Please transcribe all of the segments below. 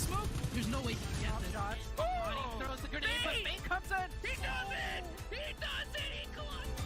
smoke. There's no way he can get this. Shot. Oh, he throws the grenade, but Bane comes in. He does it! He does it! He collects.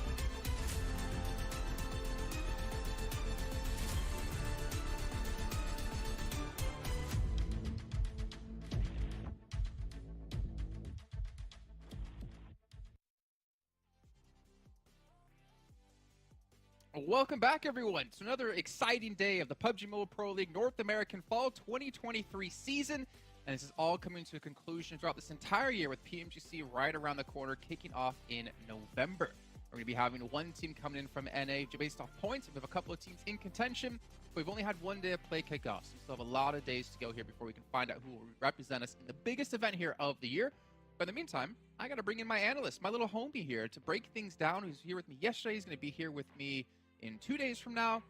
Welcome back, everyone, to another exciting day of the PUBG Mobile Pro League North American Fall 2023 season. And this is all coming to a conclusion throughout this entire year with PMGC right around the corner, kicking off in November. We're going to be having one team coming in from NA based off points. We have a couple of teams in contention. We've only had one day of play kickoff, so we still have a lot of days to go here before we can find out who will represent us in the biggest event here of the year. But in the meantime, I got to bring in my analyst, my little homie here, to break things down. Who's here with me yesterday. He's going to be here with me in 2 days from now,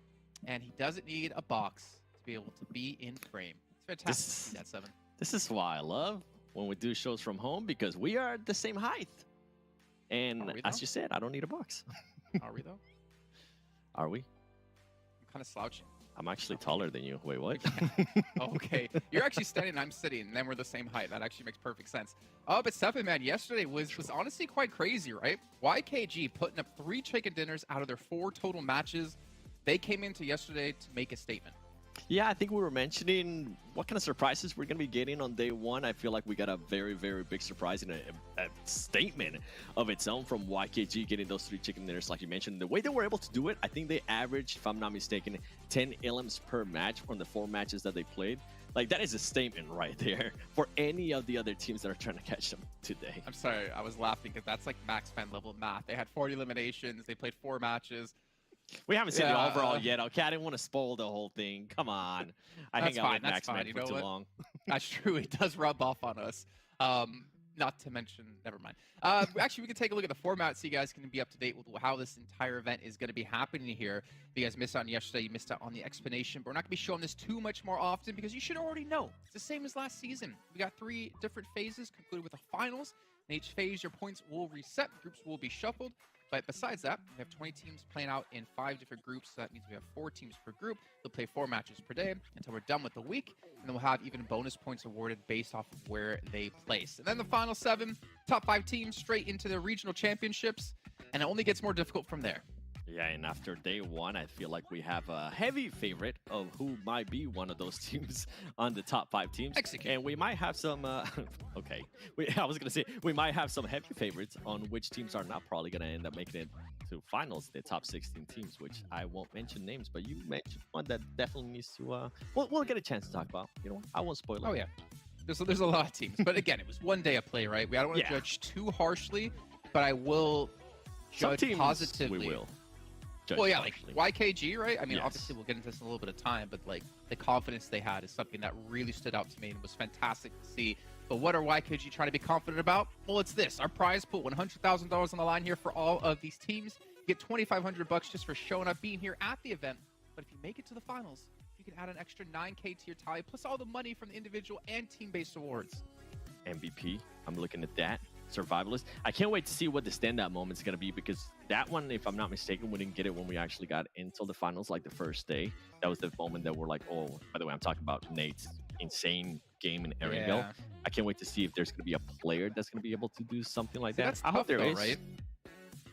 and he doesn't need a box to be able to be in frame. It's fantastic to see that, Seven. This is why I love when we do shows from home, because we are the same height. And as you said, I don't need a box. Are we, though? Are we? I'm kind of slouching. I'm actually taller than you. Wait, what? Okay. You're actually standing and I'm sitting, and then we're the same height. That actually makes perfect sense. Oh, but Seven, man, yesterday was honestly quite crazy, right? YKG putting up 3 chicken dinners out of their 4 total matches. They came into yesterday to make a statement. Yeah, I think we were mentioning what kind of surprises we're going to be getting on day one. I feel like we got a very, very big surprise and a statement of its own from YKG getting those 3 chicken dinners, like you mentioned. The way they were able to do it, I think they averaged, if I'm not mistaken, 10 ilms per match from the 4 matches that they played. Like, that is a statement right there for any of the other teams that are trying to catch them today. I'm sorry, I was laughing because that's like max fan level math. They had 40 eliminations. They played 4 matches. We haven't seen the overall yet. Okay, I didn't want to spoil the whole thing. Come on. I hang out with Max Man for too long. That's true. It does rub off on us. Not to mention, never mind. Actually, we can take a look at the format so you guys can be up to date with how this entire event is going to be happening here. If you guys missed out on yesterday, you missed out on the explanation, but we're not going to be showing this too much more often because you should already know. It's the same as last season. We got 3 different phases concluded with the finals. In each phase, your points will reset. Groups will be shuffled. But besides that, we have 20 teams playing out in 5 different groups. So that means we have 4 teams per group. They'll play 4 matches per day until we're done with the week. And then we'll have even bonus points awarded based off of where they place. And then the final 7, top 5 teams straight into the regional championships. And it only gets more difficult from there. Yeah, and after day 1, I feel like we have a heavy favorite of who might be one of those teams on the top 5 teams. Execute. And we might have some, okay. I was going to say, we might have some heavy favorites on which teams are not probably going to end up making it to finals, the top 16 teams, which I won't mention names, but you mentioned one that definitely needs to, we'll get a chance to talk about. You know, I won't spoil it. Oh, yeah. There's a lot of teams. But again, it was 1 day of play, right? I don't want to judge too harshly, but I will judge positively. We will. Well, yeah, like YKG, right? I mean, obviously we'll get into this in a little bit of time, but like the confidence they had is something that really stood out to me and was fantastic to see. But what are YKG trying to be confident about? Well, it's this. Our prize pool, $100,000 on the line here for all of these teams. You get $2,500 just for showing up, being here at the event. But if you make it to the finals, you can add an extra $9K to your tally, plus all the money from the individual and team-based awards. MVP, I'm looking at that. Survivalist. I can't wait to see what the standout moment is going to be, because that one, if I'm not mistaken, we didn't get it when we actually got into the finals, like the first day. That was the moment that we're like, oh, by the way, I'm talking about Nate's insane game in Erangel. Yeah. I can't wait to see if there's going to be a player that's going to be able to do something like that. That's I hope there is. Right?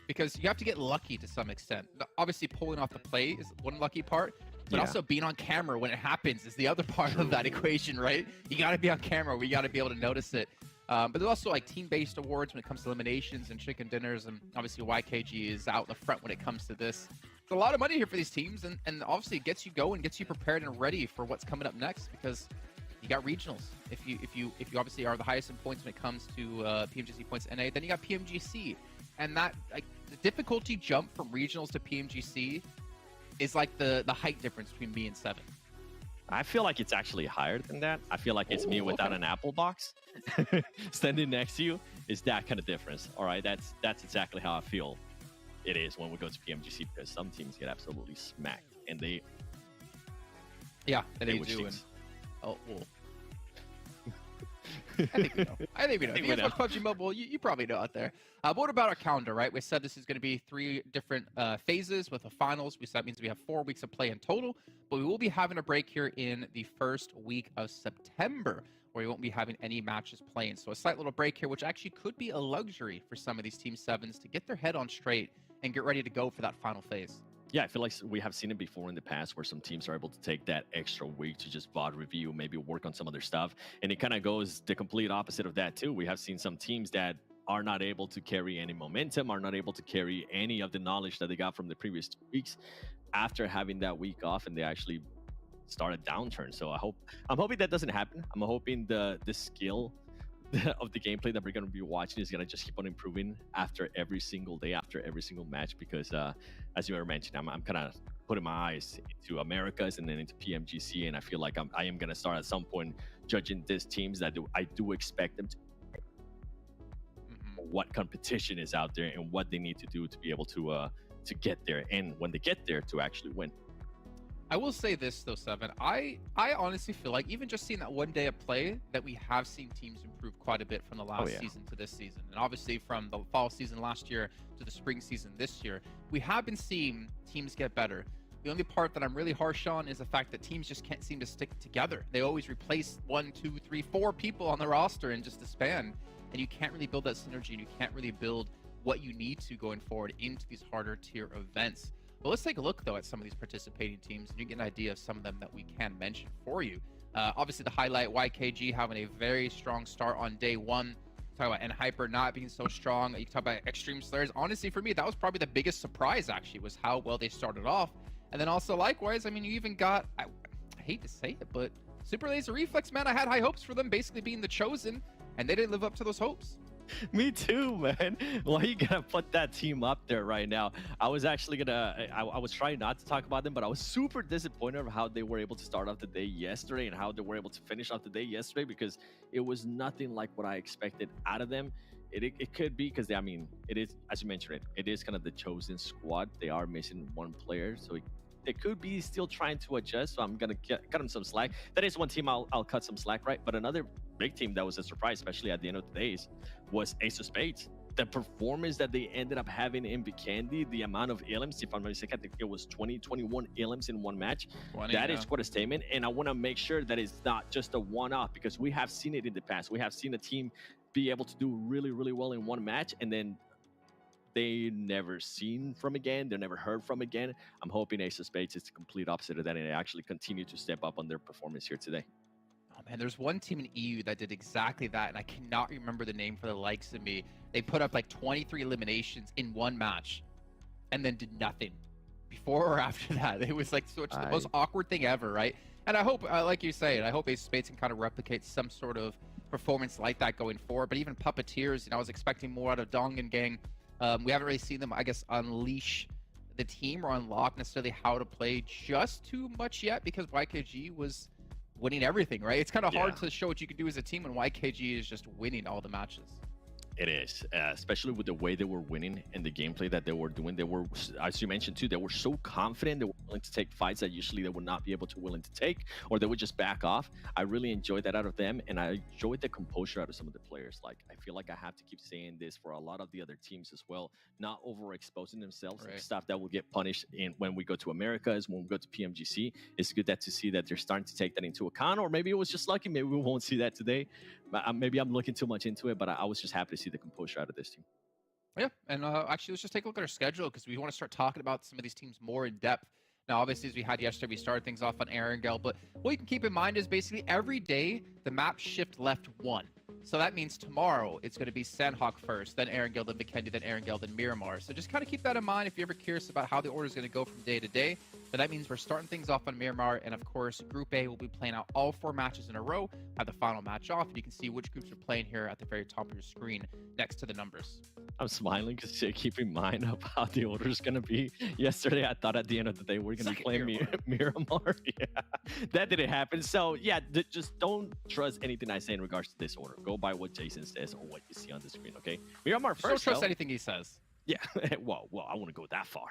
Because you have to get lucky to some extent. Obviously, pulling off the play is one lucky part, but also being on camera when it happens is the other part of that equation, right? You got to be on camera. We got to be able to notice it. But there's also like team-based awards when it comes to eliminations and chicken dinners, and obviously YKG is out in the front when it comes to this. It's a lot of money here for these teams, and obviously it gets you going, gets you prepared and ready for what's coming up next, because you got regionals. If you obviously are the highest in points when it comes to PMGC points NA, then you got PMGC, and that like the difficulty jump from regionals to PMGC is like the height difference between me and Seven. I feel like it's actually higher than that. I feel like it's me without an Apple box standing next to you. Is that kind of difference? All right, that's exactly how I feel it is when we go to PMGC, because some teams get absolutely smacked, and they they do. And, oh, well. I think we know. I think we know. If you guys watch PUBG Mobile, you probably know out there. But what about our calendar, right? We said this is going to be 3 different phases with the finals. That means we have 4 weeks of play in total. But we will be having a break here in the first week of September, where we won't be having any matches playing. So a slight little break here, which actually could be a luxury for some of these Team 7s to get their head on straight and get ready to go for that final phase. Yeah, I feel like we have seen it before in the past where some teams are able to take that extra week to just VOD review, maybe work on some other stuff. And it kind of goes the complete opposite of that too. We have seen some teams that are not able to carry any momentum, are not able to carry any of the knowledge that they got from the previous 2 weeks after having that week off, and they actually start a downturn. So I'm hoping that doesn't happen. I'm hoping the skill of the gameplay that we're going to be watching is going to just keep on improving after every single day, after every single match, because as you were mentioning, I'm kind of putting my eyes into Americas and then into PMGC, and I feel like I am going to start at some point judging these teams that I do expect them to what competition is out there and what they need to do to be able to get there, and when they get there to actually win. I will say this though, Seven. I honestly feel like even just seeing that one day of play, that we have seen teams improve quite a bit from the last season to this season, and obviously from the fall season last year to the spring season this year, we have been seeing teams get better. The only part that I'm really harsh on is the fact that teams just can't seem to stick together. They always replace 1, 2, 3, 4 people on the roster and just disband, and you can't really build that synergy, and you can't really build what you need to going forward into these harder tier events. But let's take a look, though, at some of these participating teams, and you get an idea of some of them that we can mention for you. Obviously, the highlight, YKG having a very strong start on day 1. Talk about NHyper not being so strong. You can talk about Extreme Slayers. Honestly, for me, that was probably the biggest surprise, actually, was how well they started off. And then also, likewise, I mean, you even got, I hate to say it, but Super Laser Reflex, man, I had high hopes for them basically being the chosen, and they didn't live up to those hopes. Me too, man. Why you gonna put that team up there right now? I was actually gonna, I was trying not to talk about them, but I was super disappointed of how they were able to start off the day yesterday and how they were able to finish off the day yesterday, because it was nothing like what I expected out of them. It could be because I mean, it is, as you mentioned, it is kind of the chosen squad. They are missing 1 player, so they could be still trying to adjust. So I'm gonna cut them some slack. That is one team I'll cut some slack, right? But another big team that was a surprise, especially at the end of the days, was Ace of Spades. The performance that they ended up having in Vikendi, the amount of elims, if I'm not mistaken, I think it was 21 elims in 1 match. 20, that is quite a statement, and I want to make sure that it's not just a one-off, because we have seen it in the past. We have seen a team be able to do really, really well in 1 match, and then they never seen from again. They're never heard from again. I'm hoping Ace of Spades is the complete opposite of that, and they actually continue to step up on their performance here today. Oh man, there's one team in EU that did exactly that, and I cannot remember the name for the likes of me. They put up like 23 eliminations in 1 match, and then did nothing before or after that. It was like the most awkward thing ever, right? And I hope, like you say, I hope Ace of Spades can kind of replicate some sort of performance like that going forward. But even Puppeteers, you know, I was expecting more out of Dong and Gang. We haven't really seen them, I guess, unleash the team or unlock necessarily how to play just too much yet, because YKG was winning everything, right? It's kind of hard to show what you can do as a team when YKG is just winning all the matches. It is, especially with the way they were winning and the gameplay that they were doing. They were, as you mentioned too, they were so confident. They were willing to take fights that usually they would not be able to willing to take, or they would just back off. I really enjoyed that out of them, and I enjoyed the composure out of some of the players. Like, I feel like I have to keep saying this for a lot of the other teams as well, not overexposing themselves, right. Stuff that will get punished when we go to Americas, when we go to PMGC. It's good to see that they're starting to take that into account, or maybe it was just lucky. Maybe we won't see that today. Maybe I'm looking too much into it, but I was just happy to see the composure out of this team. Yeah, and actually, let's just take a look at our schedule, because we want to start talking about some of these teams more in depth. Now, obviously, as we had yesterday, we started things off on Erangel, but what you can keep in mind is basically every day, the map shift left 1. So that means tomorrow, it's going to be Sandhawk first, then Erangel, then Vikendi, then Erangel, then Miramar. So just kind of keep that in mind if you're ever curious about how the order is going to go from day to day. But that means we're starting things off on Miramar, and of course, Group A will be playing out all 4 matches in a row, have the final match off, and you can see which groups are playing here at the very top of your screen next to the numbers. I'm smiling because keep in mind of how the order is going to be. Yesterday, I thought at the end of the day, we're going to be playing Miramar. Yeah, that didn't happen. So yeah, just don't trust anything I say in regards to this order. Go by what Jason says or what you see on the screen, okay? Miramar first. Don't trust anything he says. Yeah, well, I want to go that far.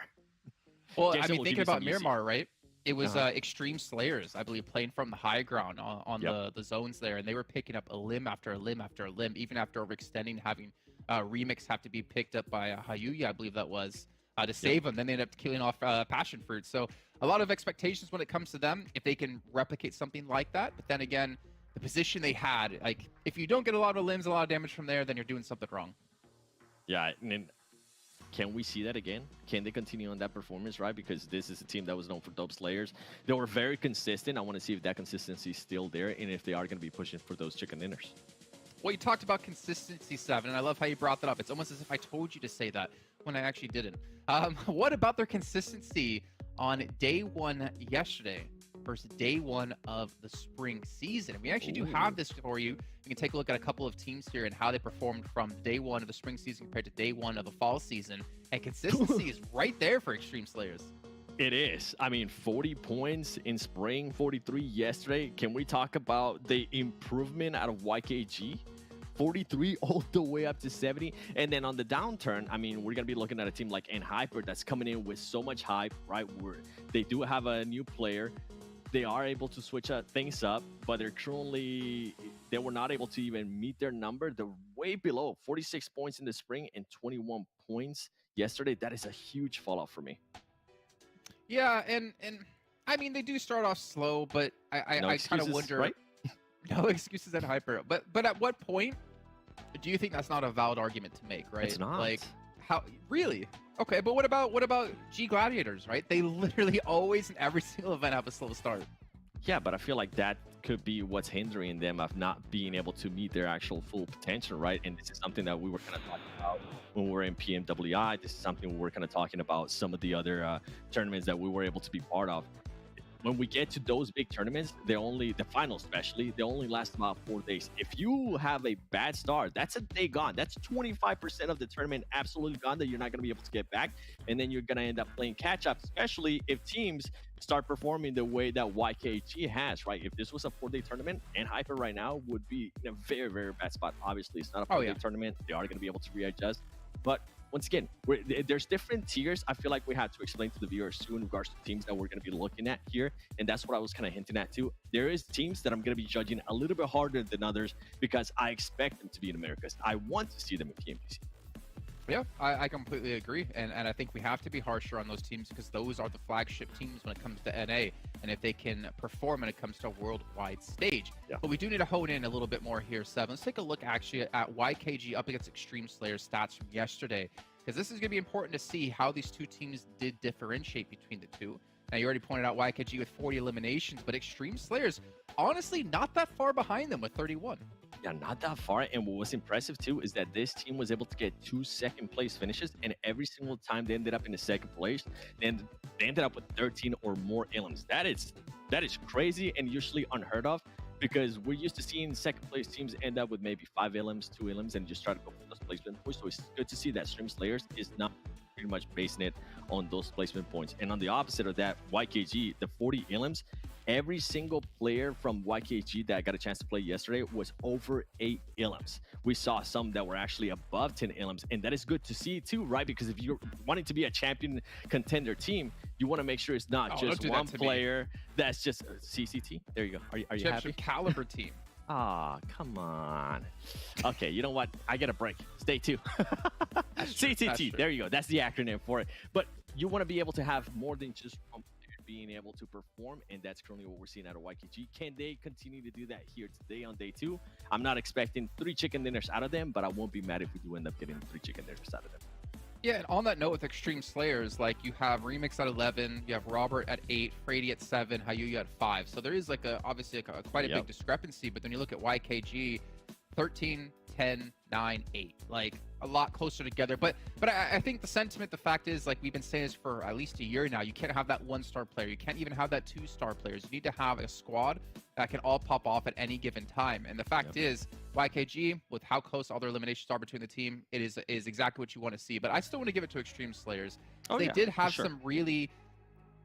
Well, Jason, I mean, thinking about Miramar, right? It was Uh-huh. Extreme Slayers, I believe, playing from the high ground on Yep. the zones there, and they were picking up a limb after a limb after a limb, even after overextending, having Remix have to be picked up by Hayuya, I believe that was, to save them. Then they ended up killing off Passion Fruit. So a lot of expectations when it comes to them, if they can replicate something like that. But then again, the position they had, like, if you don't get a lot of limbs, a lot of damage from there, then you're doing something wrong. Yeah, and then can we see that again? Can they continue on that performance, right? Because this is a team that was known for dope slayers. They were very consistent. I want to see if that consistency is still there and if they are going to be pushing for those chicken dinners. Well, you talked about consistency, Seven, and I love how you brought that up. It's almost as if I told you to say that when I actually didn't. What about their consistency on day one yesterday versus day one of the spring season? And we actually do have this for you. You can take a look at a couple of teams here and how they performed from day one of the spring season compared to day one of the fall season. And consistency is right there for Extreme Slayers. It is. I mean, 40 points in spring, 43 yesterday. Can we talk about the improvement out of YKG? 43 all the way up to 70. And then on the downturn, I mean, we're going to be looking at a team like NHyper that's coming in with so much hype, right? They do have a new player. They are able to switch things up, but they were not able to even meet their number. They're way below 46 points in the spring and 21 points yesterday. That is a huge fallout for me. Yeah, and I mean, they do start off slow, but I kind of wonder. Right? No excuses at Hyper. But at what point do you think that's not a valid argument to make, right? It's not. Like, how really? Okay, but what about G Gladiators, right? They literally always in every single event have a slow start. Yeah, but I feel like that could be what's hindering them of not being able to meet their actual full potential, right? And this is something that we were kind of talking about when we were in PMWI. This is something we were kind of talking about some of the other tournaments that we were able to be part of. When we get to those big tournaments, the finals especially, they only last about 4 days. If you have a bad start, that's a day gone. That's 25% of the tournament absolutely gone that you're not going to be able to get back. And then you're going to end up playing catch up, especially if teams start performing the way that YKG has, right? If this was a 4-day tournament, NHyper right now would be in a very, very bad spot. Obviously, it's not a 4-day tournament. They are going to be able to readjust. But once again, there's different tiers. I feel like we had to explain to the viewers too in regards to teams that we're going to be looking at here. And that's what I was kind of hinting at too. There is teams that I'm going to be judging a little bit harder than others because I expect them to be in Americas. I want to see them in PMPC. Yeah, I completely agree. And I think we have to be harsher on those teams because those are the flagship teams when it comes to NA. And if they can perform when it comes to a worldwide stage. Yeah. But we do need to hone in a little bit more here, Seven. Let's take a look actually at YKG up against Extreme Slayers stats from yesterday. Because this is going to be important to see how these two teams did differentiate between the two. Now, you already pointed out YKG with 40 eliminations, but Extreme Slayers, honestly, not that far behind them with 31. Yeah, not that far. And what was impressive too is that this team was able to get 2 second-place finishes, and every single time they ended up in the second place, then they ended up with 13 or more elims. That is crazy and usually unheard of because we're used to seeing second-place teams end up with maybe 5 elims, 2 elims, and just try to go for those placement points. So it's good to see that Extreme Slayers is not pretty much basing it on those placement points. And on the opposite of that, YKG, the 40 elims, every single player from YKG that got a chance to play yesterday was over 8 elims. We saw some that were actually above 10 elims, and that is good to see too, right? Because if you're wanting to be a champion contender team, you want to make sure it's not just one player that's just CCT. There you go. Are you happy? Caliber team. Ah, come on. Okay, you know what? I get a break. Stay tuned. CCT. There you go. That's the acronym for it. But you want to be able to have more than just one player being able to perform, and that's currently what we're seeing out of YKG. Can they continue to do that here today on day 2? I'm not expecting 3 chicken dinners out of them, but I won't be mad if we do end up getting 3 chicken dinners out of them. Yeah, and on that note with Extreme Slayers, like you have Remix at 11, you have Robert at 8, Frady at 7, Hayuya at 5. So there is like obviously quite a big discrepancy, but then you look at YKG, 13, 10, 9, 8, like a lot closer together. But I think the sentiment, the fact is, like we've been saying this for at least a year now, you can't have that 1-star player. You can't even have that 2-star players. You need to have a squad that can all pop off at any given time. And the fact is, YKG, with how close all their eliminations are between the team, it is exactly what you want to see. But I still want to give it to Extreme Slayers. They did have some really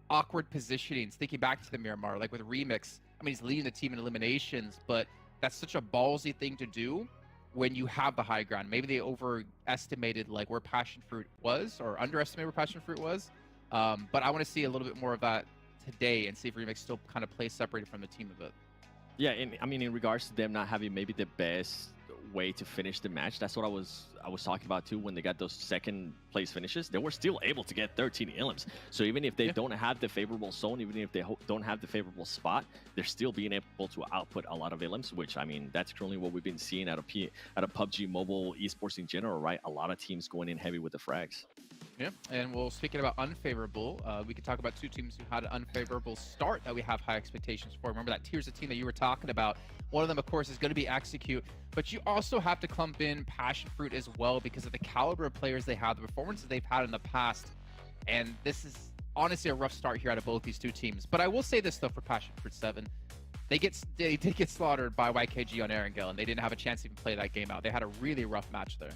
awkward positionings, thinking back to the Miramar, like with Remix. I mean, he's leading the team in eliminations, but that's such a ballsy thing to do when you have the high ground. Maybe they overestimated like where Passion Fruit was or underestimated where Passion Fruit was. But I want to see a little bit more of that today and see if Remix still kind of plays separated from the team a bit. Yeah, and I mean, in regards to them not having maybe the best way to finish the match, that's what I was talking about too. When they got those second place finishes, they were still able to get 13 elims. So even if they don't have the favorable zone, even if they don't have the favorable spot, they're still being able to output a lot of elims. Which, I mean, that's currently what we've been seeing out of PUBG Mobile esports in general, right? A lot of teams going in heavy with the frags. Yeah, and well, speaking about unfavorable, we could talk about two teams who had an unfavorable start that we have high expectations for. Remember that Tears of team that you were talking about? One of them, of course, is going to be Execute, but you also have to clump in Passion Fruit as well because of the caliber of players they have, the performances they've had in the past, and this is honestly a rough start here out of both these two teams. But I will say this, though, for Passion Fruit 7. They did get slaughtered by YKG on Erangel, and they didn't have a chance to even play that game out. They had a really rough match there.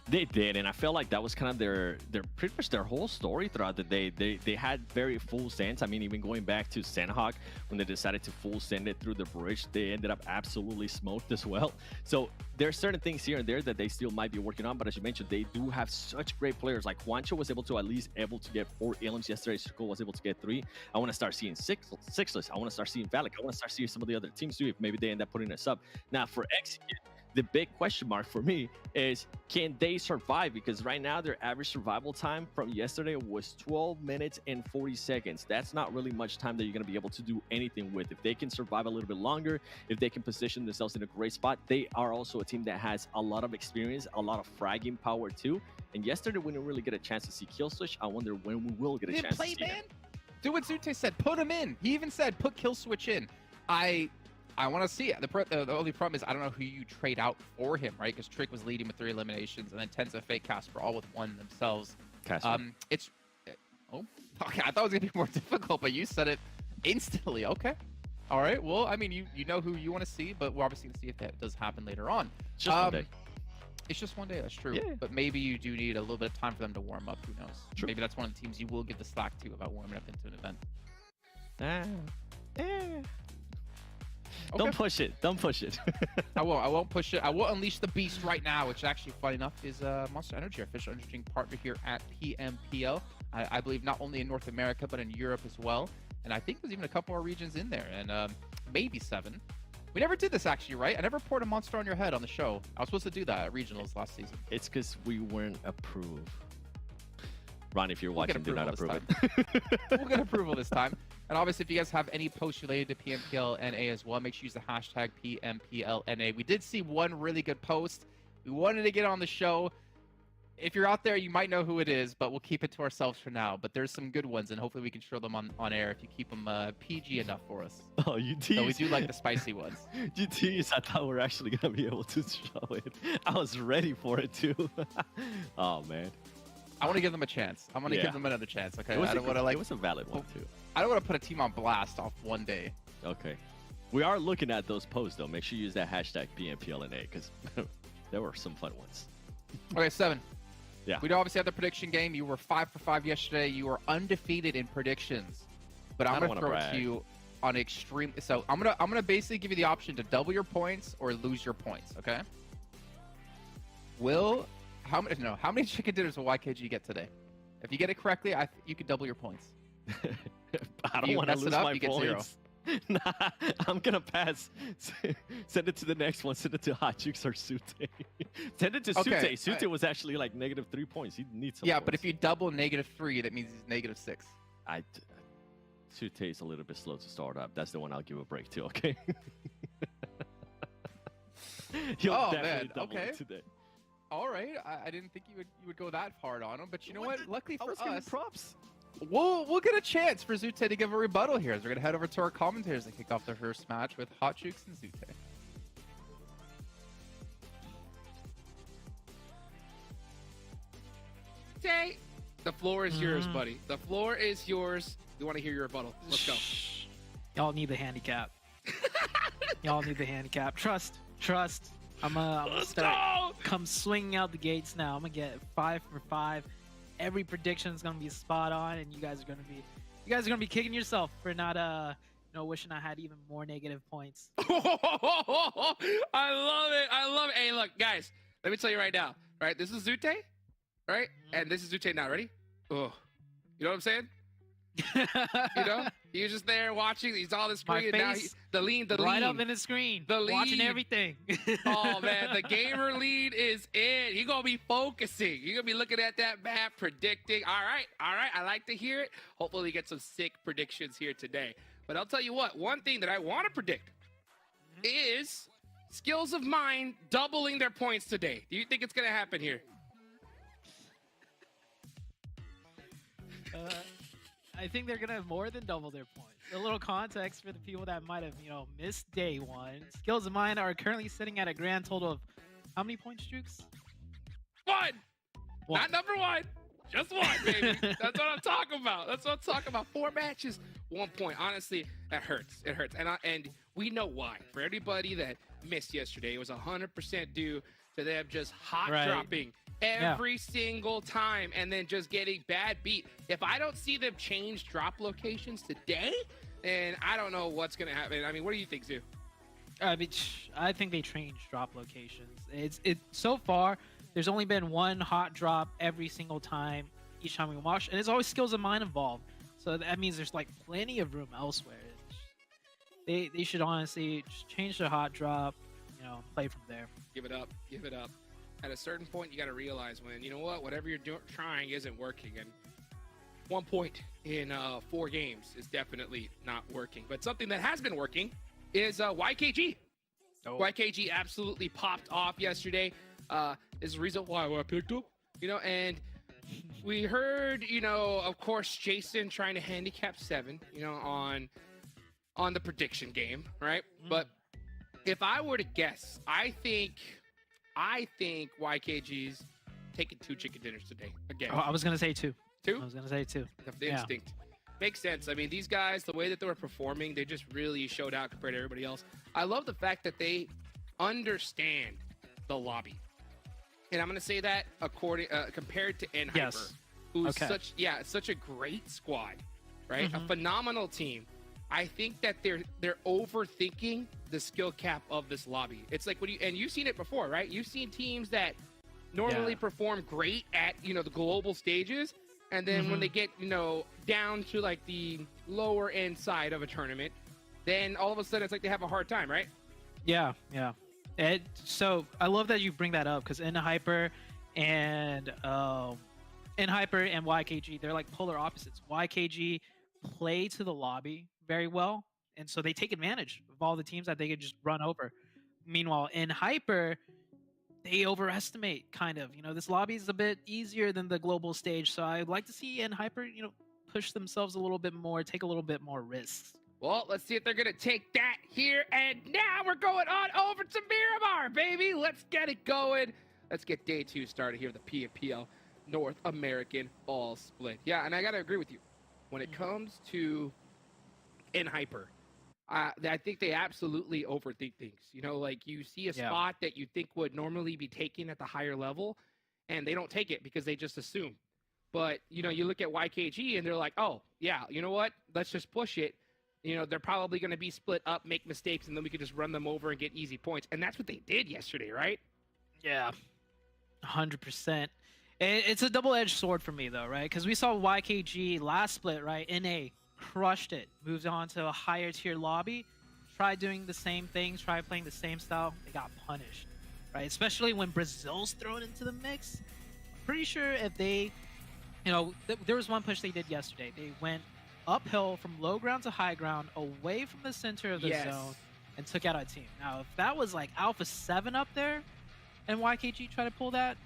They did, and I felt like that was kind of their pretty much their whole story throughout the day. They had very full sends. I mean, even going back to Sandhawk, when they decided to full send it through the bridge, they ended up absolutely smoked as well. So there are certain things here and there that they still might be working on, but as you mentioned, they do have such great players. Like Juancho was able to at least get 4 elims yesterday. Suko was able to get 3. I want to start seeing sixless. I want to start seeing Valak. I want to start seeing some of the other teams too, if maybe they end up putting us up. Now for Execute, the big question mark for me is, can they survive? Because right now their average survival time from yesterday was 12 minutes and 40 seconds. That's not really much time that you're going to be able to do anything with. If they can survive a little bit longer, if they can position themselves in a great spot, they are also a team that has a lot of experience, a lot of fragging power too. And yesterday we didn't really get a chance to see Kill Switch. I wonder when we will get a chance to see him. Do what Zute said. Put him in. He even said put Kill Switch in. I want to see it. The only problem is I don't know who you trade out for him, right? Because Trick was leading with 3 eliminations, and then Tenza, Fake, Casper all with 1 themselves. Casper. Okay. I thought it was gonna be more difficult, but you said it instantly. Okay. All right. Well, I mean, you know who you want to see, but we're obviously gonna see if that does happen later on. Just one day. It's just one day. That's true. Yeah. But maybe you do need a little bit of time for them to warm up. Who knows? True. Maybe that's one of the teams you will give the slack to about warming up into an event. Okay. Don't push it. Don't push it. I won't push it. I will unleash the beast right now, which actually, funny enough, is Monster Energy, our official energy drink partner here at PMPL. I believe not only in North America, but in Europe as well. And I think there's even a couple more regions in there, and maybe 7. We never did this actually, right? I never poured a monster on your head on the show. I was supposed to do that at regionals last season. It's because we weren't approved. Ron, if you're watching, do not approve it. We'll get approval this time. And obviously, if you guys have any posts related to PMPL NA as well, make sure you use the hashtag PMPL NA. We did see one really good post. We wanted to get on the show. If you're out there, you might know who it is, but we'll keep it to ourselves for now. But there's some good ones, and hopefully we can show them on air if you keep them PG enough for us. Oh, you tease. So we do like the spicy ones. You tease. I thought we were actually going to be able to show it. I was ready for it, too. Oh, man. I want to give them a chance. I'm going to give them another chance, okay? It was a valid one, too. I don't want to put a team on blast off one day. Okay. We are looking at those posts, though. Make sure you use that hashtag PMPLNA, because there were some fun ones. Okay, 7. Yeah. We obviously had the prediction game. You were 5 for 5 yesterday. You were undefeated in predictions. But I'm going to throw it to you on extreme. So I'm gonna basically give you the option to double your points or lose your points, okay? How many chicken dinners will YKG get today? If you get it correctly, you could double your points. I don't want to lose my points. Nah, I'm gonna pass. Send it to the next one. Send it to Hot Chooks or Sute. Send it to Sute. Sute was actually like -3 points. He needs some points. But if you double -3, that means he's -6. Sute is a little bit slow to start up. That's the one I'll give a break to. Okay. He'll definitely double it today. All right, I didn't think you would go that hard on him, but you know what? Luckily for us, props. We'll get a chance for Zute to give a rebuttal here. As we're gonna head over to our commentators and kick off their first match with Hot Chooks and Zute. Jay, the floor is yours, buddy. The floor is yours. We want to hear your rebuttal. Let's go. Y'all need the handicap. Y'all need the handicap. Trust. I'm gonna start come swinging out the gates now. I'm gonna get 5 for 5. Every prediction is gonna be spot on, and you guys are gonna be kicking yourself for not wishing I had even more negative points. I love it. Hey, look, guys, let me tell you right now. Right, this is Zute, right, and this is Zute now. Ready? Oh, you know what I'm saying? You know, he was just there watching. He's on the My screen. And now face the lean, right lean. up in the screen, The watching lead. everything. Oh man, the gamer lead is in. You're gonna be focusing. You're gonna be looking at that map, predicting. All right. I like to hear it. Hopefully, we get some sick predictions here today. But I'll tell you what. One thing that I want to predict is Skills of Mine doubling their points today. Do you think it's gonna happen here? I think they're gonna more than double their points. A little context for the people that might have, missed day one. Skills of Mine are currently sitting at a grand total of how many points, Jukes? One. One. Not number one. Just one, baby. That's what I'm talking about. That's what I'm talking about. 4 matches, 1 point. Honestly, that hurts. It hurts. And we know why. For everybody that missed yesterday, it was 100% due to them just hot dropping every single time and then just getting bad beat. If I don't see them change drop locations today, then I don't know what's going to happen. I mean, what do you think, Zoo? I mean, I think they changed drop locations. So far, there's only been one hot drop every single time, each time we watch, and it's always Skills of Mine involved. So that means there's like plenty of room elsewhere. They should honestly just change the hot drop, play from there. Give it up. Give it up. At a certain point, you got to realize when, whatever you're trying isn't working. And 1 point in 4 games is definitely not working. But something that has been working is YKG. Oh. YKG absolutely popped off yesterday. Is the reason why I picked up, and we heard, of course, Jason trying to handicap 7, on the prediction game, right? But if I were to guess, I think YKG's taking 2 chicken dinners today again. Oh, I was gonna say 2. 2? I was gonna say 2. The instinct. Makes sense. I mean, these guys, the way that they were performing, they just really showed out compared to everybody else. I love the fact that they understand the lobby. And I'm going to say that compared to NHyper, who's such a great squad, right? A phenomenal team. I think that they're overthinking the skill cap of this lobby. It's like and you've seen it before, right? You've seen teams that normally perform great at, the global stages, and then when they get, down to like the lower end side of a tournament, then all of a sudden it's like they have a hard time, right? Yeah. So I love that you bring that up because NHyper and YKG, they're like polar opposites. YKG play to the lobby very well, and so they take advantage of all the teams that they could just run over. Meanwhile, NHyper, they overestimate kind of. This lobby is a bit easier than the global stage, so I'd like to see NHyper, push themselves a little bit more, take a little bit more risks. Well, let's see if they're going to take that here. And now we're going on over to Miramar, baby. Let's get it going. Let's get day 2 started here, the PMPL North American All Split. Yeah, and I got to agree with you. When it comes to NHyper, I think they absolutely overthink things. Like you see a spot that you think would normally be taken at the higher level, and they don't take it because they just assume. But, you look at YKG, and they're like, oh, yeah, you know what? Let's just push it. They're probably going to be split up, make mistakes, and then we could just run them over and get easy points. And that's what they did yesterday, right? Yeah, 100%. It's a double-edged sword for me, though, right? Because we saw YKG last split, right? NA crushed it, moved on to a higher-tier lobby, tried doing the same things, tried playing the same style. They got punished, right? Especially when Brazil's thrown into the mix. I'm pretty sure if they, there was one push they did yesterday. They went uphill from low ground to high ground, away from the center of the zone, and took out a team. Now, if that was like Alpha 7 up there, and YKG tried to pull that,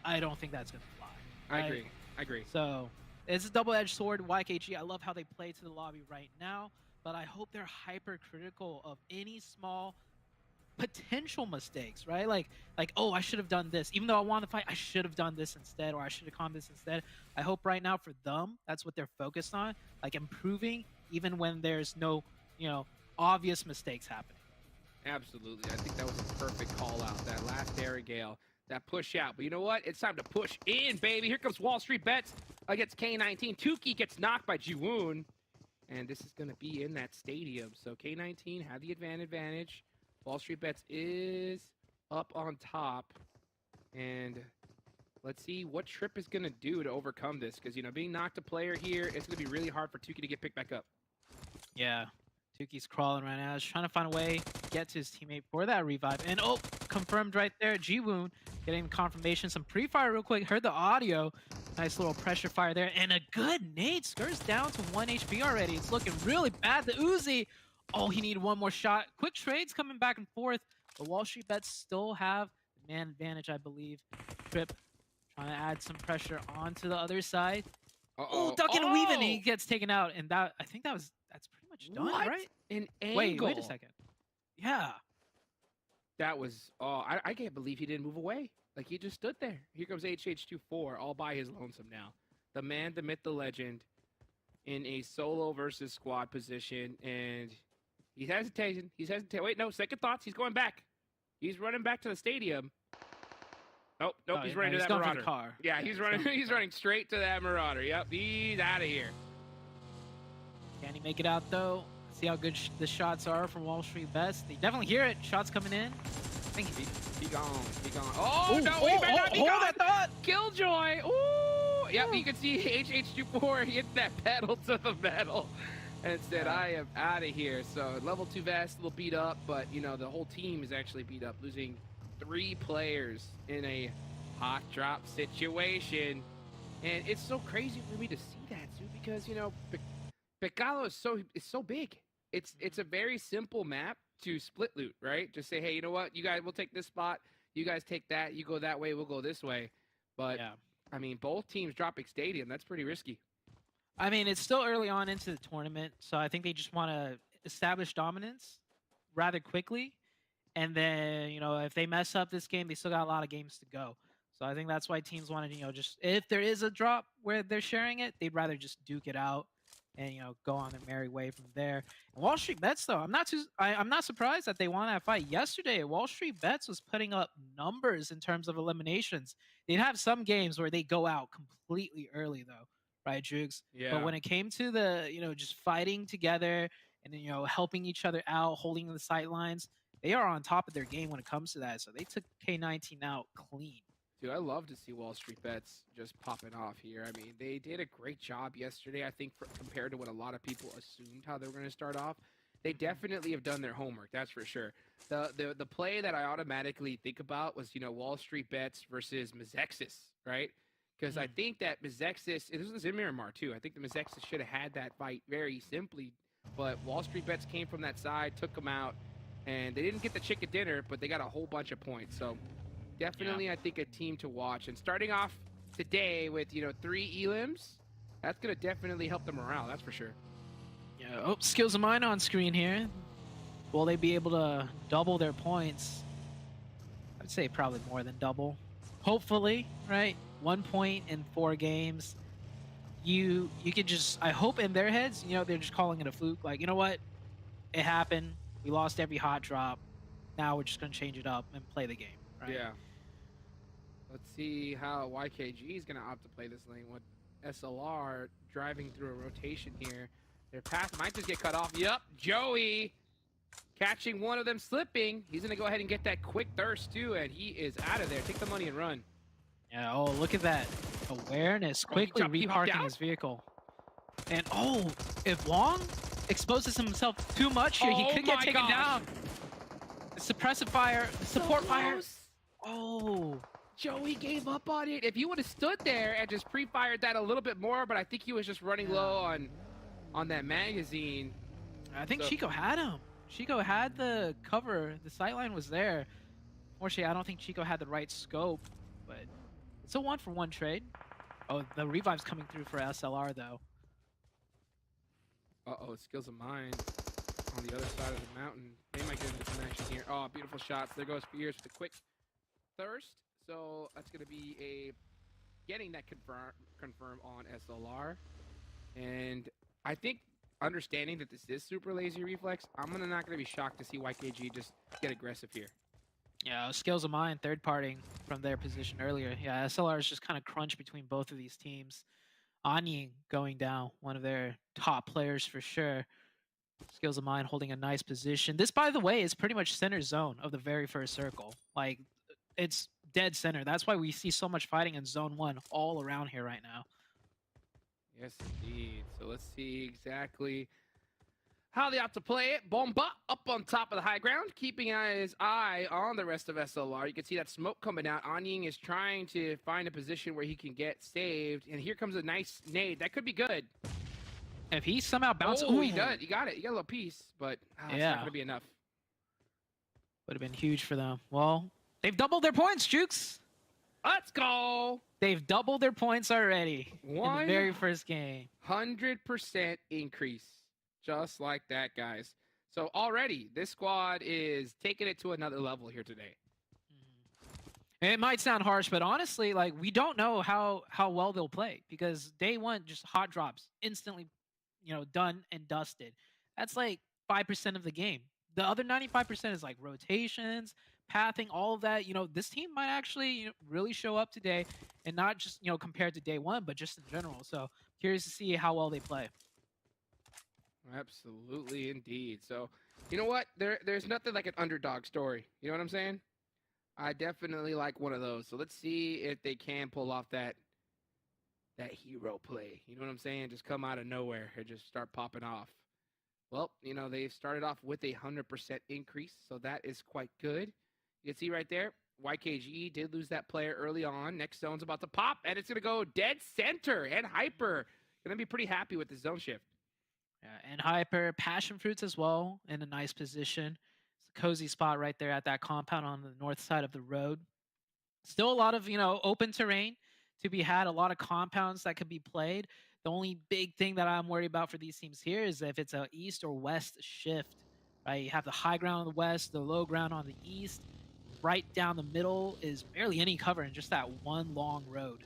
I don't think that's gonna fly. I agree. So it's a double-edged sword. YKG, I love how they play to the lobby right now, but I hope they're hypercritical of any small potential mistakes, right? Like, oh, I should have done this. Even though I won the fight, I should have done this instead, or I should have calmed this instead. I hope right now for them, that's what they're focused on, like improving even when there's no, obvious mistakes happening. Absolutely. I think that was a perfect call out. That last Air Gale, that push out. But you know what? It's time to push in, baby. Here comes Wall Street Bets against K19. Tukey gets knocked by Jiwoon. And this is going to be in that stadium. So K19 had the advantage. Wall Street Bets is up on top. And Let's see what Trip is going to do to overcome this. Because, being knocked a player here, it's going to be really hard for Tuki to get picked back up. Yeah. Tuki's crawling right now. He's trying to find a way to get to his teammate for that revive. And confirmed right there. Ji-Woon getting confirmation. Some pre-fire real quick. Heard the audio. Nice little pressure fire there. And a good nade. Skir's down to 1 HP already. It's looking really bad. The Uzi. Oh, he needed one more shot. Quick trades coming back and forth. The Wall Street Bets still have the man advantage, I believe. Trip trying to add some pressure onto the other side. Oh, ducking and weaving. He gets taken out. And I think that's pretty much done, What? right? An angle. Wait a second. Yeah. That was, I can't believe he didn't move away. Like, he just stood there. Here comes HH24 all by his lonesome now. The man, the myth, the legend in a solo versus squad position. And he's hesitating. Wait, no, second thoughts. He's going back. He's running back to the stadium. Nope, he's running to that Marauder. Car. Yeah, he's running. He's running straight to that Marauder. Yep, he's out of here. Can he make it out though? See how good the shots are from Wall Street Bets. They definitely hear it. Shots coming in. I think he gone. Oh no, he might not be gone. That thought. Killjoy. Ooh. Yep, you can see HH24 hit that pedal to the metal and said, I am out of here. So level 2 vest, a little beat up, but the whole team is actually beat up, losing 3 players in a hot drop situation. And it's so crazy for me to see that too, because Pecado is so big. It's a very simple map to split loot, right? Just say, hey, you know what? You guys, we'll take this spot. You guys take that. You go that way. We'll go this way. But I mean, both teams dropping stadium. That's pretty risky. I mean, it's still early on into the tournament, so I think they just want to establish dominance rather quickly. And then, if they mess up this game, they still got a lot of games to go. So I think that's why teams want to, just if there is a drop where they're sharing it, they'd rather just duke it out and go on their merry way from there. And Wall Street Bets, though, I'm not surprised that they won that fight yesterday. Wall Street Bets was putting up numbers in terms of eliminations. They'd have some games where they go out completely early, though, right, Jugs? Yeah. But when it came to the just fighting together and helping each other out, holding the sidelines, they are on top of their game when it comes to that. So they took K19 out clean. Dude, I love to see Wall Street Bets just popping off here. I mean, they did a great job yesterday, I think, compared to what a lot of people assumed how they were going to start off. They definitely have done their homework, that's for sure. The play that I automatically think about was, Wall Street Bets versus Mizexis, right? Because I think that Mizexis, this was in Miramar too, I think the Mizexis should have had that fight very simply, but Wall Street Bets came from that side, took them out, and they didn't get the chicken dinner, but they got a whole bunch of points. So definitely, I think, a team to watch. And starting off today with, 3 elims, that's going to definitely help the morale. That's for sure. Yeah. Oh, Skills of Mine on screen here. Will they be able to double their points? I'd say probably more than double. Hopefully, right? 1 point in 4 games. You could just, I hope in their heads, they're just calling it a fluke. Like, you know what? It happened. We lost every hot drop. Now we're just going to change it up and play the game. Right? Yeah. Let's see how YKG is going to opt to play this lane with SLR driving through a rotation here. Their path might just get cut off. Yep, Joey catching one of them slipping. He's going to go ahead and get that quick thirst too, and he is out of there. Take the money and run. Yeah, oh, look at that. Awareness, quickly reparking his vehicle. And if Wong exposes himself too much here, he could get taken down. The suppressive fire, the support fire. Oh. Joey gave up on it. If he would have stood there and just pre-fired that a little bit more, but I think he was just running low on that magazine. I think Chico had him. Chico had the cover. The sightline was there. Unfortunately, I don't think Chico had the right scope, but it's a 1-for-1 trade. Oh, the revive's coming through for SLR, though. Uh-oh, Skills of Mine on the other side of the mountain. They might get into some action here. Oh, beautiful shots. There goes Spears with a quick thirst. So that's going to be getting that confirm on SLR. And I think understanding that this is super lazy reflex, I'm not going to be shocked to see YKG just get aggressive here. Yeah, Skills of Mine, third partying from their position earlier. Yeah, SLR is just kind of crunched between both of these teams. Anying going down, one of their top players for sure. Skills of Mine holding a nice position. This, by the way, is pretty much center zone of the very first circle. Like, it's dead center. That's why we see so much fighting in Zone 1 all around here right now. Yes, indeed. So let's see exactly how they ought to play it. Bomba up on top of the high ground, keeping his eye on the rest of SLR. You can see that smoke coming out. Anying is trying to find a position where he can get saved. And here comes a nice nade. That could be good. If he somehow bounces... Oh, he does. He got it. He got a little piece, but it's not going to be enough. Would have been huge for them. Well, they've doubled their points, Jukes. Let's go. They've doubled their points already in the very first game. 100% increase. Just like that, guys. So already, this squad is taking it to another level here today. It might sound harsh, but honestly, like, we don't know how well they'll play because day one, just hot drops, instantly, done and dusted. That's like 5% of the game. The other 95% is like rotations, pathing, all of that. This team might actually really show up today, and not just compared to day one, but just in general. So curious to see how well they play. Absolutely, indeed. So, you know what? There's nothing like an underdog story. You know what I'm saying? I definitely like one of those. So let's see if they can pull off that hero play. You know what I'm saying? Just come out of nowhere and just start popping off. Well, they started off with a 100% increase, so that is quite good. You can see right there, YKG did lose that player early on. Next zone's about to pop, and it's going to go dead center. And Hyper going to be pretty happy with the zone shift. Yeah, and Hyper, Passion Fruits as well, in a nice position. It's a cozy spot right there at that compound on the north side of the road. Still a lot of, open terrain to be had, a lot of compounds that could be played. The only big thing that I'm worried about for these teams here is if it's a east or west shift, right? You have the high ground on the west, the low ground on the east. Right down the middle is barely any cover in just that one long road.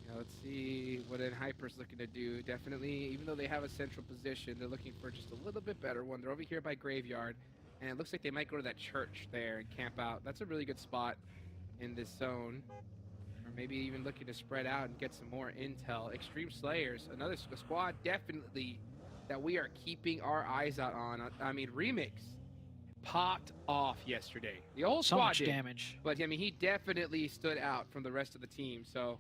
Yeah, let's see what Hyper's looking to do. Definitely, even though they have a central position, they're looking for just a little bit better one. They're over here by Graveyard, and it looks like they might go to that church there and camp out. That's a really good spot in this zone. Or maybe even looking to spread out and get some more intel. Extreme Slayers, another squad definitely that we are keeping our eyes out on. I mean, Remix popped off yesterday. The whole squad so much did, damage. But, I mean, he definitely stood out from the rest of the team. So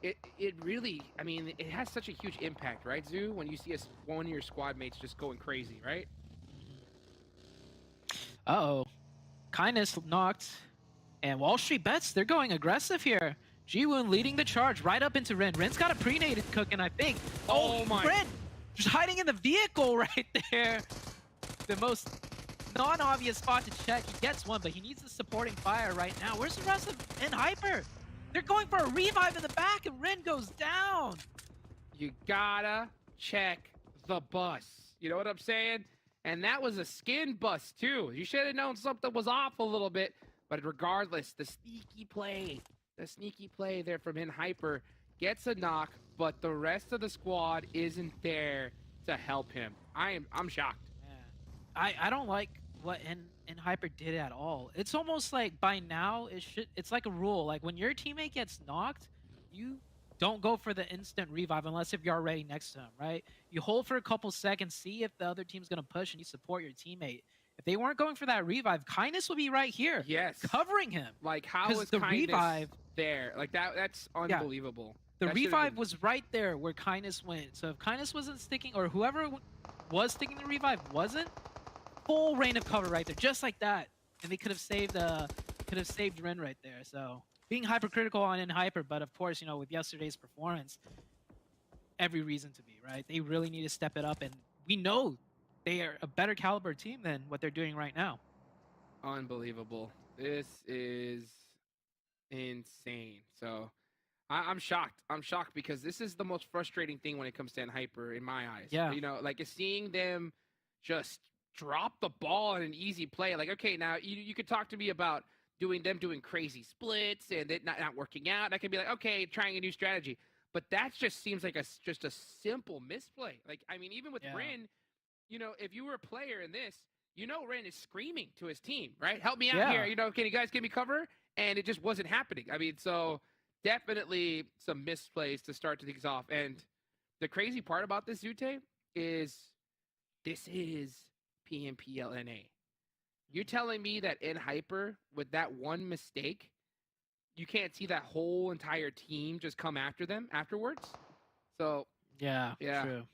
it really, I mean, it has such a huge impact, right, Zoo? When you see one of your squad mates just going crazy, right? Uh-oh. Kindness knocked. And Wall Street Bets, they're going aggressive here. Jiwoon leading the charge right up into Ren. Ren's got a pre-nade cooking, I think. Oh my. Ren just hiding in the vehicle right there. The most non-obvious spot to check. He gets one, but he needs the supporting fire right now. Where's the rest of Hyper? They're going for a revive in the back, and Ren goes down. You gotta check the bus. You know what I'm saying? And that was a skin bust, too. You should have known something was off a little bit. But regardless, the sneaky play there from Hyper gets a knock, but the rest of the squad isn't there to help him. I'm shocked. Yeah. I don't like what Hyper did at all. It's almost like by now it's like a rule. Like when your teammate gets knocked, you don't go for the instant revive unless if you're already next to him, right? You hold for a couple seconds, see if the other team's gonna push, and you support your teammate. If they weren't going for that revive, Kindness would be right here. Yes. Covering him. Like, how is the Kindness revive there? Like, that's unbelievable. The that revive was right there where Kindness went. So if Kindness wasn't sticking, or whoever was sticking the revive wasn't, full reign of cover right there, just like that. And they could have saved Ren right there. So being hypercritical on Hyper, but of course, with yesterday's performance, every reason to be, right? They really need to step it up, and we know they are a better caliber team than what they're doing right now. Unbelievable. This is insane. So I'm shocked. I'm shocked because this is the most frustrating thing when it comes to Hyper in my eyes. Yeah. Like seeing them just drop the ball in an easy play. Like, okay, now you could talk to me about doing crazy splits and it not working out. I could be like, okay, trying a new strategy. But that just seems like just a simple misplay. Like, I mean, even with Ren, if you were a player in this, Ren is screaming to his team, right? Help me out here. Can you guys give me cover? And it just wasn't happening. I mean, so definitely some misplays to start things off. And the crazy part about this, Zute, is this is PMPL NA. You're telling me that Hyper, with that one mistake, you can't see that whole entire team just come after them afterwards. So Yeah, Yeah. true.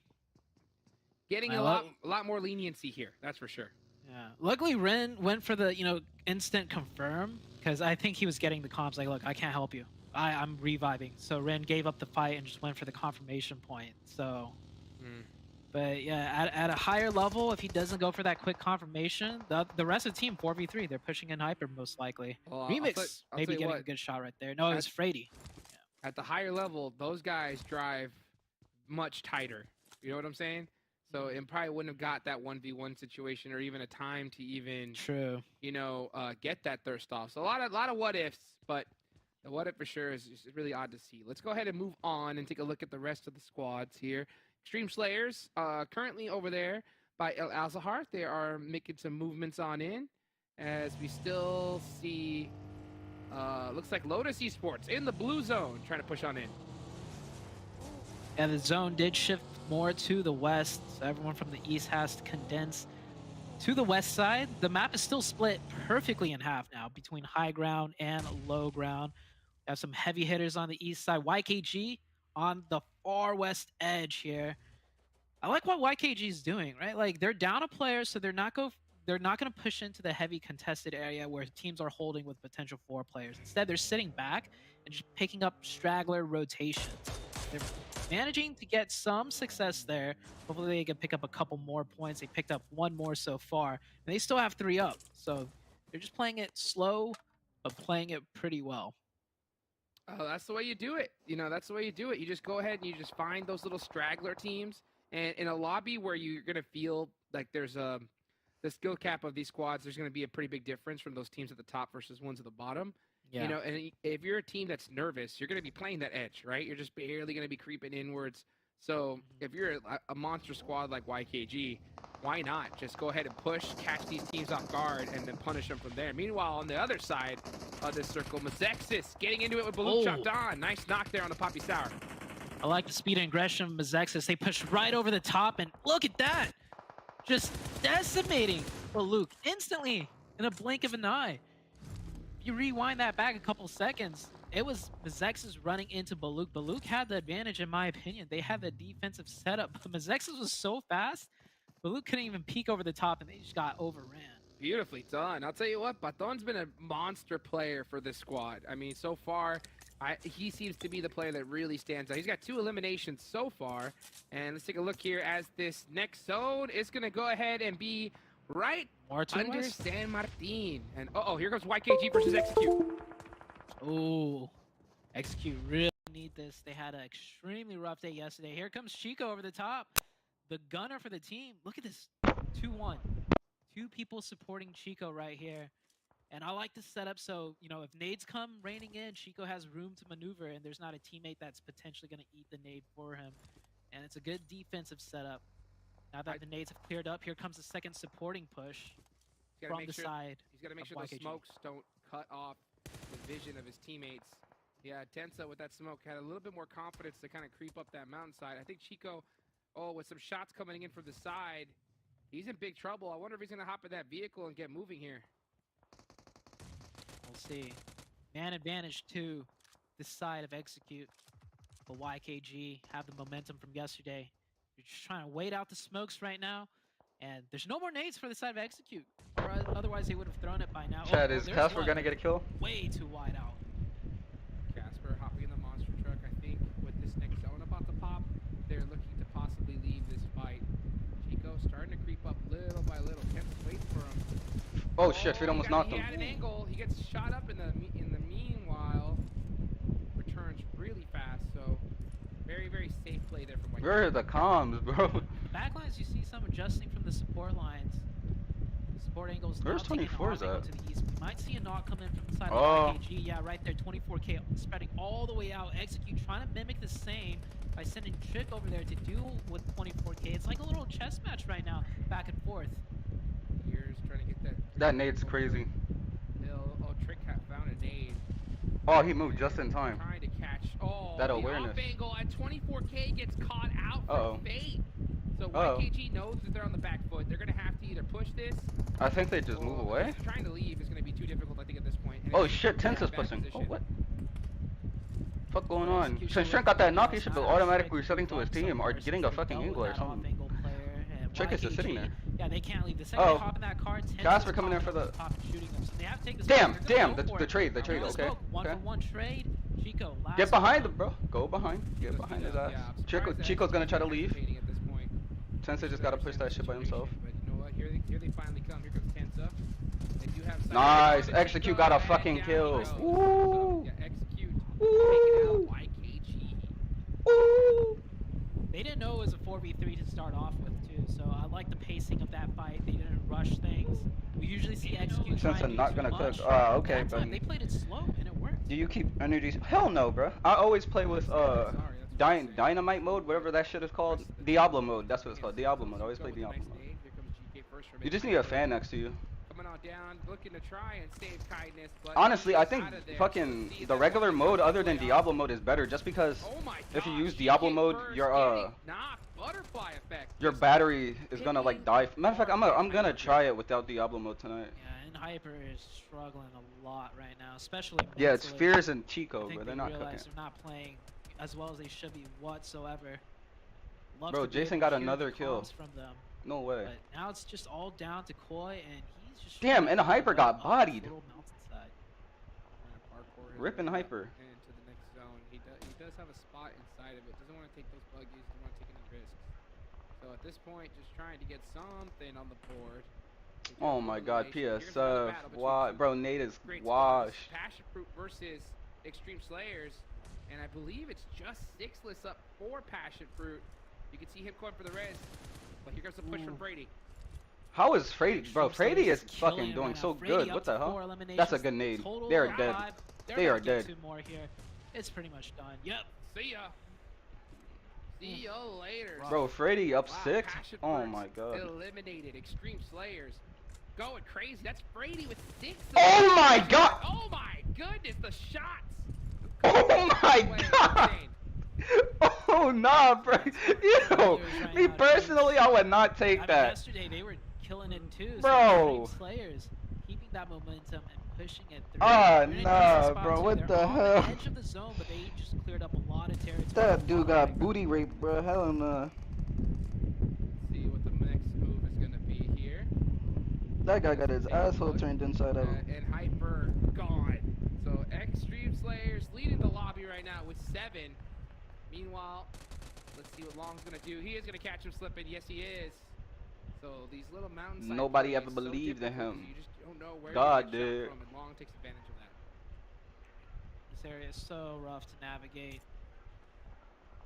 getting I a love- lot more leniency here. That's for sure. Yeah. Luckily, Ren went for the instant confirm because I think he was getting the comms like, look, I can't help you. I'm reviving. So Ren gave up the fight and just went for the confirmation point. So, Mm. but yeah, at a higher level, if he doesn't go for that quick confirmation, the rest of the team 4v3, they're pushing in hyper most likely. Well, Remix I'll maybe tell you getting what, a good shot right there. No, it was Frady. at the higher level, those guys drive much tighter. You know what I'm saying? So it probably wouldn't have got that 1v1 situation or even a time to even True. get that thirst off. So a lot of what ifs, but the what if for sure is really odd to see. Let's go ahead and move on and take a look at the rest of the squads here. Extreme Slayers currently over there by El Azahar. They are making some movements on in as we still see looks like Lotus Esports in the blue zone trying to push on in. And the zone did shift more to the west, so everyone from the east has to condense to the west side. The map is still split perfectly in half now between high ground and low ground. We have some heavy hitters on the east side. YKG on the far west edge here. I like what YKG is doing, right? Like they're down a player, so they're not going to push into the heavy contested area where teams are holding with potential 4 players. Instead, they're sitting back and just picking up straggler rotations. They're managing to get some success there. Hopefully they can pick up a couple more points. They picked up 1 more so far, and they still have 3 up. So they're just playing it slow, but playing it pretty well. Oh, that's the way you do it. That's the way you do it. You just go ahead and you just find those little straggler teams. And in a lobby where you're going to feel like there's the skill cap of these squads, there's going to be a pretty big difference from those teams at the top versus ones at the bottom. Yeah. And if you're a team that's nervous, you're going to be playing that edge, right? You're just barely going to be creeping inwards. So if you're a monster squad like YKG, why not just go ahead and push, catch these teams off guard, and then punish them from there? Meanwhile, on the other side of this circle, Mazexis getting into it with Balloon chopped on. Nice knock there on the Poppy Sour. I like the speed and aggression of Mazexis. They push right over the top, and look at that! Just decimating Baluk instantly in a blink of an eye. If you rewind that back a couple seconds, it was Mazexis running into Baluk. Baluk had the advantage, in my opinion. They had the defensive setup, but Mazexis was so fast, Baluk couldn't even peek over the top, and they just got overran. Beautifully done. I'll tell you what, Baton's been a monster player for this squad. I mean, so far, he seems to be the player that really stands out. He's got 2 eliminations so far. And let's take a look here as this next zone is going to go ahead and be right under San Martin. And here goes YKG versus Execute. Oh, Execute really need this. They had an extremely rough day yesterday. Here comes Chico over the top. The gunner for the team. Look at this. 2-1. 2 people supporting Chico right here. And I like this setup so, if nades come raining in, Chico has room to maneuver and there's not a teammate that's potentially going to eat the nade for him. And it's a good defensive setup. Now that the nades have cleared up, here comes the second supporting push from the side. He's got to make sure the smokes don't cut off the vision of his teammates. Yeah, Tensa with that smoke had a little bit more confidence to kind of creep up that mountainside. I think Chico, with some shots coming in from the side, he's in big trouble. I wonder if he's going to hop in that vehicle and get moving here. We'll see. Man advantage to this side of Execute. But YKG have the momentum from yesterday. You're just trying to wait out the smokes right now. And there's no more nades for the side of Execute. Or otherwise they would have thrown it by now. Chad, is Casper gonna get a kill? Way too wide out. Casper hopping in the monster truck. I think with this next zone about to pop, they're looking to possibly leave this fight. Chico starting to creep up little by little. Kent waits for him. Oh shit, we almost knocked He him. had an angle. He gets shot up in the meanwhile. Returns really fast, so very, very safe play there from White. Where are the comms, bro? The backlines, you see some adjusting from the support lines. The support angles. Where's now taking 24's off, they go at? to the east. We might see a knock come in from the side Oh. of YKG. Yeah, right there, 24K spreading all the way out. Execute trying to mimic the same by sending Trick over there to deal with 24K. It's like a little chess match right now, back and forth. Here's trying to get that. That nade's crazy. Trick found a nade. Oh, he moved just in time. Trying to catch. That the awareness. off angle at 24K gets caught out from Uh-oh. Fate. So Uh-oh. YKG knows that they're on the back foot. They're gonna have to either push this. I think they just move away. Trying to leave is gonna be too difficult, I think, at this point. And Oh it's shit, in a Tensa's bad pushing. Oh, position. what? Fuck going Good on? execution Since Trent with got that the knock, he Eagles. should be Now automatically Trick resetting to his bumped team or somewhere getting since a they fucking know angle or that something. off-angle player, and Trick is just sitting YKG, there. yeah, they can't leave. The second Oh. they hop in that car, 10 Casper is coming there popping for over the- top and shooting them. So they have to take the Damn, spot. They're gonna damn, go the for it. trade, Now, we okay. spoke, one Okay. for one trade. Chico, last Get behind one. him, bro. Go behind. Get behind his ass. Yeah, I'm surprised that Chico's gonna try to Execution's leave. hesitating at this point. Tensei just gotta push that shit by himself. But you know what? Here they finally come. Here comes Tensa. They do have some- Nice. Chico, Execute got a and fucking down kill. he goes. Ooh. So, yeah, Execute Ooh. taking out YKG. Ooh. They didn't know it was a 4v3 to start off with, too, so I like the pacing of that fight. They didn't rush things. We usually see Execute try Since and I'm do not too gonna much. cook. Okay, That time, but they played it slow, and it worked. do you keep energies? Hell no, bro. I always play with dynamite mode, whatever that shit is called. Diablo mode. That's what it's called. Diablo mode. I always play Diablo mode. Here comes GK first from You just need a fan next to you. coming on down, looking to try and save kindness. But Honestly, I he's think out of there. fucking See, the that's regular what mode makes other it than play Diablo out. mode is better just because Oh my if you gosh, use GK Diablo mode, first your getting knocked. Butterfly effect. your Just battery is gonna like hitting die. Matter of fact, I'm hard. gonna try it without Diablo mode tonight. Yeah, and Hyper is struggling a lot right now, especially Yeah, it's mentally. Fears and I Chico, think bro. they They're not realize cooking. they're not playing as well as they should be whatsoever. Love Bro, to be able Jason to got hear the another kill. calls from them, No way. but now it's just all down to Koi, and he's just Damn, trying and to Hyper get got up this bodied. little mountainside. Parkour his Ripping way up Hyper. into the next zone. He does have a spot inside of it. Doesn't want to take those buggies. Doesn't want to take any risks. So at this point, just trying to get something on the board. Oh my god, Here's another PSF. battle between Why, two bro, Nate is great squads. washed. Passion Fruit versus Extreme Slayers, and I believe it's just sixless up for Passion Fruit. You can see him going for the res, but here comes the push from Brady. How is Frady, bro? Extreme Frady Slayers is killing fucking it doing right so now. good. Frady What up the to 4 hell? eliminations, That's a good nade. total They are of dead. 5. They're They gonna are get dead. 2 more here. It's pretty much done. Yep. See ya. See ya later. Bro, Frady up Wow, 6? Passion Oh Fruits my god. eliminated. Extreme Slayers going crazy. That's Brady with 6. Oh my god! Oh my goodness, the shots. Oh my Way god! insane. Oh nah, bro. Yo, Right me now, personally, I would not I take mean, that. yesterday they were killing it too. So Bro. Extreme Slayers keeping that momentum and pushing it through. Ah, They're in a decent nah, spot, bro, too. what They're the on hell? the edge of the zone, but they just cleared up a lot of territory. That dude got booty raped, bro. Hell nah. See what the next move is gonna be here. That guy got his Take a asshole look. turned inside out. And Hyper gone. So Extreme Slayers leading the lobby right now with 7. Meanwhile, let's see what Long's gonna do. He is gonna catch him slipping. Yes, he is. So these little mountainside Nobody plays, ever so believed in difficult, him. You just don't know where God to get did. shot from, and Long takes advantage of that. This area is so rough to navigate.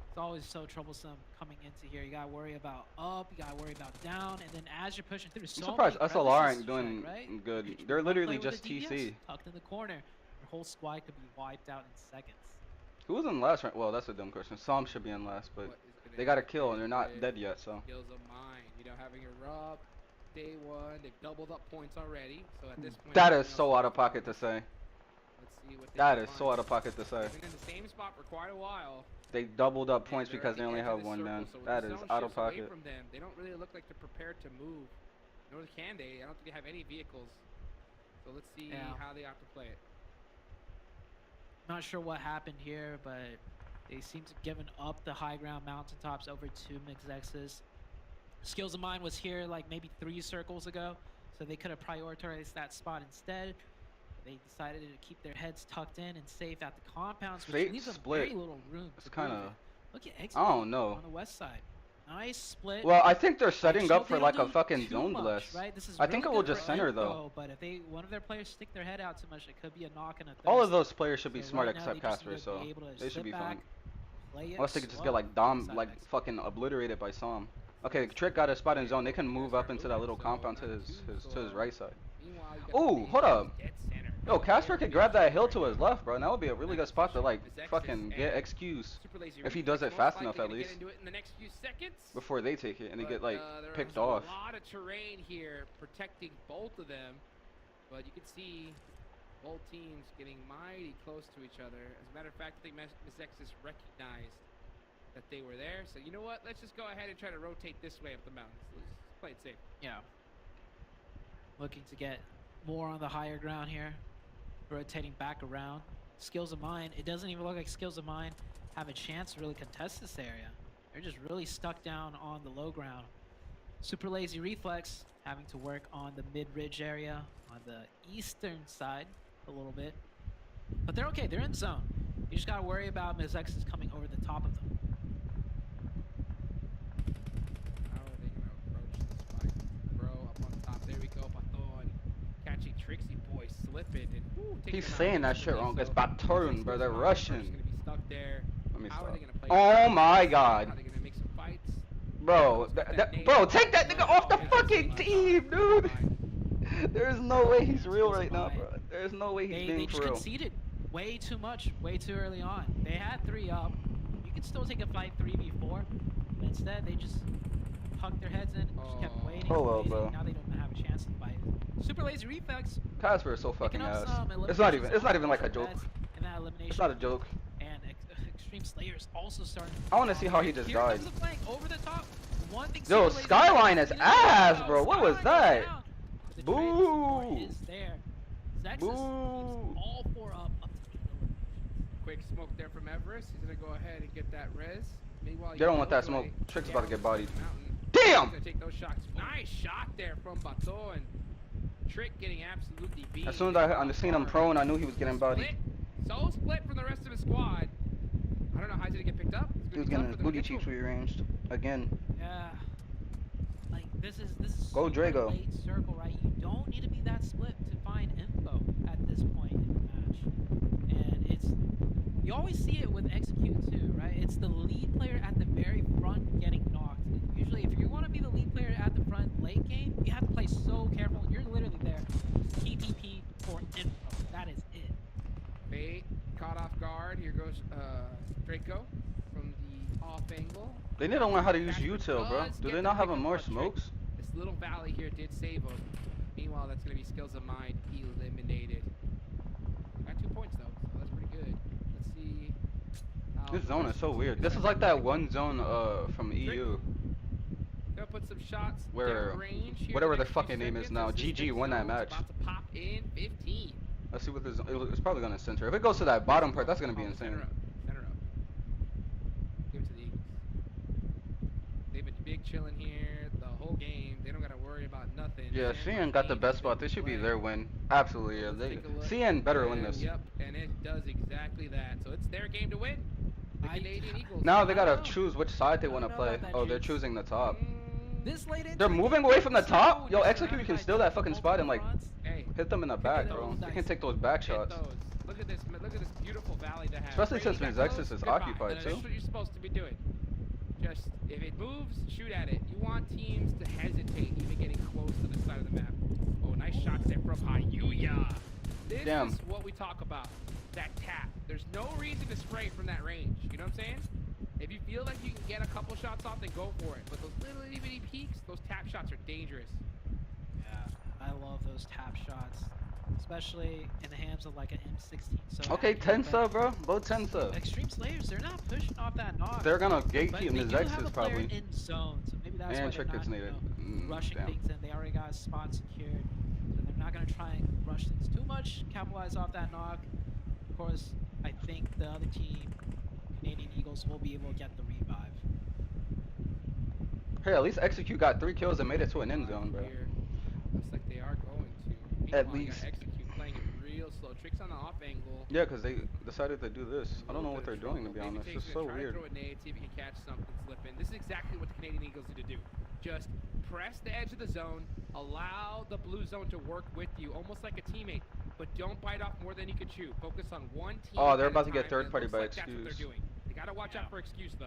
It's always so troublesome coming into here. You gotta worry about up, you gotta worry about down, and then as you're pushing through, I'm so surprised many SLR crevices ain't to check, doing right? good. You They're one literally play with just a DPS TC. tucked in the corner. Your whole squad could be wiped out in seconds. Who was in last round? Well, that's a dumb question. Some should be in last, but What is gonna they got a happen kill and they're not with dead yet, so. Kills of mine. You know, having a rub day 1. They've doubled up points already. So at this point, That everything is else so out of pocket to say. Let's see what they That can is so find. out of pocket to say. They've been in the same spot for quite a while. They doubled up and points they're at because the they only edge of have the one circle, man. so when That the is zone out of shifts away pocket. From them, they don't really look like they're prepared to move. Nor can they. I don't think they have any vehicles. So let's see Yeah. how they have to play it. Not sure what happened here, but they seem to have given up the high ground mountaintops over to Mixex's. Skills of Mine was here like maybe 3 circles ago, so they could have prioritized that spot instead. They decided to keep their heads tucked in and safe at the compounds, which Fate leaves them split. very little room. It's to kind move of. it. Look at Exit I don't know. on the west side. Nice split. Well, I think they're Like, setting so up for they like don't a do fucking too zone much, bless. right? This is I think really it will good just for center info, though. But if one of their players stick their head out too much, it could be a knock and a thirst. All of those players should be So smart right now, except they just Casper, need to so be able to they should sit be back, fine. play it Unless they could just slow, get like dom, inside like Mexico. fucking obliterated by Som. Okay, Trick got a spot in zone. They can move up into that little compound to his right side. Meanwhile, you got Ooh, the hold up. dead center. Yo, Casper could grab that hill to his left, bro. And that would be a really good spot to like fucking get XQs Super lazy if he read. does it Most fast likely enough gonna at get least into it in the next few seconds. before they take it and they But, get like there picked is off. a lot of terrain here protecting both of them, but you can see both teams getting mighty close to each other. As a matter of fact, I think Miss X's recognized that they were there. So you know what? Let's just go ahead and try to rotate this way up the mountains. Let's play it safe. Yeah. Looking to get more on the higher ground here. Rotating back around. Skills of Mine, it doesn't even look like Skills of Mine have a chance to really contest this area. They're just really stuck down on the low ground. Super Lazy Reflex having to work on the mid-ridge area on the eastern side a little bit. But they're okay, they're in zone. You just gotta worry about Ms. X is coming over the top of them. How are they gonna approach this fight? Bro, up on top, there we go, Baton. Catching Trixie Boy slipping and woo, taking He's him out saying that instantly. shit wrong. It's So, Baton, bro. They're Just Russian. gonna be stuck there. Let me How are stop. they gonna play Oh this? my god. How are they gonna make some fights? Bro, bro, take that nigga off the fucking team, dude. There's no way he's real right now, bro. There's no way he's They being just for real. conceded way too much, way too early on. They had 3 up. You could still take a fight 3v4, but instead they just tucked their heads in and just kept waiting. Oh, well, waiting. bro. Now they don't have a chance to fight. Super Lazy Reflex. Casper is so fucking picking up ass. some It's not eliminations even like a off joke. Reds in that elimination. It's not a joke. And Extreme Slayers also starting. I wanna see how he just Here died. comes the flank over the top. One thing Yo, Super Lazy Skyline Reflex is didn't know ass, about. bro. What was Skyline that? goes down. The trade support Boo. is there. Zexus Boo. keeps all 4 up to the elimination. Quick smoke there from Everest. He's gonna go ahead and get that res. Meanwhile, They don't want that smoke. Trick's about to get bodied. Damn! He's gonna take those shots. Nice shot there from Bato, and Trick getting absolutely beat. As soon as I seen him prone, I knew he was getting bodied. So split from the rest of his squad. I don't know how he's gonna get picked up. It's He was gonna getting be his tough for them to booty get to cheeks him. rearranged again. Yeah. Like this is Go, super Drago. late circle, right? You don't need to be that split to find info at this point in the match. And it's you always see it with Execute too, right? It's the lead player at the very front getting knocked. And usually if you want to be the lead player at the front late game, you have to play so careful. You're literally there. TPP for info. That is it. Bait caught off guard. Here goes Draco from the off angle. They need to learn how to use util, bro. Do they not have more smokes? This little valley here did save him. Meanwhile, that's going to be Skills of Mind eliminated. Got 2 points, though, so that's pretty good. Let's see. how This zone is so Trick weird. This is like that one zone from EU. Gonna put some shots Where- downrange here whatever in the their next few fucking name is seconds now, as this GG big won that zone's match. About to pop in 15. Let's see what this. It's probably gonna center. If it goes to that bottom part, that's gonna be Oh, insane. Center up. Center up. Give it to the Eagles. They've been big chilling here the whole game. They don't gotta worry about nothing. Yeah, CN got the best spot. This should be their win. Absolutely, yeah. They, CN better win this. Yep, and it does exactly that. So it's their game to win. The Canadian Eagles. Now they I gotta know. choose which side they I don't want to know play. about that, Oh, they're Juice. choosing the top. This late into They're the moving game, away from the so top? when Yo, you're Execute surrounded can by steal that fucking multiple spot and, like, fronts, Hey, Hit them in the Hit back, those bro. They dice. can take those back hit shots. those. Look at this. Look at this beautiful valley to have. Especially Brady since got Nexus those, is goodbye. occupied, That's too. what you're supposed to be doing. Just if it moves, shoot at it. You want teams to hesitate, even getting close to the side of the map. Oh, nice shots there from Hayuya. This Damn. is what we talk about. That tap. There's no reason to spray from that range. You know what I'm saying? If you feel like you can get a couple shots off, then go for it. But those little itty bitty peaks, those tap shots are dangerous. Yeah, I love those tap shots, especially in the hands of like an M16. So Okay, accurate, 10 but sub, bro. Both 10 sub. Extreme Slayers, they're not pushing off that knock. They're gonna but gatekeep they Ms. do have X's a player probably. in zone, so maybe that's And why Trick they're gets not, needed. rushing Damn. things in. They already got a spot secured, so they're not gonna try and rush things too much, capitalize off that knock. Of course, I think the other team, Canadian Eagles, will be able to get the revive. Hey, at least Execute got 3 kills and made it to an end zone, bro. Here. Looks like they are going to. At Meanwhile, you got least. Execute playing it real slow. Tricks on the off angle. Yeah, because they decided to do this. I don't know what they're doing, to be Maybe honest. takes It's a so try to weird. throw a nade, see if he can catch something slipping. This is exactly what the Canadian Eagles need to do. Just press the edge of the zone, allow the blue zone to work with you, almost like a teammate, but don't bite off more than you can chew. Focus on one team. Oh, they're at a about to get time, third and it party looks by like That's what Excuse. they're doing. They gotta watch out for Excuse though.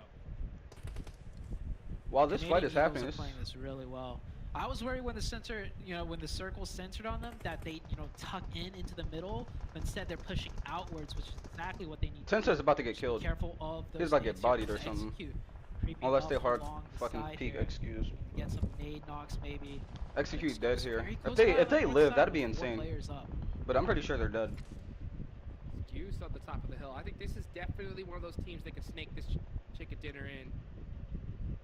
While this fight Canadian is Eagles happening, are this playing this really well. I was worried when the center, when the circle centered on them, that they, tuck in into the middle. But instead, they're pushing outwards, which is exactly what they need. Tensor's about to get Just be killed. Careful of those. He's about to get nades here bodied or to something. Execute. Creeping Unless up they hard along the fucking side peek here. Excuse. Get some nade knocks maybe. Execute dead Excuse here. very If close they by if they on one live, side that'd be with 4 insane. players up. But I'm pretty sure they're dead. Excuse on the top of the hill. I think this is definitely one of those teams that can snake this chicken dinner in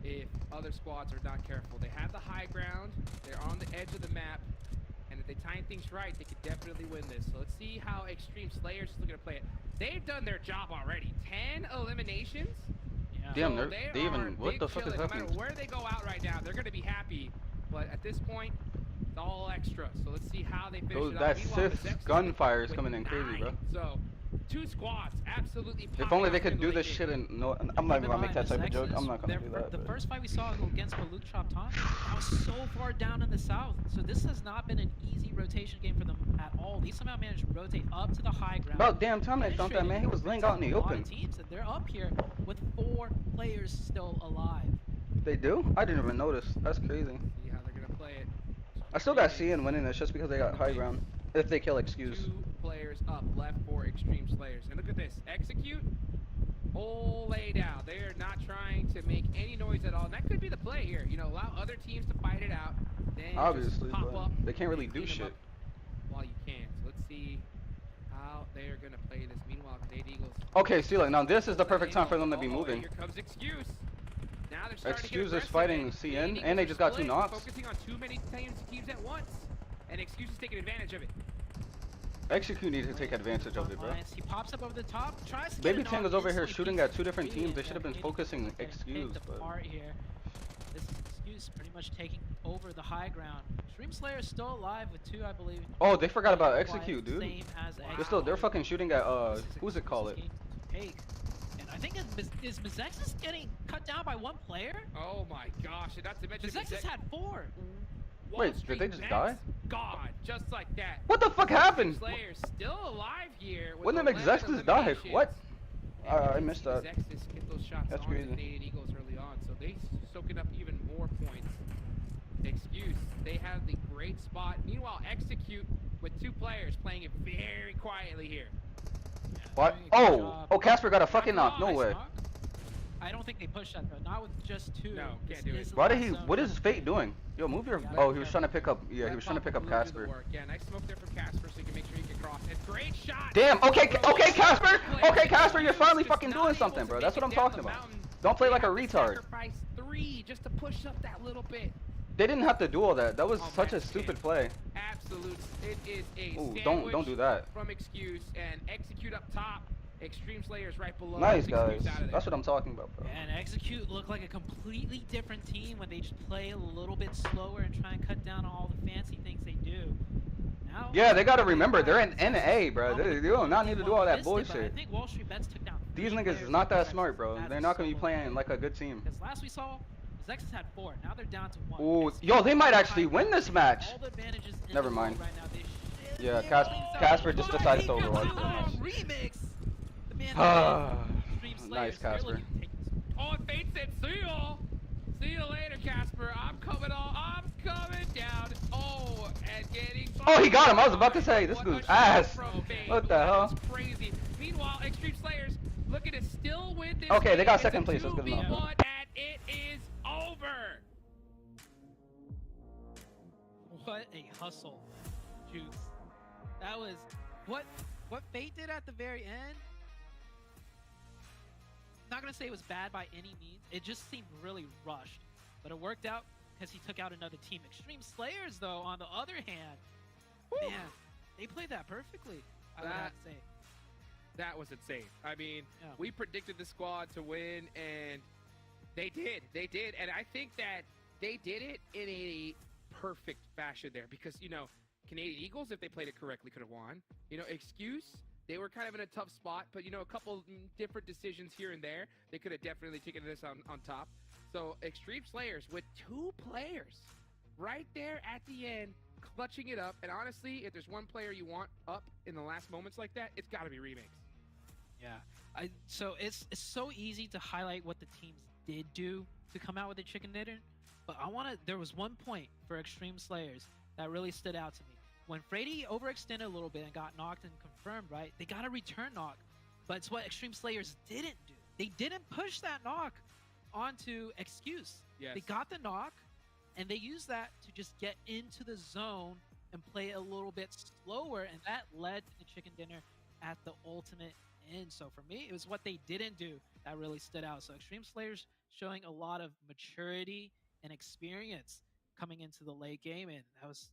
if other squads are not careful. They have the high ground. They're on the edge of the map. And if they time things right, they could definitely win this. So let's see how Extreme Slayers is looking to play it. They've done their job already. 10 eliminations. Yeah. Damn, So they even. What big the fuck is chillin'. No happening? matter where they go out right now, they're going to be happy. But at this point, it's all extra. So let's see how they finish it That off. Meanwhile, Sith Mizek's gunfire is with coming in crazy, 9. bro. So 2 squads absolutely. If popping only they off could in the do late this game. shit in. No, I'm not even gonna make that type of joke. I'm not gonna do that. The but- first fight we saw against Baluk Chop Tom, that was so far down in the south. So this has not been an easy rotation game for them at all. They somehow managed to rotate up to the high ground. About damn time they dumped that man. He was laying out in the A lot open. of teams, and they're up here with 4 players still alive. They do? I didn't even notice. That's crazy. See how they're going to play it. I still got C in winning this just because they got high ground. If they kill Excuse. 2 players up left for Extreme Slayers. And look at this. Execute. Whole lay down. They are not trying to make any noise at all. And that could be the play here. You know, allow other teams to fight it out. Then Obviously, just pop but up. they can't really and do clean 'em shit. up while you can. So let's see how they are going to play this. Meanwhile, Canadian Eagles. Okay, see, like, now this is the perfect time for them to be Oh, moving. Here comes Excuse. Now they're starting to get Excuse is aggressive, fighting and CN, Canadian and they Eagles just are got 2 split, knocks. Focusing on too many teams at once. And Excuse is taking advantage of it. Execute needs to take advantage of it, bro. He pops up over the top, tries to Baby get a knock Tango's over here instantly, shooting beats at 2 different Canadian, teams. They and should have been Canadian focusing getting Excuse, picked but apart here. This is Excuse pretty much taking over the high ground. Extreme Slayer is still alive with 2, I believe. oh, they forgot about Quiet, Execute, dude. Same as They're fucking shooting at This is who's it called it? Excuse's game to take. And I think is Mizexus getting cut down by 1 player? Oh my gosh, and not to mention Mizexus had 4. Wall Wait, did Street they just Mets? die? God, just like that. What the fuck happened? Slayers still alive here. When did 11 Exexus die? eliminations. What? And I missed that. Exexus get those shots That's on the crazy. Canadian Eagles early on, so they soaking up even more points. Excuse, they have the great spot. Meanwhile, Execute with 2 players playing it very quietly here. What? Doing a good Oh! job. Oh, Casper got a fucking knock. No Nice way. knock. I don't think they pushed that though. Not with just 2. No, This can't do it. is the Why did last he? zone. What is Fate doing? Yo, move your. Yeah, Oh, he was trying to pick up. Yeah, he Red was trying to Pop pick up Blue do the Casper. work. Yeah, nice smoke there from Casper, so you can make sure you can cross. And great shot. Damn. Okay. From Okay, Casper. play. Okay, Casper. You're finally Just fucking not doing able something, to bro. make That's it what I'm down talking the about. mountain. Don't play They like a have to retard. Sacrifice 3 just to push up that little bit. They didn't have to do all that. That was Oh, such man, a stupid kid. play. Absolute. It is a Ooh, sandwich don't do that. from Excuse and Execute up top. Extreme Slayers right below. Nice Excuse guys. out of there. That's what I'm talking about, bro. And Execute look like a completely different team when they just play a little bit slower and try and cut down on all the fancy things they do. Now, Yeah, they gotta remember they're in NA, bro. They do not need to do all that I bullshit. think Wall Street Bets took down These 3 niggas players is not that from smart, Execute. bro. That They're is not gonna be so playing bad. like a good team. Because last we saw, Zexus had 4. Now they're down to 1. Ooh, Execute yo, they might has actually high win ground. this match. All the advantages in Never the mind. world right now. They should Yeah, be Cas- able to Casper win. just Oh, decided he to got overwatch the the match. Remix. The man Ah, Extreme nice, Slayers, they're Casper. looking to take this. Oh, and Fate said, see y'all. See you later, Casper. I'm coming down. Oh, and getting. Oh, he got him. I was about to say, this What dude's a shot ass. from Fate. What the That hell? was crazy. Meanwhile, Extreme Slayers looking to still win this. Okay, they game. got It's a second place. That's good enough. 2v1, and it is over. What a hustle, Juice. That was what Fate did at the very end. Not gonna say it was bad by any means. It just seemed really rushed, but it worked out because he took out another team. Extreme Slayers, though, on the other hand, man, they played that perfectly. I would have to say. That was insane. I mean, Yeah. we predicted the squad to win, and they did. They did. And I think that they did it in a perfect fashion there because, you know, Canadian Eagles, if they played it correctly, could have won. You know, Excuse, they were kind of in a tough spot, but, you know, a couple different decisions here and there, they could have definitely taken this on top. So, Extreme Slayers with 2 players right there at the end, clutching it up. And honestly, if there's one player you want up in the last moments like that, it's got to be Remix. Yeah, so it's so easy to highlight what the teams did do to come out with a chicken dinner, but there was one point for Extreme Slayers that really stood out to me. When Freddy overextended a little bit and got knocked and confirmed, right? They got a return knock, but it's what Extreme Slayers didn't do. They didn't push that knock onto Excuse. Yes. They got the knock, and they used that to just get into the zone and play a little bit slower, and that led to the chicken dinner at the ultimate end. So for me, it was what they didn't do that really stood out. So Extreme Slayers showing a lot of maturity and experience coming into the late game, and that was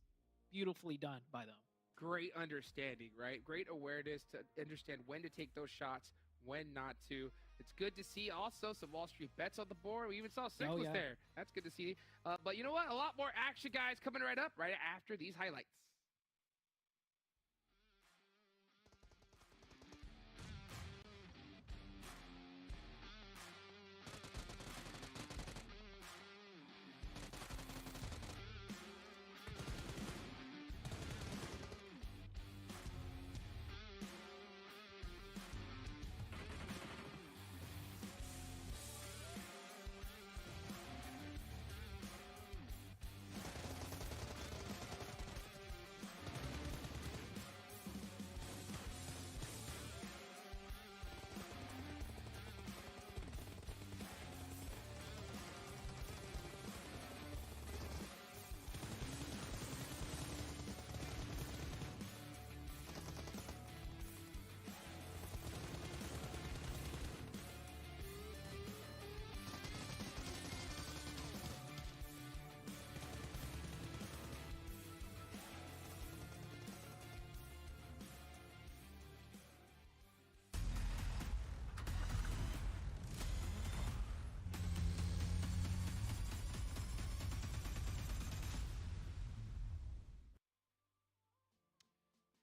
beautifully done by them. Great understanding, right? Great awareness to understand when to take those shots, when not to. It's good to see also some Wall Street bets on the board. We even saw Six yeah. there. That's good to see. But you know what? A lot more action, guys, coming right up right after these highlights.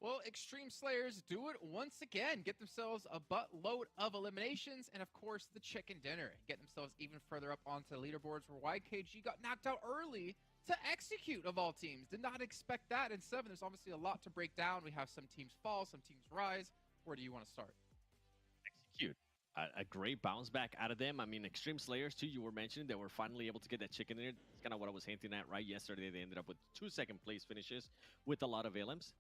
Well, Extreme Slayers do it once again. Get themselves a buttload of eliminations and, of course, the chicken dinner. Get themselves even further up onto the leaderboards where YKG got knocked out early to execute, of all teams. Did not expect that. In 7, there's obviously a lot to break down. We have some teams fall, some teams rise. Where do you want to start? Execute. A great bounce back out of them. I mean, Extreme Slayers, too, you were mentioning, they were finally able to get that chicken in there. It's kind of what I was hinting at, right? Yesterday, they ended up with 2 second-place finishes with a lot of elims.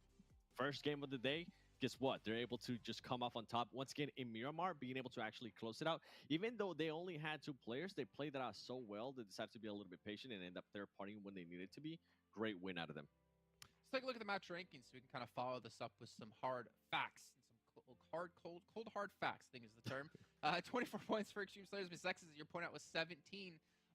First game of the day, guess what? They're able to just come off on top. Once again, in Miramar, being able to actually close it out. Even though they only had 2 players, they played that out so well. They decided to be a little bit patient and end up third-partying when they needed to be. Great win out of them. Let's take a look at the match rankings so we can kind of follow this up with some hard facts. And some cold hard facts, I think is the term. 24 points for Extreme Slayers. Miss X's, as your point out, was 17.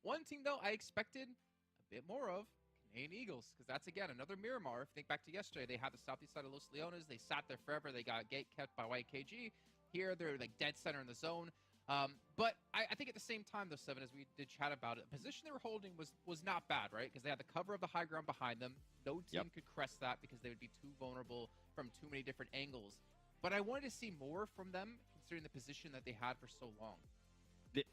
One team, though, I expected a bit more of. Canadian Eagles, because that's, again, another Miramar. If you think back to yesterday, they had the southeast side of Los Leones. They sat there forever. They got gate kept by YKG. Here, they're like dead center in the zone. But I think at the same time, though, 7, as we did chat about it, the position they were holding was not bad, right? Because they had the cover of the high ground behind them. No team could crest that because they would be too vulnerable from too many different angles. But I wanted to see more from them, considering the position that they had for so long.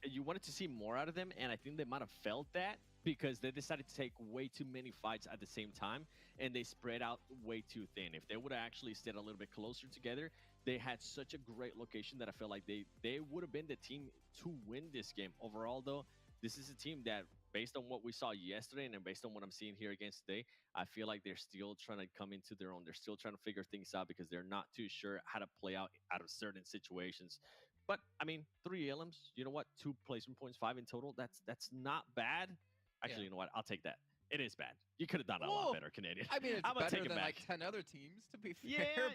You wanted to see more out of them, and I think they might have felt that because they decided to take way too many fights at the same time, and they spread out way too thin. If they would have actually stayed a little bit closer together, they had such a great location that I feel like they would have been the team to win this game. Overall, though, this is a team that, based on what we saw yesterday and based on what I'm seeing here against today, I feel like they're still trying to come into their own. They're still trying to figure things out because they're not too sure how to play out of certain situations. But, I mean, 3 elims, you know what? 2 placement points, 5 in total. That's not bad. Actually, You know what? I'll take that. It is bad. You could have done a lot better, Canadian. I mean, it's I'm better than like 10 other teams, to be fair.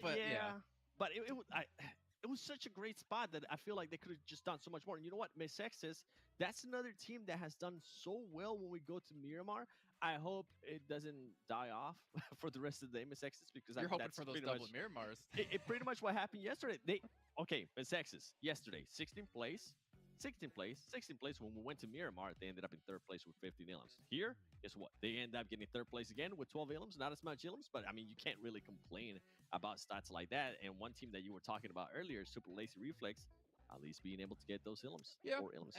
But it was such a great spot that I feel like they could have just done so much more. And you know what? Miss X's, that's another team that has done so well when we go to Miramar. I hope it doesn't die off for the rest of the day, Miss X's, because you're hoping for those double Miramars. It pretty much what happened yesterday. Okay, Miss X's, yesterday, 16th place. 16th place. When we went to Miramar, they ended up in 3rd place with 15 elims. Here, guess what? They end up getting 3rd place again with 12 elims. Not as much elims, but I mean, you can't really complain about stats like that. And one team that you were talking about earlier, Super Lazy Reflex, at least being able to get those elims. Yeah, 4 elims.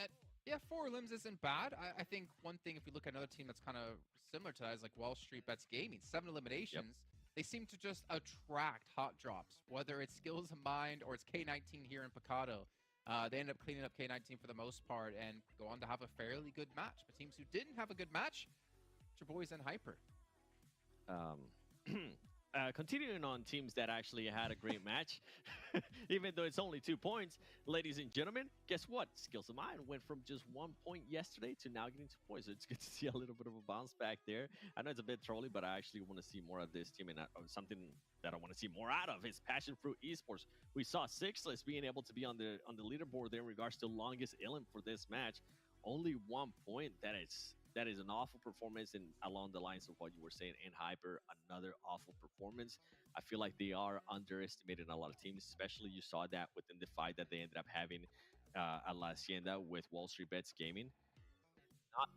4 elims isn't bad. I think one thing, if we look at another team that's kind of similar to that, is like Wall Street Bets Gaming. 7 eliminations. They seem to just attract hot drops, whether it's Skills of Mind or it's K19 here in Picado. They end up cleaning up K19 for the most part and go on to have a fairly good match. But teams who didn't have a good match, it's your boys in Hyper. Continuing on teams that actually had a great match, even though it's only 2 points, ladies and gentlemen, guess what? Skills of Mine went from just 1 point yesterday to now getting 2 points. So it's good to see a little bit of a bounce back there. I know it's a bit trolly, but I actually want to see more of this team, and something that I want to see more out of is Passion Fruit Esports. We saw Sixless being able to be on the leaderboard there in regards to longest elim for this match. Only 1 point. That that is an awful performance, and along the lines of what you were saying, in Hyper, another awful performance. I feel like they are underestimating a lot of teams, especially you saw that within the fight that they ended up having at La Hacienda with Wall Street Bets Gaming. Not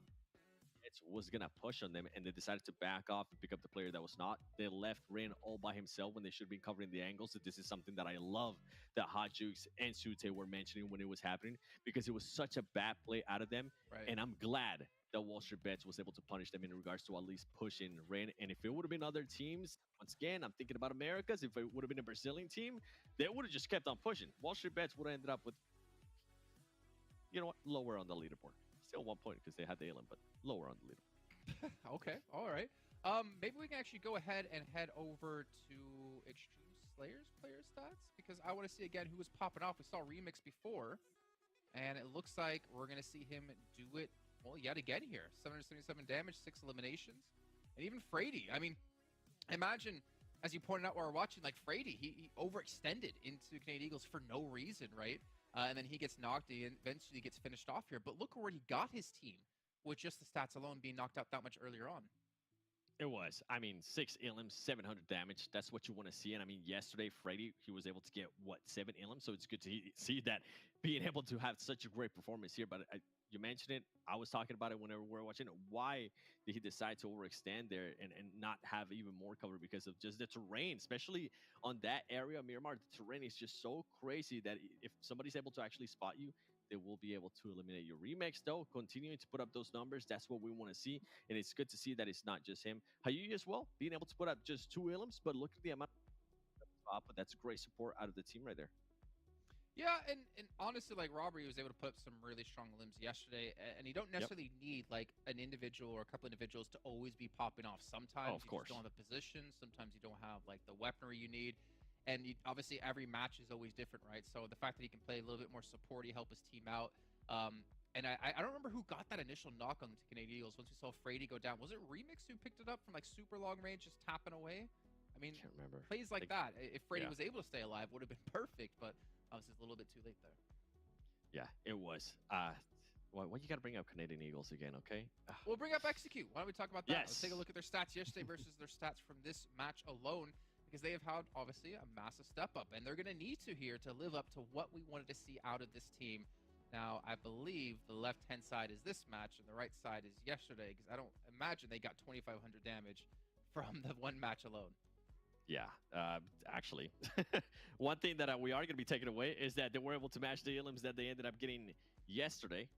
it was gonna push on them, and they decided to back off and pick up the player that was not. They left Rin all by himself when they should be covering the angles. So this is something that I love that Hot Jukes and Sute were mentioning when it was happening, because it was such a bad play out of them. Right. And I'm glad that Wall Street Bets was able to punish them in regards to at least pushing Rin. And if it would have been other teams, once again, I'm thinking about Americas. If it would have been a Brazilian team, they would have just kept on pushing. Wall Street Bets would have ended up with, you know what, lower on the leaderboard. Still 1 point because they had the alien, but lower on the leaderboard. Okay, all right. Maybe we can actually go ahead and head over to Extreme Slayers player stats, because I want to see again who was popping off. We saw Remix before, and it looks like we're going to see him do it, well, yet again here. 777 damage, 6 eliminations, and even Frady. I mean, imagine, as you pointed out while we're watching, like Frady, he overextended into Canadian Eagles for no reason, right? And then he gets knocked and eventually gets finished off here. But look where he got his team with just the stats alone being knocked out that much earlier on. It was. I mean, 6 elims, 700 damage. That's what you want to see. And I mean, yesterday, Freddy, he was able to get, what, 7 elims? So it's good to see that being able to have such a great performance here. But you mentioned it. I was talking about it whenever we were watching it. Why did he decide to overextend there and not have even more cover? Because of just the terrain, especially on that area of Miramar. The terrain is just so crazy that if somebody's able to actually spot you, they will be able to eliminate your. Remix, though, continuing to put up those numbers. That's what we want to see. And it's good to see that it's not just him. Hayu as well, being able to put up just 2 elims, but look at the amount of top. But that's great support out of the team right there. Yeah, and honestly, like Robert, he was able to put up some really strong limbs yesterday, and you don't necessarily need like an individual or a couple individuals to always be popping off. Sometimes you just don't have the position, sometimes you don't have like the weaponry you need, and obviously every match is always different, right? So the fact that he can play a little bit more supporty, help his team out. And I don't remember who got that initial knock on the Canadian Eagles once we saw Frady go down. Was it Remix who picked it up from like super long range, just tapping away? I mean, Can't remember. Plays like that, if Frady was able to stay alive, would have been perfect, but obviously it's a little bit too late there. Yeah, it was. Why you got to bring up Canadian Eagles again, okay? We'll bring up Execute. Why don't we talk about that? Yes. Let's take a look at their stats yesterday versus their stats from this match alone, because they have had, obviously, a massive step up, and they're going to need to here to live up to what we wanted to see out of this team. Now, I believe the left-hand side is this match, and the right side is yesterday, because I don't imagine they got 2,500 damage from the one match alone. Yeah, actually, one thing that we are going to be taking away is that they were able to match the elims that they ended up getting yesterday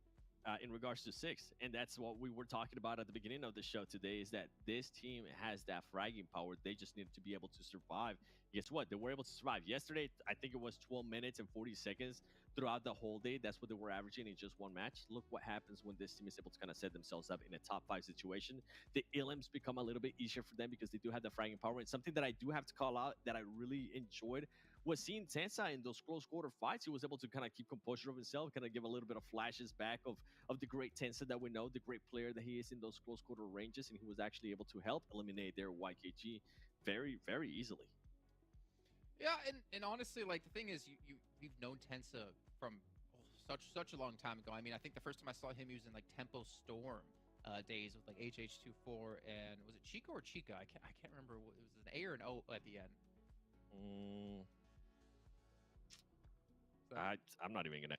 in regards to 6. And that's what we were talking about at the beginning of the show today, is that this team has that fragging power. They just needed to be able to survive. Guess what? They were able to survive. Yesterday, I think it was 12 minutes and 40 seconds throughout the whole day. That's what they were averaging in just one match. Look what happens when this team is able to kind of set themselves up in a top 5 situation. The elims become a little bit easier for them because they do have the fragging power. And something that I do have to call out that I really enjoyed was seeing Tensa in those close quarter fights. He was able to kind of keep composure of himself, kind of give a little bit of flashes back of the great Tensa that we know, the great player that he is in those close quarter ranges, and he was actually able to help eliminate their YKG very, very easily. Yeah, and honestly, like, the thing is, we've known Tensa from such a long time ago. I mean, I think the first time I saw him, he was in like Tempo Storm days with like HH24, and was it Chico or Chica? I can't remember. It was an A or an O at the end. I'm not even gonna.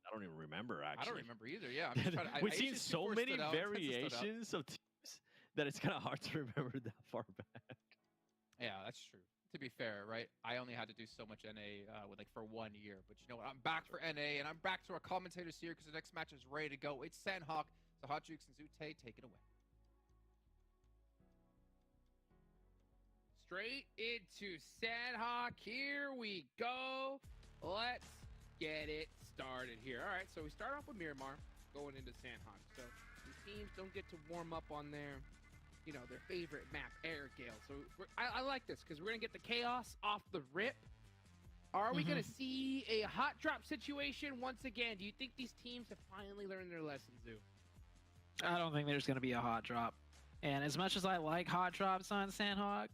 I don't even remember. Actually, I don't remember either. Yeah, I'm just trying to, we've seen so many variations of teams that it's kind of hard to remember that far back. Yeah, that's true. To be fair, right? I only had to do so much NA with like for 1 year, but you know what? I'm back for NA, and I'm back to our commentators here because the next match is ready to go. It's Sandhawk, so Hot Jukes and Zute, take it away. Straight into Sandhawk. Here we go. Let's get it started here. All right, so we start off with Miramar going into Sandhawk. So these teams don't get to warm up on their favorite map, Air Gale. So I like this because we're going to get the chaos off the rip. Are we going to see a hot drop situation once again? Do you think these teams have finally learned their lessons, Zoo? I don't think there's going to be a hot drop. And as much as I like hot drops on Sandhawk,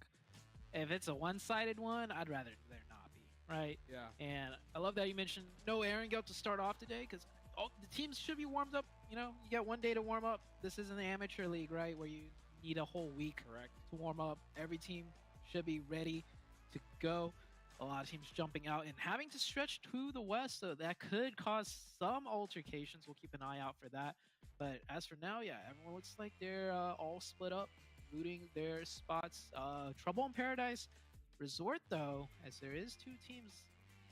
if it's a one-sided one, I'd rather there not be, right? Yeah. And I love that you mentioned no Erangel to start off today, because oh, the teams should be warmed up. You know, you get 1 day to warm up. This isn't the amateur league, right, where you need a whole week Correct. to warm up. Every team should be ready to go. A lot of teams jumping out and having to stretch to the west, so that could cause some altercations. We'll keep an eye out for that. But as for now, yeah, everyone looks like they're all split up, looting their spots. Trouble in Paradise Resort, though, as there is 2 teams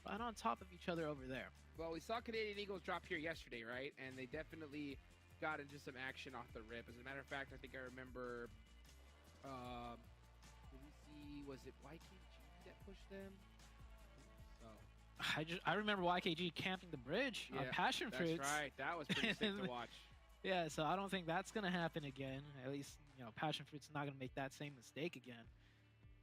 right on top of each other over there. Well, we saw Canadian Eagles drop here yesterday, right? And they definitely got into some action off the rip. As a matter of fact, I think I remember, did we see, was it YKG that pushed them? So. I remember YKG camping the bridge on Passion Fruits. That's right. That was pretty sick to watch. Yeah, so I don't think that's going to happen again. At least, you know, Passion Fruit's not going to make that same mistake again.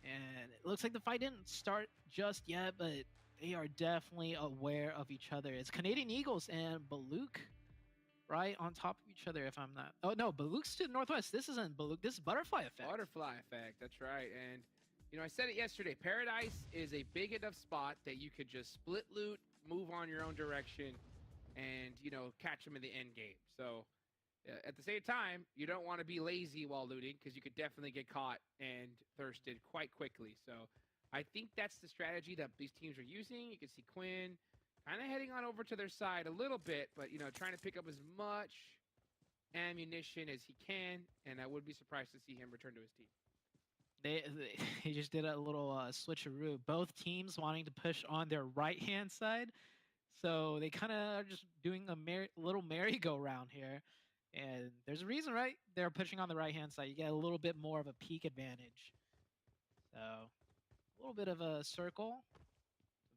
And it looks like the fight didn't start just yet, but they are definitely aware of each other. It's Canadian Eagles and Baluk right on top of each other, if I'm not... Oh, no, Baluk's to the northwest. This isn't Baluk. This is Butterfly Effect. Butterfly Effect, that's right. And, you know, I said it yesterday. Paradise is a big enough spot that you could just split loot, move on your own direction, and, you know, catch them in the end game. So... at the same time, you don't want to be lazy while looting because you could definitely get caught and thirsted quite quickly. So I think that's the strategy that these teams are using. You can see Quinn kind of heading on over to their side a little bit, but, you know, trying to pick up as much ammunition as he can. And I would be surprised to see him return to his team. They just did a little switcheroo. Both teams wanting to push on their right-hand side. So they kind of are just doing a little merry-go-round here. And there's a reason, right? They're pushing on the right-hand side. You get a little bit more of a peak advantage. So, a little bit of a circle.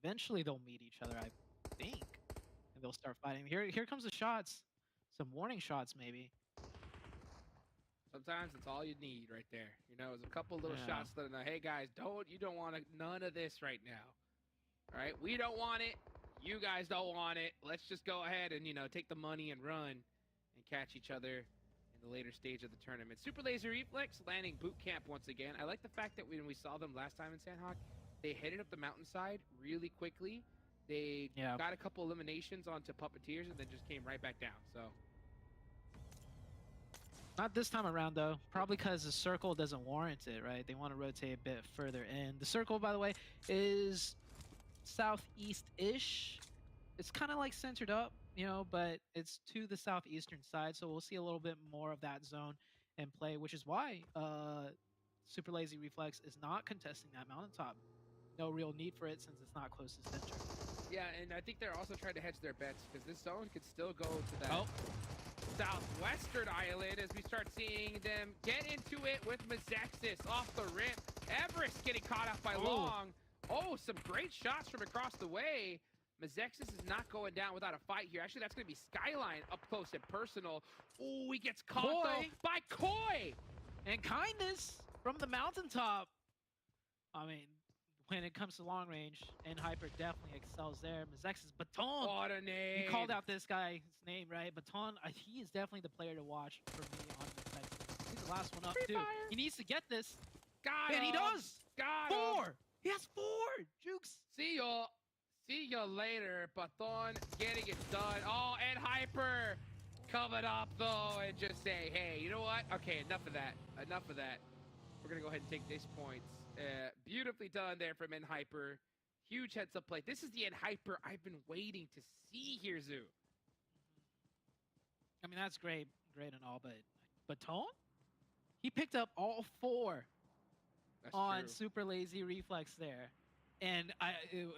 Eventually, they'll meet each other, I think. And they'll start fighting. Here comes the shots. Some warning shots, maybe. Sometimes it's all you need right there. You know, it's a couple little shots that know, hey, guys, you don't want none of this right now. All right? We don't want it. You guys don't want it. Let's just go ahead and, you know, take the money and run. And catch each other in the later stage of the tournament. Super Laser Reflex landing boot camp once again. I like the fact that when we saw them last time in Sandhawk, they headed up the mountainside really quickly. They got a couple eliminations onto Puppeteers and then just came right back down. So not this time around, though. Probably because the circle doesn't warrant it, right? They want to rotate a bit further in. The circle, by the way, is southeast-ish. It's kind of like centered up, you know, but it's to the southeastern side, so we'll see a little bit more of that zone in play, which is why Super Lazy Reflex is not contesting that mountaintop. No real need for it since it's not close to center. Yeah, and I think they're also trying to hedge their bets because this zone could still go to that southwestern island as we start seeing them get into it with Mazexis off the rip. Everest getting caught up by Long. Oh, some great shots from across the way. Mazexis is not going down without a fight here. Actually, that's going to be Skyline up close and personal. Oh, he gets caught, though, by Koi. And Kindness from the mountaintop. I mean, when it comes to long range, and Hyper definitely excels there. Mazexis, Baton. What a name. You called out this guy's name, right? Baton, he is definitely the player to watch for me on Mazexis. He's the last one up, too. He needs to get this. Got him. And he does. Got 4. him. He has 4. Jukes. See y'all. See you later, Baton getting it done. Oh, and Hyper coming up, though, and just say, hey, you know what? Okay, enough of that. Enough of that. We're going to go ahead and take these points. Beautifully done there from Hyper. Huge heads-up play. This is the Hyper I've been waiting to see here, Zoo. I mean, that's great and all, but Baton? He picked up all 4 on true. Super Lazy Reflex there. And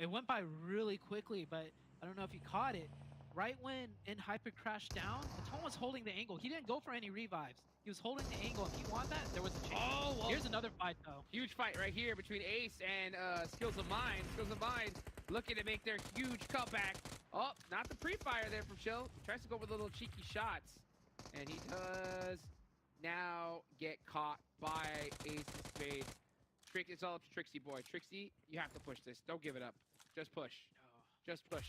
it went by really quickly, but I don't know if you caught it. Right when Hyper crashed down, Baton was holding the angle. He didn't go for any revives. He was holding the angle. If he wanted that, there was a chance. Oh, well, here's another fight, though. Huge fight right here between Ace and Skills of Mind. Skills of Mind looking to make their huge comeback. Oh, not the pre-fire there from Chill. He tries to go with little cheeky shots. And he does now get caught by Ace's Spades. It's all up to Trixie boy. Trixie, you have to push this. Don't give it up. Just push. Just push.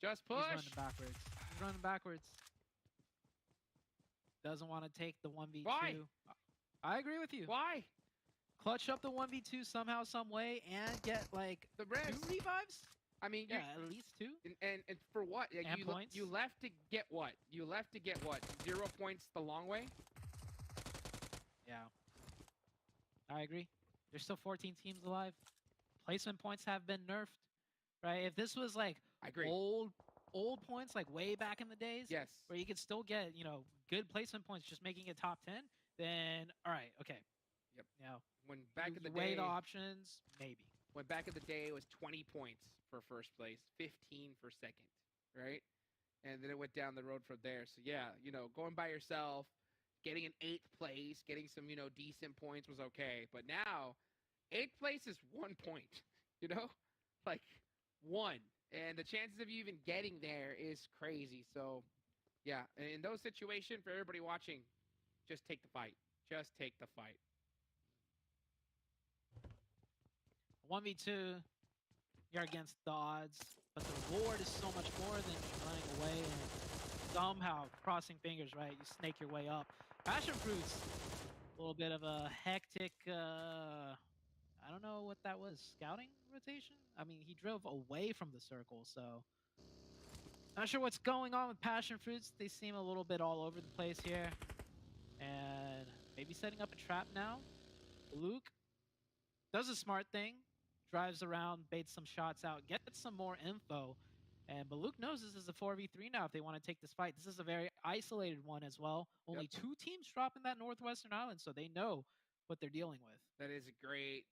Just push. He's running backwards. He's running backwards. Doesn't want to take the 1v2. Why? I agree with you. Why? Clutch up the 1v2 somehow, some way, and get like the res. 2 revives. I mean, Yeah, at least 2. and for what? Like, And you points. you left to get what? You left to get what? 0 points the long way? Yeah. I agree. There's still 14 teams alive. Placement points have been nerfed, right? If this was like I agree. old points, like way back in the days, Yes. where you could still get, good placement points just making it top 10, then all right, okay. Yep. You know, When back in the you weigh day, the options, maybe. when back in the day it was 20 points for first place, 15 for second, right? And then it went down the road from there. So yeah, going by yourself, getting an 8th place, getting some, decent points was okay. But now, 8th place is 1 point, like 1. And the chances of you even getting there is crazy. So yeah, in those situations, for everybody watching, just take the fight. Just take the fight. 1v2, you're against the odds, but the reward is so much more than just running away and somehow crossing fingers, right? You snake your way up. Passion Fruit's a little bit of a hectic, I don't know what that was, scouting rotation? I mean, he drove away from the circle, so not sure what's going on with Passion Fruits. They seem a little bit all over the place here. And maybe setting up a trap now. Luke does a smart thing, drives around, baits some shots out, gets some more info. And Baluk knows this is a 4v3 now if they want to take this fight. This is a very isolated one as well. Only 2 teams dropping that Northwestern Island, so they know what they're dealing with. That is a great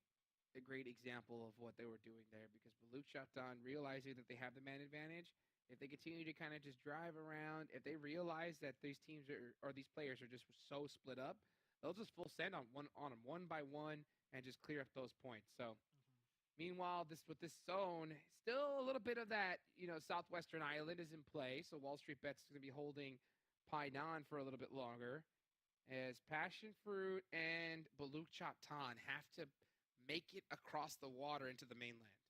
example of what they were doing there, because Balut Shaftan, realizing that they have the man advantage, if they continue to kind of just drive around, if they realize that these teams or these players are just so split up, they'll just full send on them one by one and just clear up those points. So meanwhile, with this zone, still a little bit of that, Southwestern Island is in play. So Wall Street Bets is going to be holding Painan for a little bit longer, as Passion Fruit and Balut Chaptan have to make it across the water into the mainland.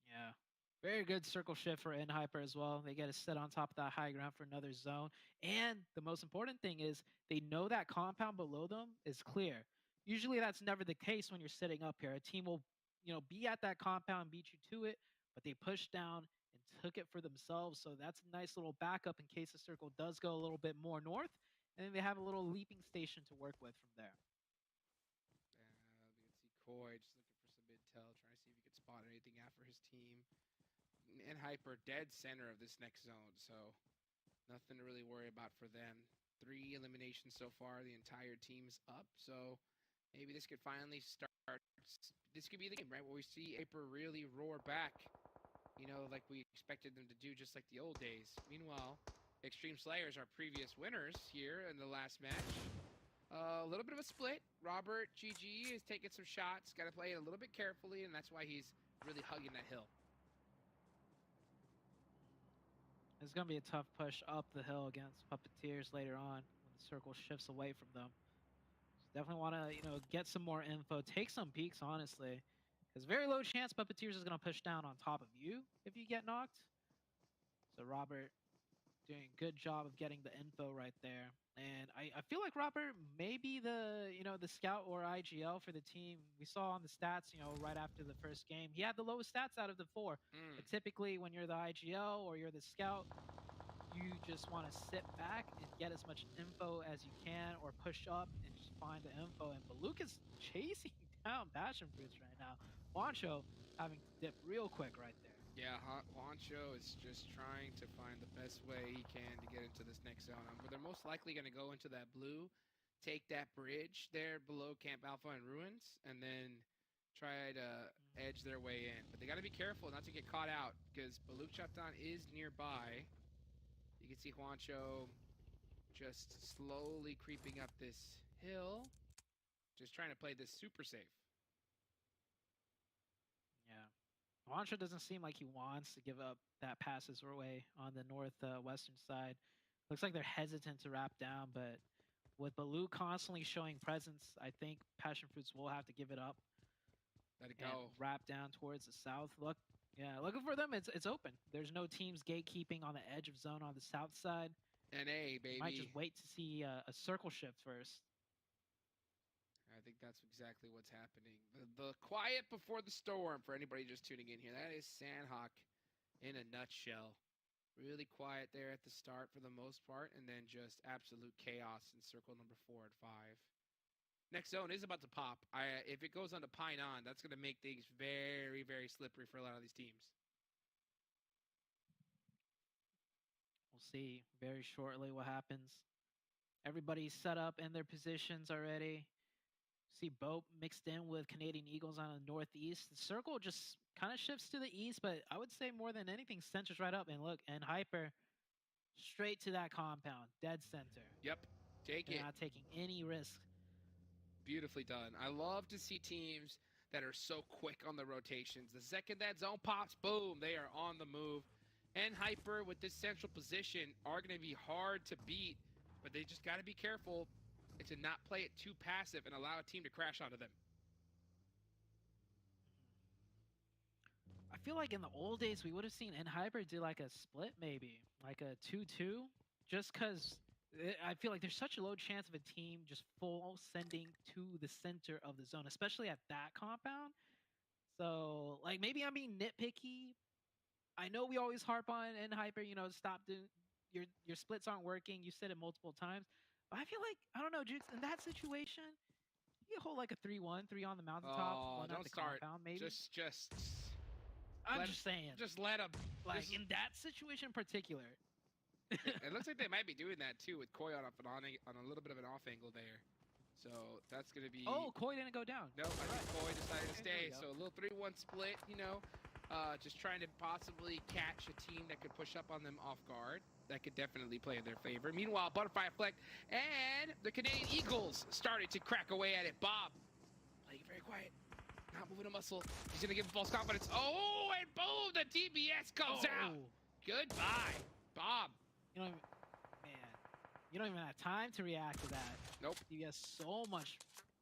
Yeah. Very good circle shift for N-Hyper as well. They get to sit on top of that high ground for another zone. And the most important thing is they know that compound below them is clear. Usually that's never the case when you're sitting up here. A team will, be at that compound and beat you to it, but they pushed down and took it for themselves. So that's a nice little backup in case the circle does go a little bit more north. And then they have a little leaping station to work with from there. We can see Koi just looking for some intel, trying to see if he could spot anything out for his team. And Hyper dead center of this next zone, so nothing to really worry about for them. 3 eliminations so far. The entire team's up, so maybe this could finally start. This could be the game, right, where we see Hyper really roar back, like we expected them to do, just like the old days. Meanwhile, Extreme Slayers, our previous winners here in the last match. A little bit of a split. Robert GG is taking some shots. Got to play it a little bit carefully, and that's why he's really hugging that hill. It's going to be a tough push up the hill against Puppeteers later on when the circle shifts away from them. So definitely want to, get some more info. Take some peeks, honestly. Because very low chance Puppeteers is going to push down on top of you if you get knocked. So Robert doing a good job of getting the info right there. And I feel like Robert may be the, the scout or IGL for the team. We saw on the stats, right after the first game, he had the lowest stats out of the 4. But typically when you're the IGL or you're the scout, you just want to sit back and get as much info as you can, or push up and just find the info. And Baluk is chasing down Passion Fruits right now. Juancho having to dip real quick right there. Yeah, Juancho is just trying to find the best way he can to get into this next zone. But they're most likely going to go into that blue, take that bridge there below Camp Alpha and Ruins, and then try to edge their way in. But they got to be careful not to get caught out, because Baluk Chaptan is nearby. You can see Juancho just slowly creeping up this hill, just trying to play this super safe. Yeah. Juancho doesn't seem like he wants to give up that passes way on the northwestern side. Looks like they're hesitant to wrap down, but with Baloo constantly showing presence, I think Passion Fruits will have to give it up. Let it go. Wrap down towards the south. Looking for them. It's open. There's no teams gatekeeping on the edge of zone on the south side. NA, baby. Might just wait to see a circle shift first. I think think that's exactly what's happening. The quiet before the storm for anybody just tuning in here. That is Sandhawk in a nutshell. Really quiet there at the start for the most part, and then just absolute chaos in circle number 4 and 5. Next zone is about to pop. If it goes on to Pine On, that's going to make things very, very slippery for a lot of these teams. We'll see very shortly what happens. Everybody's set up in their positions already. See Boat mixed in with Canadian Eagles on the northeast. The circle just kind of shifts to the east, but I would say more than anything, centers right up. And look, and Hyper straight to that compound, dead center. Yep, take They're it. not taking any risk. Beautifully done. I love to see teams that are so quick on the rotations. The second that zone pops, boom, they are on the move. And Hyper with this central position are going to be hard to beat, but they just got to be careful to not play it too passive and allow a team to crash onto them. I feel like in the old days, we would have seen Hyper do like a split maybe, like a 2-2, just because I feel like there's such a low chance of a team just full sending to the center of the zone, especially at that compound. So, like, maybe I'm being nitpicky. I know we always harp on Hyper, you know, stop doing your splits aren't working. You said it multiple times. But I feel like, I don't know, Jukes, in that situation, you hold like a 3-1, 3 on the mountaintop, one at the compound, maybe. I'm just saying. Just let them. Like, in that situation in particular. It looks like they might be doing that too with Koi on a little bit of an off angle there. So that's going to be... Oh, Koi didn't go down. No, I think Koi decided to stay. Go. So a little 3-1 split, you know. Just trying to possibly catch a team that could push up on them off guard. That could definitely play in their favor. Meanwhile, Butterfly Fleck and the Canadian Eagles started to crack away at it. Bob playing very quiet, not moving a muscle. He's going to give him false confidence. Oh, and boom, the DBS comes out. Goodbye, Bob. You don't even, man, you don't even have time to react to that. Nope. You get so much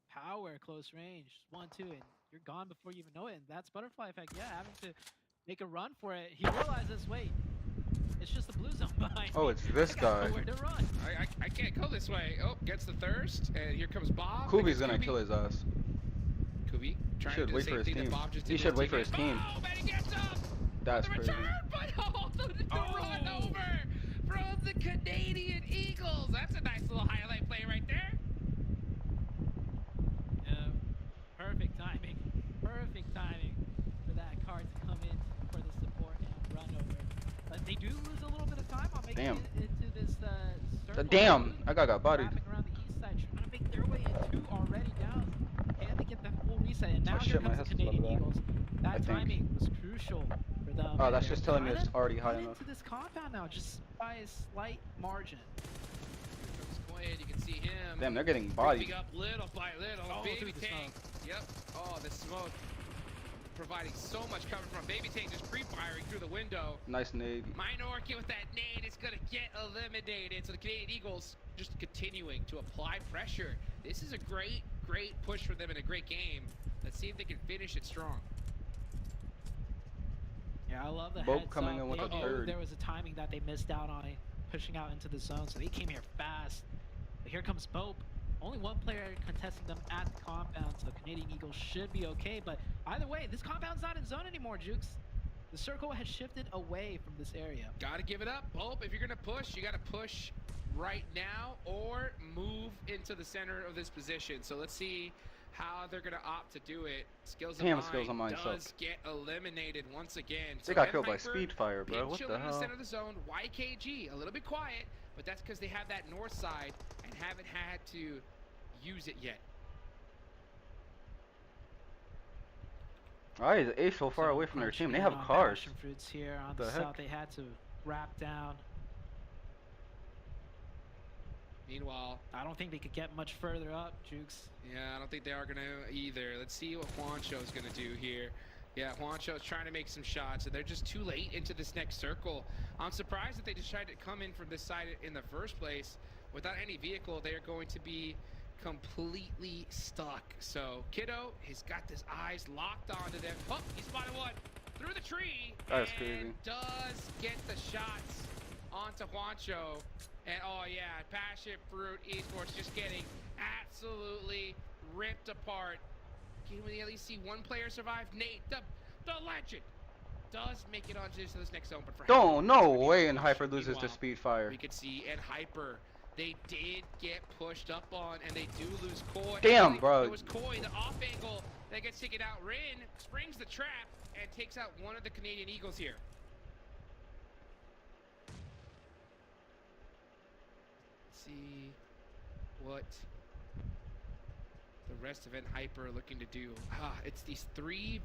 power close range. 1-2, and you're gone before you even know it. And that's Butterfly Effect. Yeah, having to make a run for it. He realizes, wait, it's just the blue zone behind me. Oh, it's this guy. Nowhere to run. I can't go this way. Oh, gets the thirst, and here comes Bob. Kubi's gonna kill his ass. Kubi trying should to do wait the for same his thing that team. Bob just did. He to should his wait for his team. Oh, and he gets up. That's the crazy. return, but the run over from the Canadian Eagles. That's a nice little highlight play right there. Yeah, perfect timing. Perfect timing for that card to come in for the support and run over. But they do lose a little bit of time on making Damn. it into this circle. Damn, I got bodied. Wrapping around the east side, trying to make their way in. 2 already down. And they get that full reset. And now Oh, here shit, my comes the head's Canadian above Eagles. I That think. timing was crucial for them. Oh, that's They're just telling me trying it's to already high get enough. into this compound now, just by a slight margin. You can see him. Damn, they're getting Creeping bodied. up little by little. Oh, Baby through the Tank. Yep. Oh, the smoke providing so much cover from Baby Tank, just pre-firing through the window. Nice nade. Minorca with that nade is going to get eliminated. So the Canadian Eagles just continuing to apply pressure. This is a great push for them in a great game. Let's see if they can finish it strong. Yeah, I love the Boat heads coming up. in with They a knew third. There was a timing that they missed out on it, pushing out into the zone, so they came here fast. But here comes Bope. Only one player contesting them at the compound, so Canadian Eagles should be okay. But either way, this compound's not in zone anymore, Jukes. The circle has shifted away from this area. Gotta give it up, Bope. If you're gonna push, you gotta push right now or move into the center of this position. So let's see how they're gonna opt to do it. Skills Damn, of Skills of Mine does sucked. get eliminated once again. They got Ed killed by Viper, Speed Fire, bro. Pink What Chill the in the hell? center of the zone. YKG, a little bit quiet, but that's because they have that north side and haven't had to use it yet. Why is A so far away from their team? They have Punching in on cars. Passion Fruits here on The the heck? south. They had to wrap down. Meanwhile, I don't think they could get much further up, Jukes. yeah, I don't think they are gonna either. Let's see what Juancho's gonna do here. Yeah, Juancho's trying to make some shots, and they're just too late into this next circle. I'm surprised that they decided to come in from this side in the first place. Without any vehicle, they are going to be completely stuck. So Kiddo has got his eyes locked onto them. Oh, he spotted one through the tree. That's and crazy. does get the shots onto Juancho. And oh yeah, Passion Fruit Esports just getting absolutely ripped apart. Can we at least see one player survive? Nate, the legend, does make it onto this next zone, but for Don't, Hyper, no it's gonna be way a and push. Hyper loses to Meanwhile, Speed Fire. we could see, and Hyper, they did get pushed up on, and they do lose Koi. Damn, Actually, bro. It was Koi, the off angle that gets taken out. Rin springs the trap and takes out one of the Canadian Eagles here. Let's see what the rest of Hyper are looking to do. It's these 3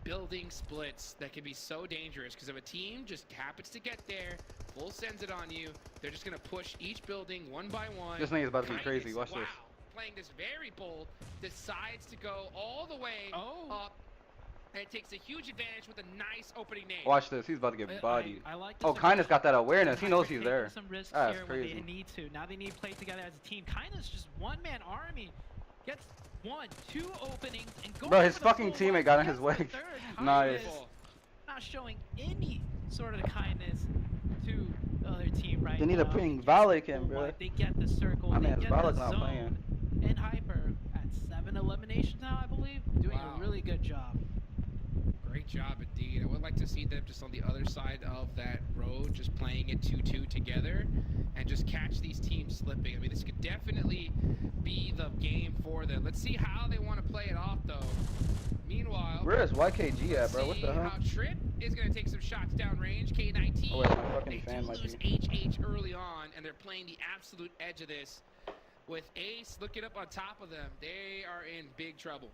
building splits that can be so dangerous, because if a team just happens to get there, full sends it on you, they're just going to push each building one by one. This thing is about to be Kindness, crazy. Watch wow, this. playing this very bold, decides to go all the way up, and it takes a huge advantage with a nice opening nade. Watch this. He's about to get bodied. I like this Oh, approach. Kindness got that awareness. He knows Hyper he's taking there. Some risks That's here when crazy. they need to. Now they need to play together as a team. Kindness just one-man army. Gets 1, 2 openings and goes Bro, his for the fucking full teammate one, got in his gets the way. third. Nice. Kindness not showing any sort of kindness to the other team right They need now. to bring Gets Valak the in, full bro. one. They get the circle. My they man's get Valak the not zone. playing. And Hyper at 7 eliminations now, I believe, doing Wow. a really good job. Great job indeed. I would like to see them just on the other side of that road, just playing it 2-2 together and just catch these teams slipping. I mean, this could definitely be the game for them. Let's see how they want to play it off, though. Meanwhile, Where is YKG at, bro? What the see hell? how Trip is going to take some shots downrange. K19, Oh, wait, my they fucking fan do might lose be. HH early on, and they're playing the absolute edge of this. With Ace looking up on top of them, they are in big trouble.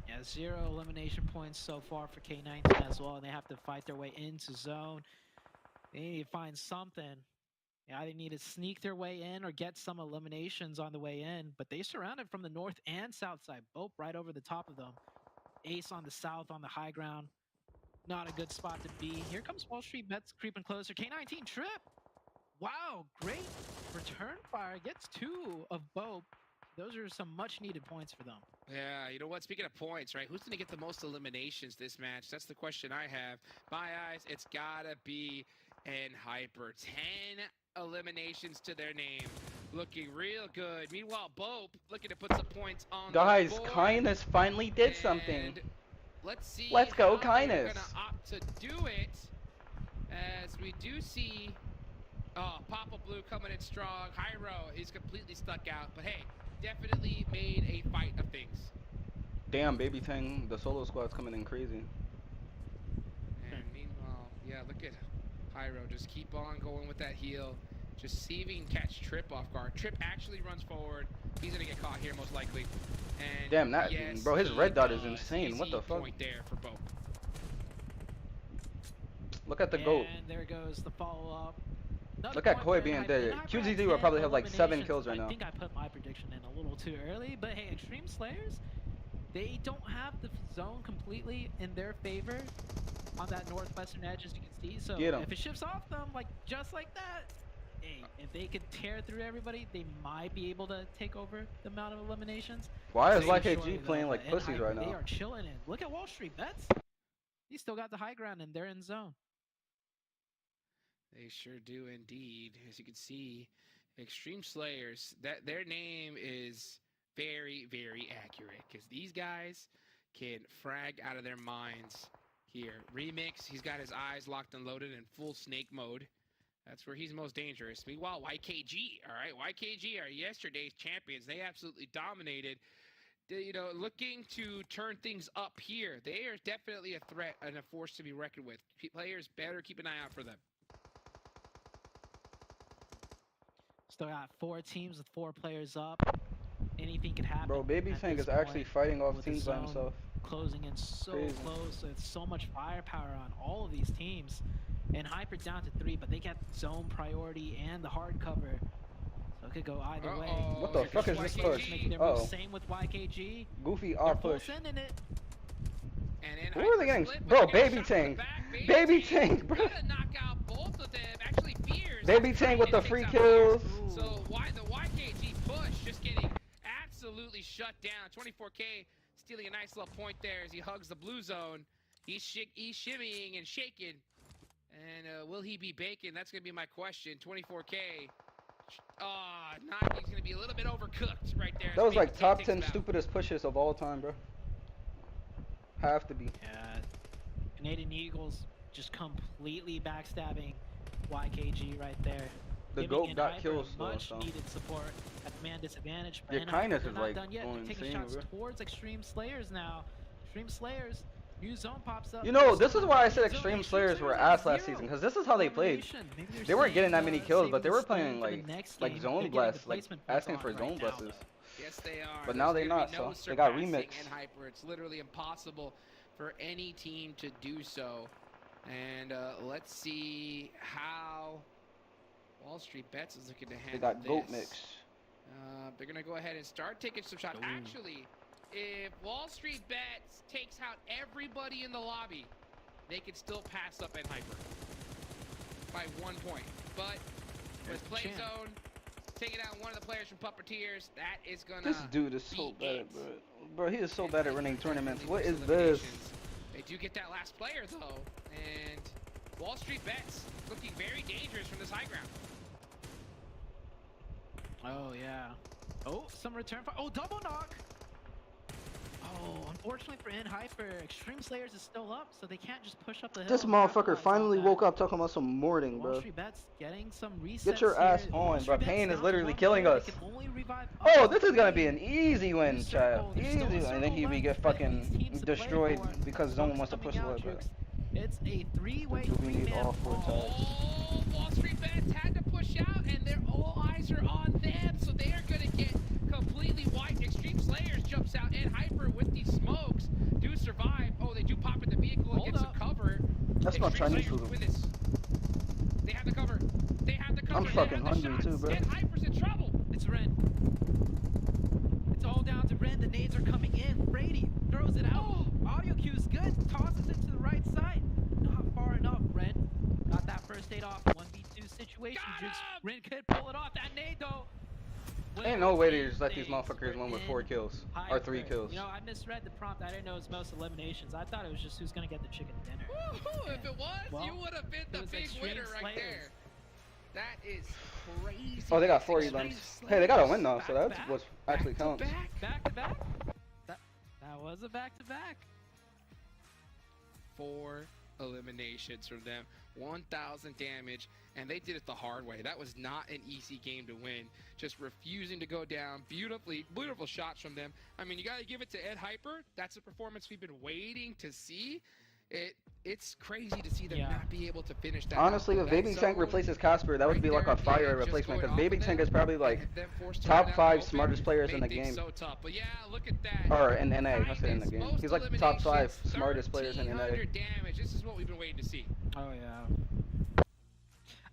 Yeah, 0 elimination points so far for K19 as well, and they have to fight their way into zone. They need to find something. They either need to sneak their way in or get some eliminations on the way in, but they surrounded from the north and south side, both right over the top of them. Ace on the south on the high ground. Not a good spot to be. Here comes Wall Street Bets creeping closer. K19 Trip. Wow, great return fire. Gets 2 of both. Those are some much needed points for them. Yeah, you know what? Speaking of points, right? Who's going to get the most eliminations this match? That's the question I have. My eyes, it's got to be Hyper. 10 eliminations to their name. Looking real good. Meanwhile, Bope looking to put some points on Guys, the board. Kindness finally did something. And let's see Let's go, how Kindness. they're going to opt to do it. As we do see... Oh, Papa Blue coming in strong. Hyro is completely stuck out. But hey, definitely made a fight of things. Damn, Baby Tang, the solo squad's coming in crazy. And meanwhile, yeah, look at Hyro. Just keep on going with that heal. Just see if he can catch Trip off guard. Trip actually runs forward. He's going to get caught here most likely. And Damn, that yes, bro, his he red dot is does. insane. What Easy the fuck? point there for Bope. Look at the goat. And there goes the follow-up. Another Look at point Koi for being Hyper. dead. And Hyper QZZ has will probably 10 have like 7 eliminations. kills right now. I think I put my prediction in a little too early, but hey, Extreme Slayers, they don't have the zone completely in their favor on that northwestern edge, as you can see. So Get 'em. if it shifts off them, like just like that, hey, if they could tear through everybody, they might be able to take over the amount of eliminations. Why is Very YKG shortly, playing though, like but pussies Hyper, right They now? are chilling in. Look at Wall Street Bets. He still got the high ground and they're in zone. They sure do indeed. As you can see, Extreme Slayers, that their name is very, very accurate because these guys can frag out of their minds here. Remix, he's got his eyes locked and loaded in full snake mode. That's where he's most dangerous. Meanwhile, YKG, all right, YKG are yesterday's champions. They absolutely dominated. You know, looking to turn things up here. They are definitely a threat and a force to be reckoned with. Players better keep an eye out for them. Still got 4 teams with 4 players up. Anything could happen. Bro, Baby at Tang this is actually point fighting off with the teams by zone himself. Closing in so Crazy. close. It's so much firepower on all of these teams. And Hyper down to 3, but they get zone priority and the hard cover. So it could go either way. Uh-oh. What the Here fuck comes is this YKG. push? Making their Oh, moves. Same with YKG. Goofy They're off full push. sending it. And in Who are they getting? Bro, Baby Tang. Baby Tang, bro. Gotta knock out both of them. Actually, Fears. Baby Tang with the Takes free out kills. Fears. So why the YKG push just getting absolutely shut down. 24K stealing a nice little point there as he hugs the blue zone. He's shimmying and shaking. And will he be baking? That's going to be my question. 24K Nagi's gonna be a little bit overcooked right there. That was like top 10 stupid. stupidest pushes of all time, bro. Have to be. Yeah, Canadian Eagles just completely backstabbing YKG right there. The Giving GOAT in got Hyper kills though, much so. needed support at the man disadvantage. But Your in Hyper, kindness they're is not like done yet. going They're taking insane, shots bro. towards Extreme Slayers now. Extreme Slayers, new zone pops up. You know, There's this is someone why I in said zone. Extreme Slayers were at ass last 0. season, because this is how they played. Elimination. Maybe they're They weren't getting that saving many the- kills, saving but they the were steam playing for the like next game. They're zone getting blasts, like replacement points asking on for right zone now, blasts. though. Yes, they are. But now There's they gonna not, be no so they got surpassing remixed. in Hyper. It's literally impossible for any team to do so. And let's see how Wall Street Bets is looking to handle They got this. GOAT mix. They're gonna go ahead and start taking some shots. Ooh. Actually, if Wall Street Bets takes out everybody in the lobby, they could still pass up in Hyper by 1 point. But with the Play champ. Zone taking out one of the players from Puppeteers, that is gonna. This dude is so be bad, it. bro. Bro, he is so bad at running tournaments. Definitely What is most this? eliminations. They do get that last player though, and Wall Street Bets looking very dangerous from this high ground. Oh yeah. Oh, some return. Oh, double knock. Oh, unfortunately for In Hyper, Extreme Slayers is still up, so they can't just push up the hill. This and motherfucker capitalize on finally that. woke up talking about some morning, Wall bro. Street Bets getting some resets. Get your ass here. on, Wall bro. Street Bets Pain is down to literally 1 killing player. us. They can only revive Oh, up this to is gonna 3. be an easy win, New chat. circle. There's Easy still a win. And then circle we get left, but these fucking teams to play destroyed for. because Smokes someone wants to coming push out, away, bro. Jukes. It's a 3-way, We need 3-man all 4 brawl. ties. Oh, Wall Street Bets had to push out, and their all eyes are on them, so they are gonna get completely wiped. Extreme Slayers jumps out, and Hyper with these smokes do survive. Oh, they do pop in the vehicle and Hold get some up. cover. That's my Extreme Chinese Slayers food. win this. They have the cover. They have the cover. I'm They fucking have the hungry too, shots, bro. And Hyper's in trouble. It's Ren. It's all down to Ren. The nades are coming in. Brady throws it out. Audio cue's good. Tosses it to the right side. Not far enough, Ren. Got that first aid off. 1v2 situation. Got Jukes. him! Ren could pull it off. That nade, though. Ain't no way they Will just let these things motherfuckers for win with In 4 kills. Or Hyper. 3 kills. You know, I misread the prompt. I didn't know it was most eliminations. I thought it was just who's going to get the chicken dinner. Woo-hoo, if it was, Well, you would have been the it was big Extreme winner right Slayers. there. That is crazy. Oh, they got 4 Extreme elims. Hey, they got a Slayers. win though, so that's Back-to-back. what actually counts. Back-to-back. Back to back? That was a back to back. 4 eliminations from them, 1,000 damage, and they did it the hard way. That was not an easy game to win. Just refusing to go down. Beautiful shots from them. I mean, you got to give it to Ed Hyper. That's a performance we've been waiting to see. It's crazy to see them Yeah. not be able to finish that. Honestly, out. if That Baby Tank zone replaces Casper, that would right be like there a at the end, fire just replacement, going because off Baby of Tank them is probably like and them forced to top run out 5 open, smartest players in made the things game. So tough. But yeah, look at that. Or in NA, I said in the Kindness, game. most He's like top 5 eliminations, smartest players in NA. 1,300 damage. This is what we've been waiting to see. Oh yeah.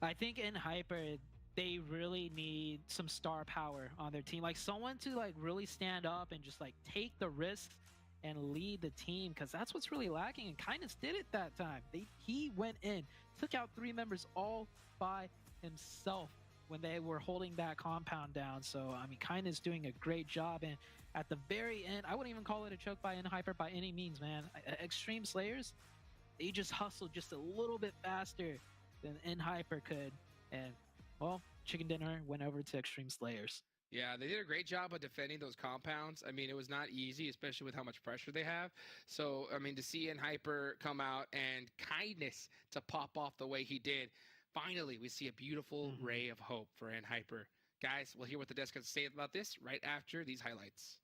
I think in Hyper, they really need some star power on their team, like someone to like really stand up and just like take the risks and lead the team, because that's what's really lacking. And Kindness did it that time. He went in, took out 3 members all by himself when they were holding that compound down. So I mean, Kindness doing a great job. And at the very end, I wouldn't even call it a choke by In Hyper by any means, man. Extreme Slayers, they just hustled just a little bit faster than In Hyper could, and well, Chicken Dinner went over to Extreme Slayers. Yeah, they did a great job of defending those compounds. I mean, it was not easy, especially with how much pressure they have. So, I mean, to see In Hyper come out and Kindness to pop off the way he did, finally, we see a beautiful ray of hope for In Hyper. Guys, we'll hear what the desk has to say about this right after these highlights.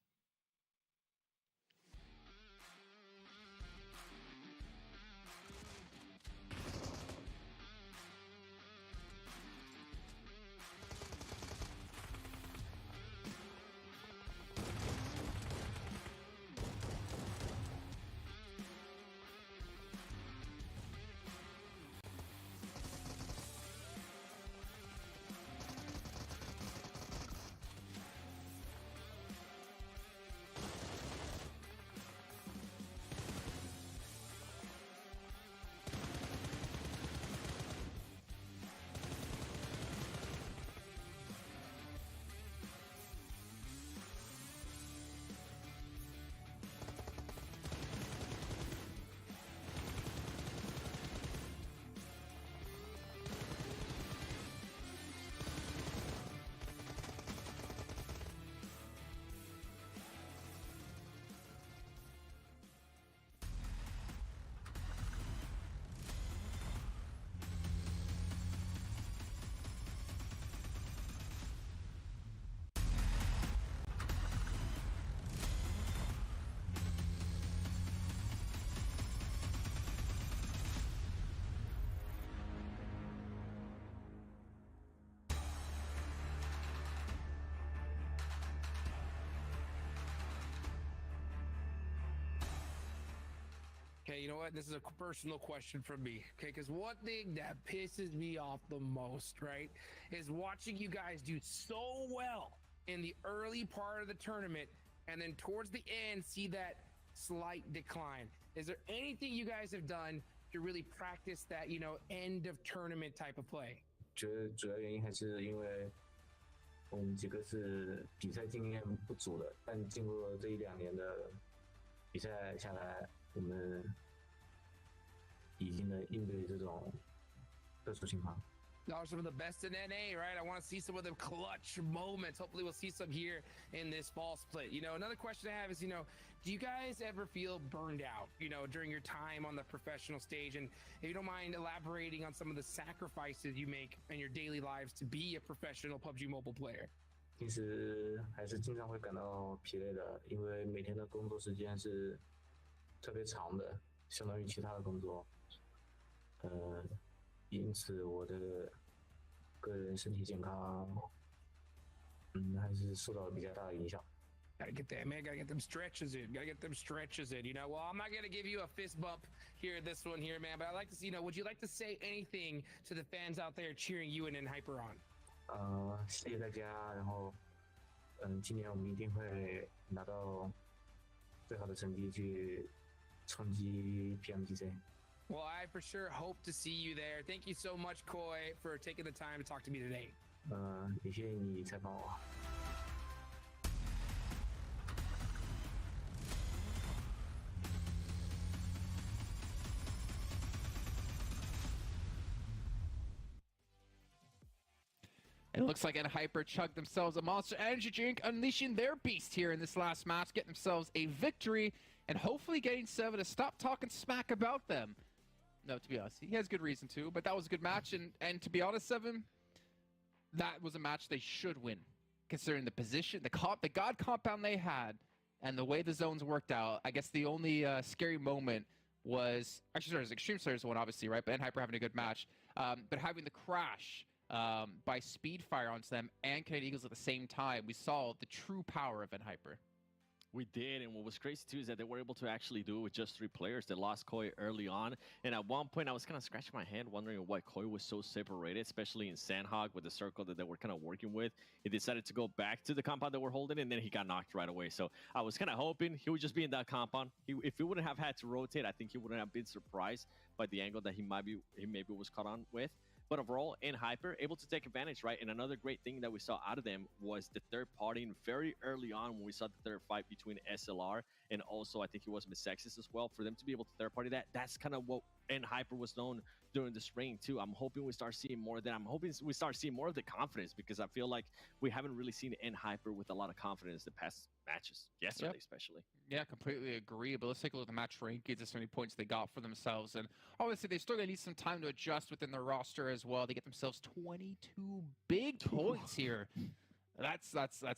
Okay, you know what? This is a personal question from me. Okay, because one thing that pisses me off the most, right, is watching you guys do so well in the early part of the tournament and then towards the end see that slight decline. Is there anything you guys have done to really practice that, end of tournament type of play? 觉得主要原因还是因为我们几个是比赛经验不足的，但经过这1-2年的比赛下来，我们已经能应对这种特殊情况。Y'all are some of the best in NA, right? I want to see some of the clutch moments. Hopefully we'll see some here in this fall split. Another question I have is, do you guys ever feel burned out, during your time on the professional stage? And if you don't mind elaborating on some of the sacrifices you make in your daily lives to be a professional PUBG Mobile player. 平时还是经常会感到疲累的，因为每天的工作时间是特别长的，相当于其他的工作。因此我的个人身体健康，还是受到了比较大的影响。Gotta get that, man. Gotta get them stretches in. Gotta get them stretches in. Well, I'm not gonna give you a fist bump here, this one here, man. But I'd like to see, would you like to say anything to the fans out there cheering you and Hyper on? 谢谢大家。然后，今年我们一定会拿到最好的成绩去冲击 PMPC。Well, I for sure hope to see you there. Thank you so much, Koi, for taking the time to talk to me today. 也谢谢你采访我。It looks like Hyper chugged themselves a Monster Energy drink, unleashing their beast here in this last match, getting themselves a victory, and hopefully getting Seven to stop talking smack about them. No, to be honest, he has good reason to, but that was a good match, and to be honest, Seven, that was a match they should win, considering the position, the God compound they had, and the way the zones worked out. I guess the only scary moment was, actually, sorry, it was Extreme Slayer's one, obviously, right? But Hyper having a good match, but having the crash by Speedfire onto them and Canadian Eagles at the same time, we saw the true power of Hyper. We did, and what was crazy too is that they were able to actually do it with just 3 players. They lost Koi early on, and at one point I was kind of scratching my head wondering why Koi was so separated, especially in Sandhog with the circle that they were kind of working with. He decided to go back to the compound they were holding, and then he got knocked right away. So I was kind of hoping he would just be in that compound. If he wouldn't have had to rotate, I think he wouldn't have been surprised by the angle that he maybe was caught on with. But overall, Hyper able to take advantage, right? And another great thing that we saw out of them was the third party very early on when we saw the third fight between SLR and also I think it was Miss Sexis as well. For them to be able to third party that's kind of what Hyper was known during the spring too. I'm hoping we start seeing more of that. I'm hoping we start seeing more of the confidence, because I feel like we haven't really seen Hyper with a lot of confidence the past matches, yesterday especially. Yeah, completely agree. But let's take a look at the match rankings and so many points they got for themselves. And obviously, they still gonna need some time to adjust within their roster as well. They get themselves 22 big points here. That's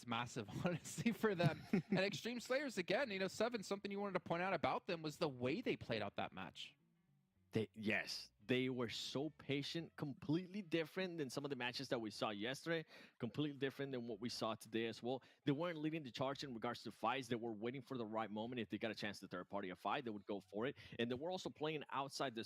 massive, honestly, for them. And Extreme Slayers, again, Seven, something you wanted to point out about them was the way they played out that match. Yes, they were so patient, completely different than some of the matches that we saw yesterday, completely different than what we saw today as well. They weren't leading the charge in regards to fights. They were waiting for the right moment. If they got a chance to third party a fight, they would go for it. And they were also playing outside the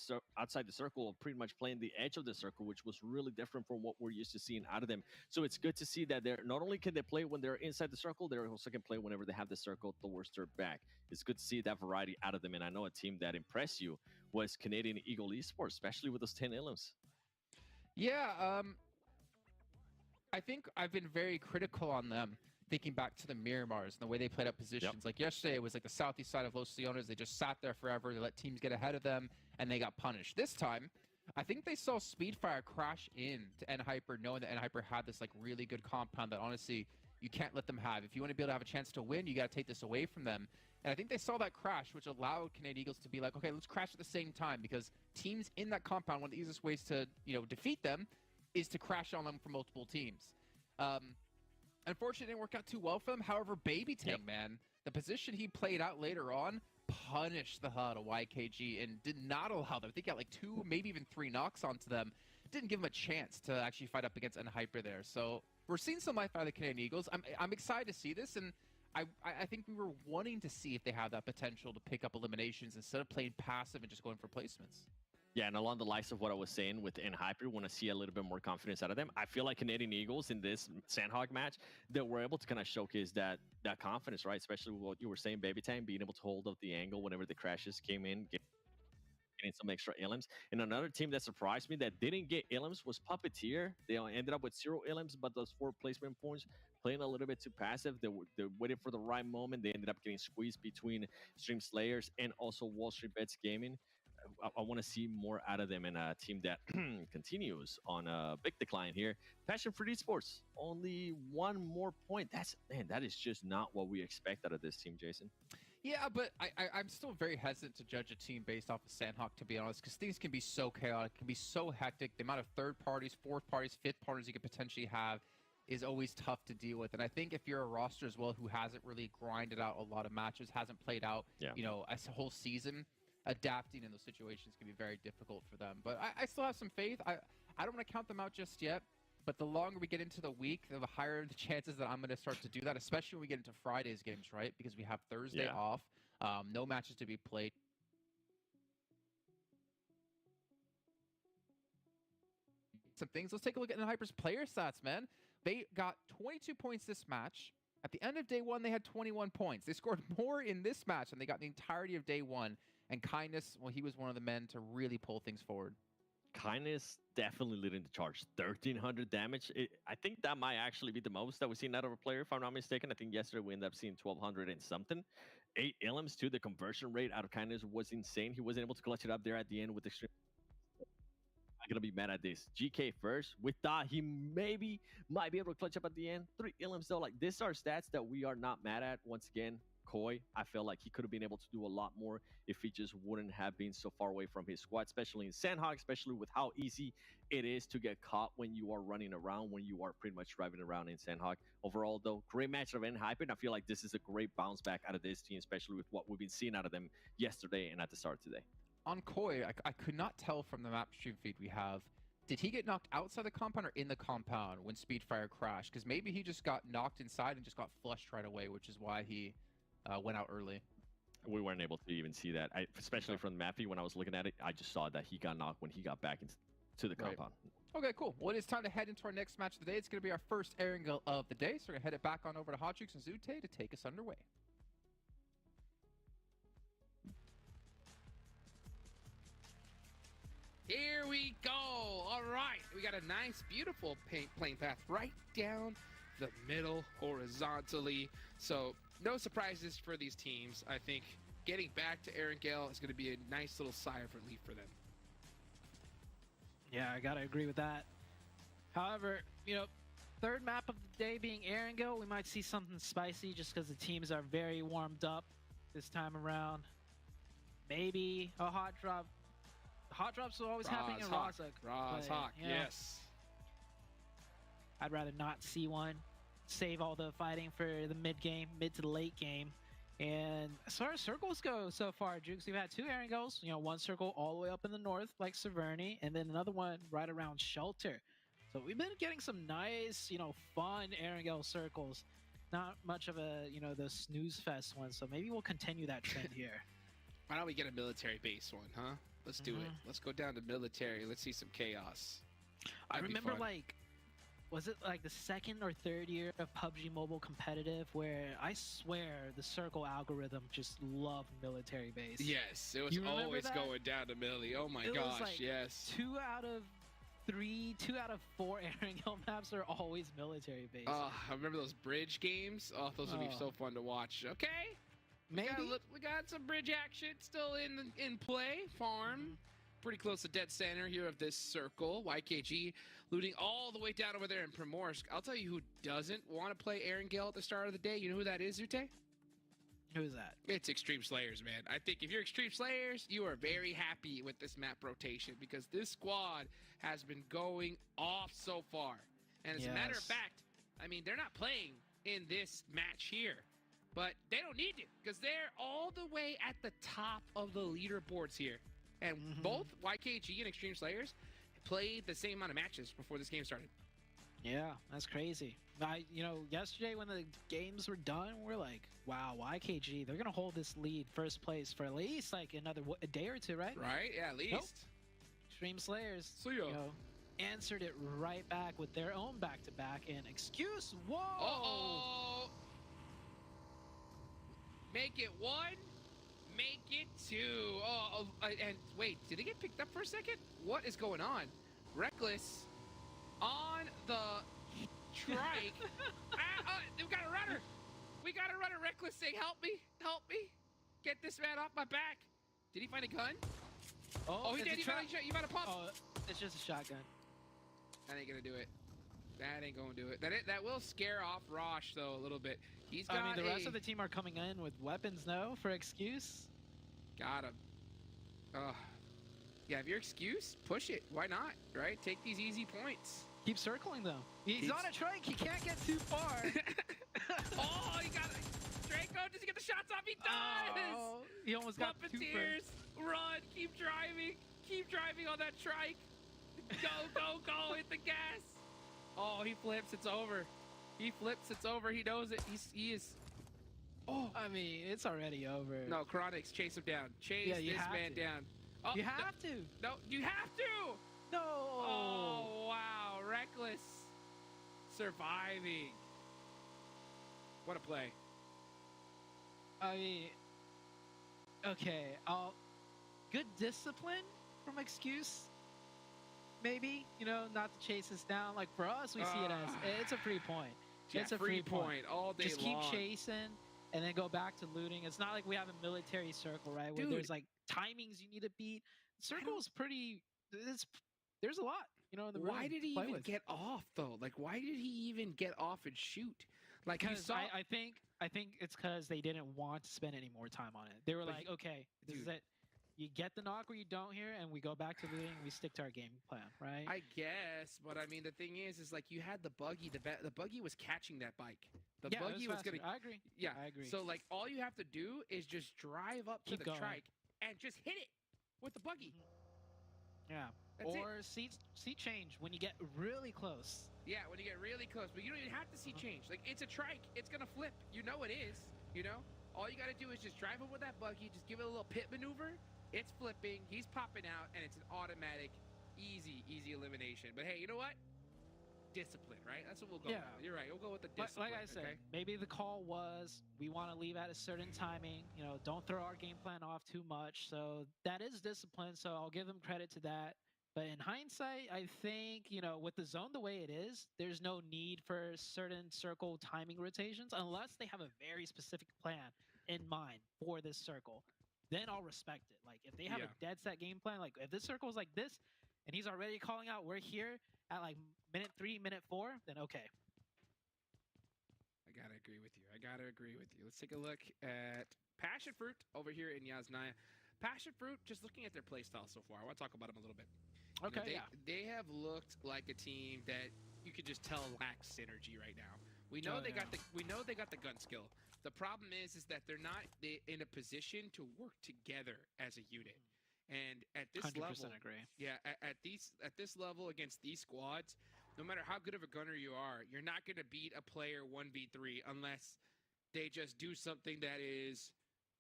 circle, pretty much playing the edge of the circle, which was really different from what we're used to seeing out of them. So it's good to see that they're not only can they play when they're inside the circle, they also can play whenever they have the circle towards their back. It's good to see that variety out of them. And I know a team that impressed you was Canadian Eagle Esports, especially with those 10 elims. Yeah, I think I've been very critical on them, thinking back to the Miramars and the way they played up positions. Yep. Like yesterday, it was like the southeast side of Los Leones. They just sat there forever. They let teams get ahead of them, and they got punished. This time, I think they saw Speedfire crash in to Hyper, knowing that Hyper had this like really good compound that honestly you can't let them have. If you want to be able to have a chance to win, you got to take this away from them. And I think they saw that crash, which allowed Canadian Eagles to be like, okay, let's crash at the same time, because teams in that compound, one of the easiest ways to, defeat them is to crash on them for multiple teams. Unfortunately, it didn't work out too well for them. However, Baby Tang, man, the position he played out later on punished the hell out of YKG and did not allow them. I think he got like 2, maybe even 3 knocks onto them. Didn't give them a chance to actually fight up against Hyper there. So we're seeing some life out of the Canadian Eagles. I'm excited to see this, and I think we were wanting to see if they have that potential to pick up eliminations instead of playing passive and just going for placements. Yeah, and along the lines of what I was saying with Hyper, want to see a little bit more confidence out of them. I feel like Canadian Eagles in this Sandhog match, they were able to kind of showcase that confidence, right? Especially what you were saying, Baby Time, being able to hold up the angle whenever the crashes came in, getting some extra illims. And another team that surprised me that didn't get illims was Puppeteer. They ended up with 0 illims, but those 4 placement points, playing a little bit too passive. They waited for the right moment. They ended up getting squeezed between Stream Slayers and also Wall Street Bets Gaming. I want to see more out of them, and a team that continues on a big decline here. Passion Fruit Esports, only 1 more point. That is just not what we expect out of this team, Jason. Yeah, but I'm still very hesitant to judge a team based off of Sandhawk, to be honest, because things can be so chaotic, can be so hectic. The amount of third parties, fourth parties, fifth parties you could potentially have is always tough to deal with. And I think if you're a roster as well who hasn't really grinded out a lot of matches, hasn't played out, a whole season, adapting in those situations can be very difficult for them. But I still have some faith. I don't want to count them out just yet. But the longer we get into the week, the higher the chances that I'm going to start to do that, especially when we get into Friday's games, right? Because we have Thursday off, no matches to be played. Some things. Let's take a look at Hyper's player stats, man. They got 22 points this match. At the end of day 1, they had 21 points. They scored more in this match than they got the entirety of day 1. And Kindness, well, he was one of the men to really pull things forward. Kindness definitely leading the charge. 1,300 damage. I think that might actually be the most that we've seen out of a player, if I'm not mistaken. I think yesterday we ended up seeing 1,200 and something. 8 illims too. The conversion rate out of Kindness was insane. He wasn't able to clutch it up there at the end with extreme. I'm gonna be mad at this. GK first. We thought he might be able to clutch up at the end. 3 illims though. Like, these are stats that we are not mad at. Once again, Koi, I feel like he could have been able to do a lot more if he just wouldn't have been so far away from his squad, especially in Sandhog, especially with how easy it is to get caught when you are running around, when you are pretty much driving around in Sandhog. Overall, though, great match of Hyper, and I feel like this is a great bounce back out of this team, especially with what we've been seeing out of them yesterday and at the start today. On Koi, I could not tell from the map stream feed we have, did he get knocked outside the compound or in the compound when Speedfire crashed? Because maybe he just got knocked inside and just got flushed right away, which is why he went out early. We weren't able to even see that, especially from the map feed. When I was looking at it, I just saw that he got knocked when he got back into the compound. Okay, cool. Well, it's time to head into our next match of the day. It's going to be our first Erangel of the day, so we're going to head it back on over to Hot Jukes and Zute to take us underway. Here we go. All right. We got a nice, beautiful playing path right down the middle horizontally. So no surprises for these teams. I think getting back to Erangel is going to be a nice little sigh of relief for them. Yeah, I got to agree with that. However, third map of the day being Erangel, we might see something spicy just because the teams are very warmed up this time around. Maybe a hot drop. Hot drops will always happen in Rozhok. Rozhok, yes. I'd rather not see one. Save all the fighting for the mid to the late game. And as far as circles go so far, Jukes, we've had 2 Erangels. One circle all the way up in the north, like Severny, and then another one right around Shelter. So we've been getting some nice, fun Erangel circles. Not much of a, the snooze fest one. So maybe we'll continue that trend here. Why don't we get a military base one, huh? Let's do it. Let's go down to military. Let's see some chaos. I remember, was it like the 2nd or 3rd year of PUBG Mobile competitive where I swear the circle algorithm just loved military base. Yes, it was always going down to Millie. Oh my gosh, yes. 2 out of 4 Erangel maps are always military base. I remember those bridge games. Oh, those would be so fun to watch. Okay. Maybe. We got some bridge action still in play. Farm. Pretty close to dead center here of this circle. YKG looting all the way down over there in Primorsk. I'll tell you who doesn't want to play Erangel at the start of the day. You know who that is, Zute? Who's that? It's Extreme Slayers, man. I think if you're Extreme Slayers, you are very happy with this map rotation because this squad has been going off so far. And as a matter of fact, I mean, they're not playing in this match here. But they don't need to because they're all the way at the top of the leaderboards here. And both YKG and Extreme Slayers played the same amount of matches before this game started. Yeah, that's crazy. Yesterday when the games were done, we're like, wow, YKG, they're gonna hold this lead first place for at least like a day or two, right? Right? Yeah, at least. Extreme Slayers, See ya. answered it right back with their own back-to-back and excuse. Whoa! Uh-oh! Make it 1, make it 2. And wait, did they get picked up for a second? What is going on? Reckless on the trike. We got a runner. We got a runner. Reckless saying, help me, get this man off my back. Did he find a gun? Oh, he did. He found a pump. Oh, it's just a shotgun. That ain't gonna do it. That ain't gonna do it. That will scare off Rosh though a little bit. He's got. I mean, the rest of the team are coming in with weapons, no, for excuse. Got him. Yeah, if your excuse, push it. Why not? Right? Take these easy points. Keep circling though. He's on a trike. He can't get too far. Oh, he got it. Draco, does he get the shots off? He does. Oh, he almost got Puppeteers, run. Keep driving. Keep driving on that trike. Go. Hit the gas. Oh, he flips. It's over. He flips. It's over. He knows it. He is. Oh, I mean, it's already over. no, Chronix, chase him down. Chase this man down. Oh, You have to. No, you have to. No. Oh, wow. Reckless. Surviving. What a play. I mean, okay. Good discipline from excuse. Maybe, not to chase us down. Like for us, we see it as it's a free point. Yeah, It's a free point all day Just long. keep chasing and then go back to looting. It's not like we have a military circle, right? Where Dude. there's like timings you need to beat. Circle is pretty. There's a lot, in the Why room did to he play even with. get off though? Like, why did he even get off and shoot? Like, you Because saw. I think it's because they didn't want to spend any more time on it. They were But like, he- okay, this is dude. it. You get the knock or you don't here, and we go back to looting. We stick to our game plan, right? I guess, but I mean, the thing is like you had the buggy. The buggy was catching that bike. The yeah, buggy it was faster. gonna. I agree. Yeah, I agree. So like, all you have to do is just drive up to Keep the going. trike and just hit it with the buggy. Yeah. That's it. Or seat change when you get really close. Yeah, when you get really close, but you don't even have to see change. Like, it's a trike. It's gonna flip. You know it is. All you gotta do is just drive up with that buggy. Just give it a little pit maneuver. It's flipping. He's popping out, and it's an automatic, easy elimination. But hey, you know what? Discipline, right? That's what we'll go Yeah. with. You're right. We'll go with the But discipline. like I said, okay? maybe the call was we want to leave at a certain timing. Don't throw our game plan off too much. So that is discipline. So I'll give them credit to that. But in hindsight, I think, with the zone the way it is, there's no need for certain circle timing rotations unless they have a very specific plan in mind for this circle. Then I'll respect it. Like if they have Yeah. a dead set game plan, like if this circle is like this and he's already calling out we're here at like minute 3, minute 4, then okay. I gotta agree with you. Let's take a look at Passion Fruit over here in Yasnaya. Passion Fruit, just looking at their playstyle so far, I want to talk about them a little bit. Okay, They have looked like a team that you could just tell lacks synergy right now. We know they got the gun skill. The problem is that they're not in a position to work together as a unit. And at this 100% level, agree. yeah, at this level against these squads, no matter how good of a gunner you are, you're not going to beat a player 1v3 unless they just do something that is,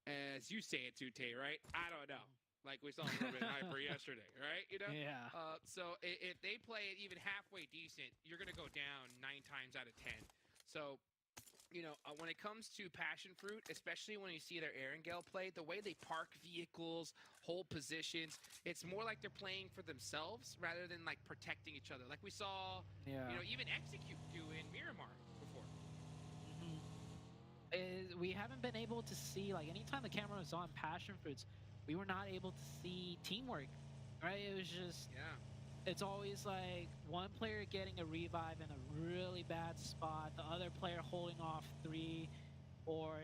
as you say it, Tute, right? I don't know. Like we saw from Hyper yesterday, right? Yeah. So if they play it even halfway decent, you're going to go down 9 times out of 10. So, when it comes to Passion Fruit, especially when you see their Erangel play, the way they park vehicles, hold positions, it's more like they're playing for themselves rather than like protecting each other. Like we saw, Yeah. even Execute do in Miramar before. We haven't been able to see, like, anytime the camera was on Passion Fruits, we were not able to see teamwork, right? It was just, Yeah. it's always like one player getting a revive in a really bad spot, the other player holding off 3, or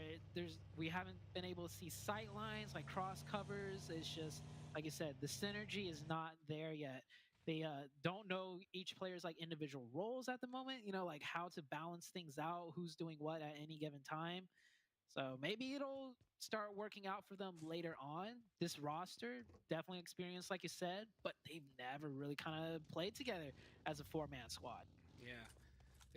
we haven't been able to see sight lines, like cross covers. It's just, like I said, the synergy is not there yet. They don't know each player's like individual roles at the moment, like how to balance things out, who's doing what at any given time. So maybe it'll start working out for them later on. This roster definitely experienced, like you said, but they've never really kind of played together as a 4-man squad. Yeah.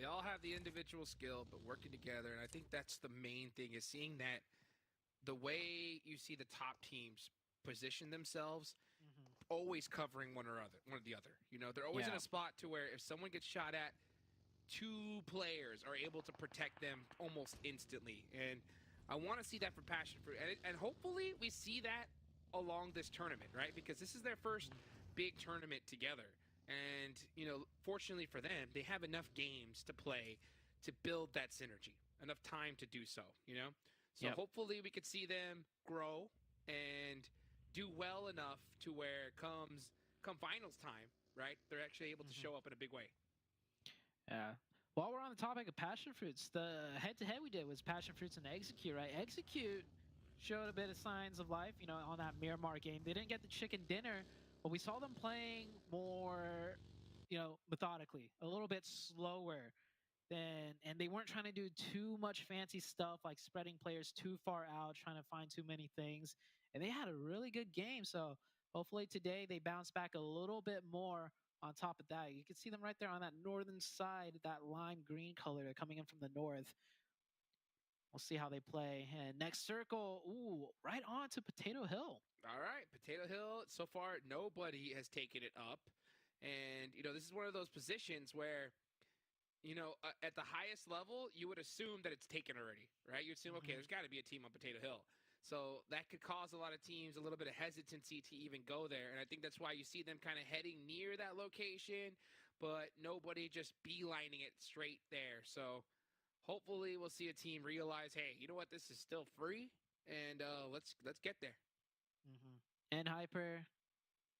They all have the individual skill, but working together. And I think that's the main thing, is seeing that the way you see the top teams position themselves, always covering one or the other. You know, they're always in Yeah. a spot to where if someone gets shot at, two players are able to protect them almost instantly. And I want to see that from Passion Fruit. And hopefully we see that along this tournament, right? Because this is their first big tournament together. And, you know, fortunately for them, they have enough games to play to build that synergy, enough time to do so, you know? So Yep. hopefully we could see them grow and do well enough to where come finals time, right? They're actually able to show up in a big way. Yeah. While we're on the topic of passion fruits, the head-to-head we did was passion fruits and Execute, right? Execute showed a bit of signs of life, you know, on that Miramar game. They didn't get the chicken dinner, but we saw them playing more, you know, methodically, a little bit slower than, and they weren't trying to do too much fancy stuff like spreading players too far out, trying to find too many things. And they had a really good game. So hopefully today they bounce back a little bit more. On top of that, you can see them right there on that northern side, that lime green color coming in from the north. We'll see how they play. And next circle, ooh, right on to Potato Hill. All right, Potato Hill, so far nobody has taken it up. And, you know, this is one of those positions where, you know, at the highest level, you would assume that it's taken already, right? You'd assume, okay, there's got to be a team on Potato Hill. So that could cause a lot of teams a little bit of hesitancy to even go there. And I think that's why you see them kind of heading near that location, but nobody just beelining it straight there. So hopefully we'll see a team realize, hey, you know what? This is still free, and let's get there. And Hyper,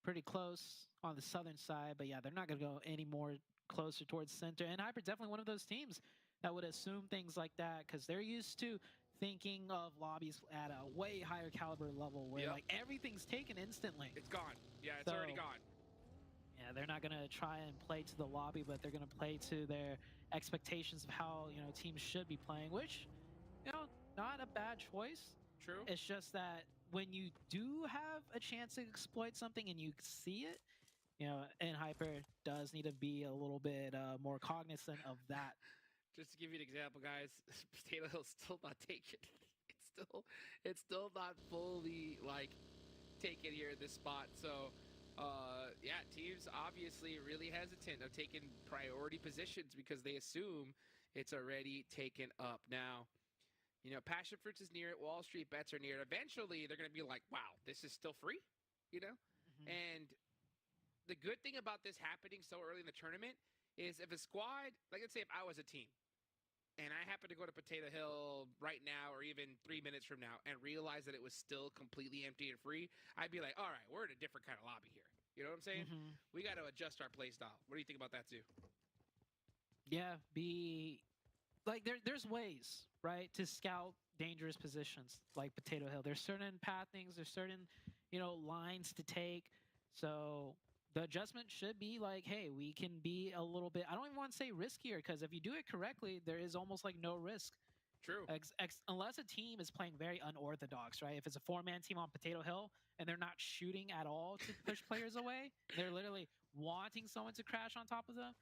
pretty close on the southern side, but yeah, they're not going to go any more closer towards center. And Hyper definitely one of those teams that would assume things like that because they're used to thinking of lobbies at a way higher caliber level where like everything's taken instantly. It's gone. Yeah, it's already gone. Yeah, they're not going to try and play to the lobby, but they're going to play to their expectations of how, you know, teams should be playing, which, you know, not a bad choice. True. It's just that when you do have a chance to exploit something and you see it, you know, and Hyper does need to be a little bit more cognizant of that. Just to give you an example, guys, Potato Hill's still not taken. It's still not fully like taken here in this spot. So, yeah, teams obviously really hesitant of taking priority positions because they assume it's already taken up. Now, you know, Passion Fruits is near it. Wall Street Bets are near it. Eventually, they're going to be like, wow, this is still free, you know? And the good thing about this happening so early in the tournament is if a squad, like let's say if I was a team, and I happen to go to Potato Hill right now or even 3 minutes from now and realize that it was still completely empty and free, I'd be like, all right, we're in a different kind of lobby here. You know what I'm saying? We got to adjust our play style. What do you think about that, too? Yeah, like there's ways, right, to scout dangerous positions like Potato Hill. There's certain pathings, there's certain, you know, lines to take. So the adjustment should be like, hey, we can be a little bit, I don't even want to say riskier, because if you do it correctly, there is almost like no risk. True. Unless a team is playing very unorthodox, right? If it's a 4-man team on Potato Hill and they're not shooting at all to push players away, they're literally wanting someone to crash on top of them,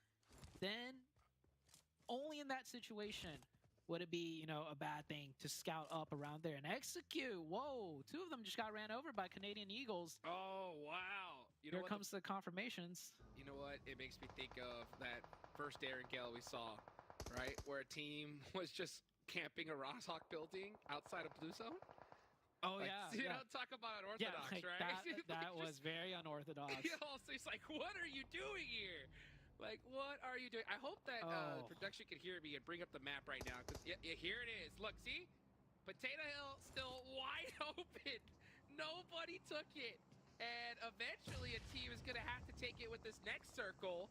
then only in that situation would it be, you know, a bad thing to scout up around there and Execute. Whoa, 2 of them just got ran over by Canadian Eagles. Oh, wow. You know Here what comes the confirmations. You know what? It makes me think of that first Aaron Gale we saw, right? Where a team was just camping a Rosshawk building outside of Blue Zone. Oh, Like, yeah. you know, talk about unorthodox, like right? that was very unorthodox. You know, so he's like, what are you doing here? Like, what are you doing? I hope that production can hear me and bring up the map right now. Because here it is. Look, see? Potato Hill still wide open. Nobody took it. And eventually a team is going to have to take it with this next circle.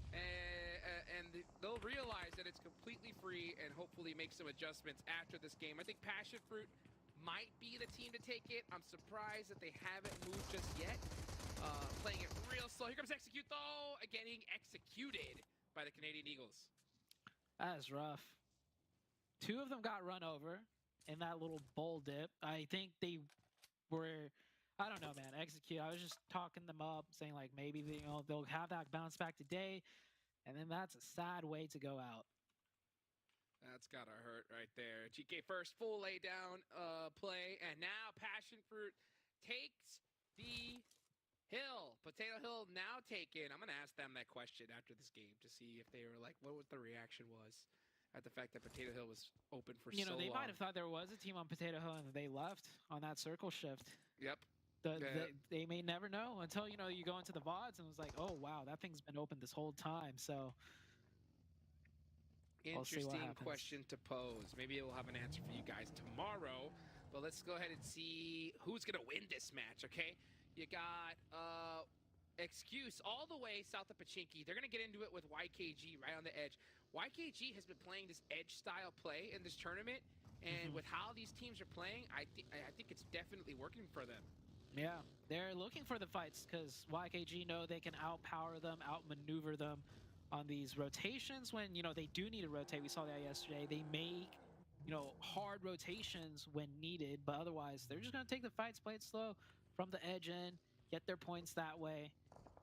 And they'll realize that it's completely free and hopefully make some adjustments after this game. I think Passion Fruit might be the team to take it. I'm surprised that they haven't moved just yet. Playing it real slow. Here comes Execute, though. Getting executed by the Canadian Eagles. That is rough. 2 of them got run over in that little bowl dip. I think they were, I don't know, man, Execute. I was just talking them up, saying like maybe they'll have that bounce back today. And then that's a sad way to go out. That's gotta hurt right there. GK first full lay down play, and now Passion Fruit takes the hill. Potato Hill now taken. I'm gonna ask them that question after this game to see if they were like, what the reaction was at the fact that Potato Hill was open for so long. They might have thought there was a team on Potato Hill and they left on that circle shift. Yep. They may never know until, you go into the VODs and it was like, oh, wow, that thing's been open this whole time. So interesting question to pose. Maybe we'll have an answer for you guys tomorrow. But let's go ahead and see who's going to win this match, okay? You got Excuse all the way south of Pachinki. They're going to get into it with YKG right on the edge. YKG has been playing this edge-style play in this tournament. And with how these teams are playing, I think it's definitely working for them. Yeah, they're looking for the fights because YKG know they can outpower them, outmaneuver them on these rotations when, they do need to rotate. We saw that yesterday. They make, hard rotations when needed, but otherwise they're just going to take the fights, play it slow from the edge in, get their points that way.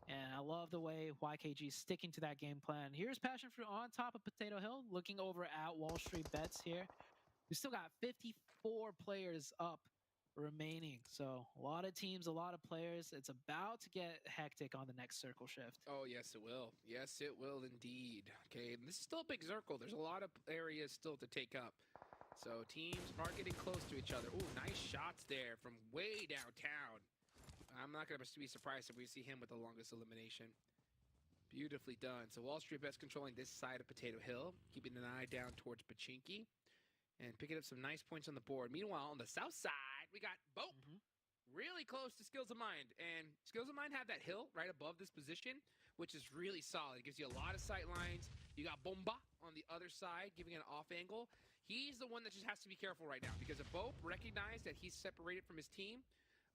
And I love the way YKG is sticking to that game plan. Here's Passion Fruit on top of Potato Hill, looking over at Wall Street Bets here. We still got 54 players up remaining. So a lot of teams, a lot of players. It's about to get hectic on the next circle shift. Oh, yes, it will. Yes, it will indeed. Okay, and this is still a big circle. There's a lot of areas still to take up. So teams are getting close to each other. Ooh, nice shots there from way downtown. I'm not going to be surprised if we see him with the longest elimination. Beautifully done. So Wall Street Bets controlling this side of Potato Hill, keeping an eye down towards Pachinki, and picking up some nice points on the board. Meanwhile, on the south side, we got Bope really close to Skills of Mind. And Skills of Mind have that hill right above this position, which is really solid. It gives you a lot of sight lines. You got Bomba on the other side, giving an off angle. He's the one that just has to be careful right now because if Bope recognized that he's separated from his team,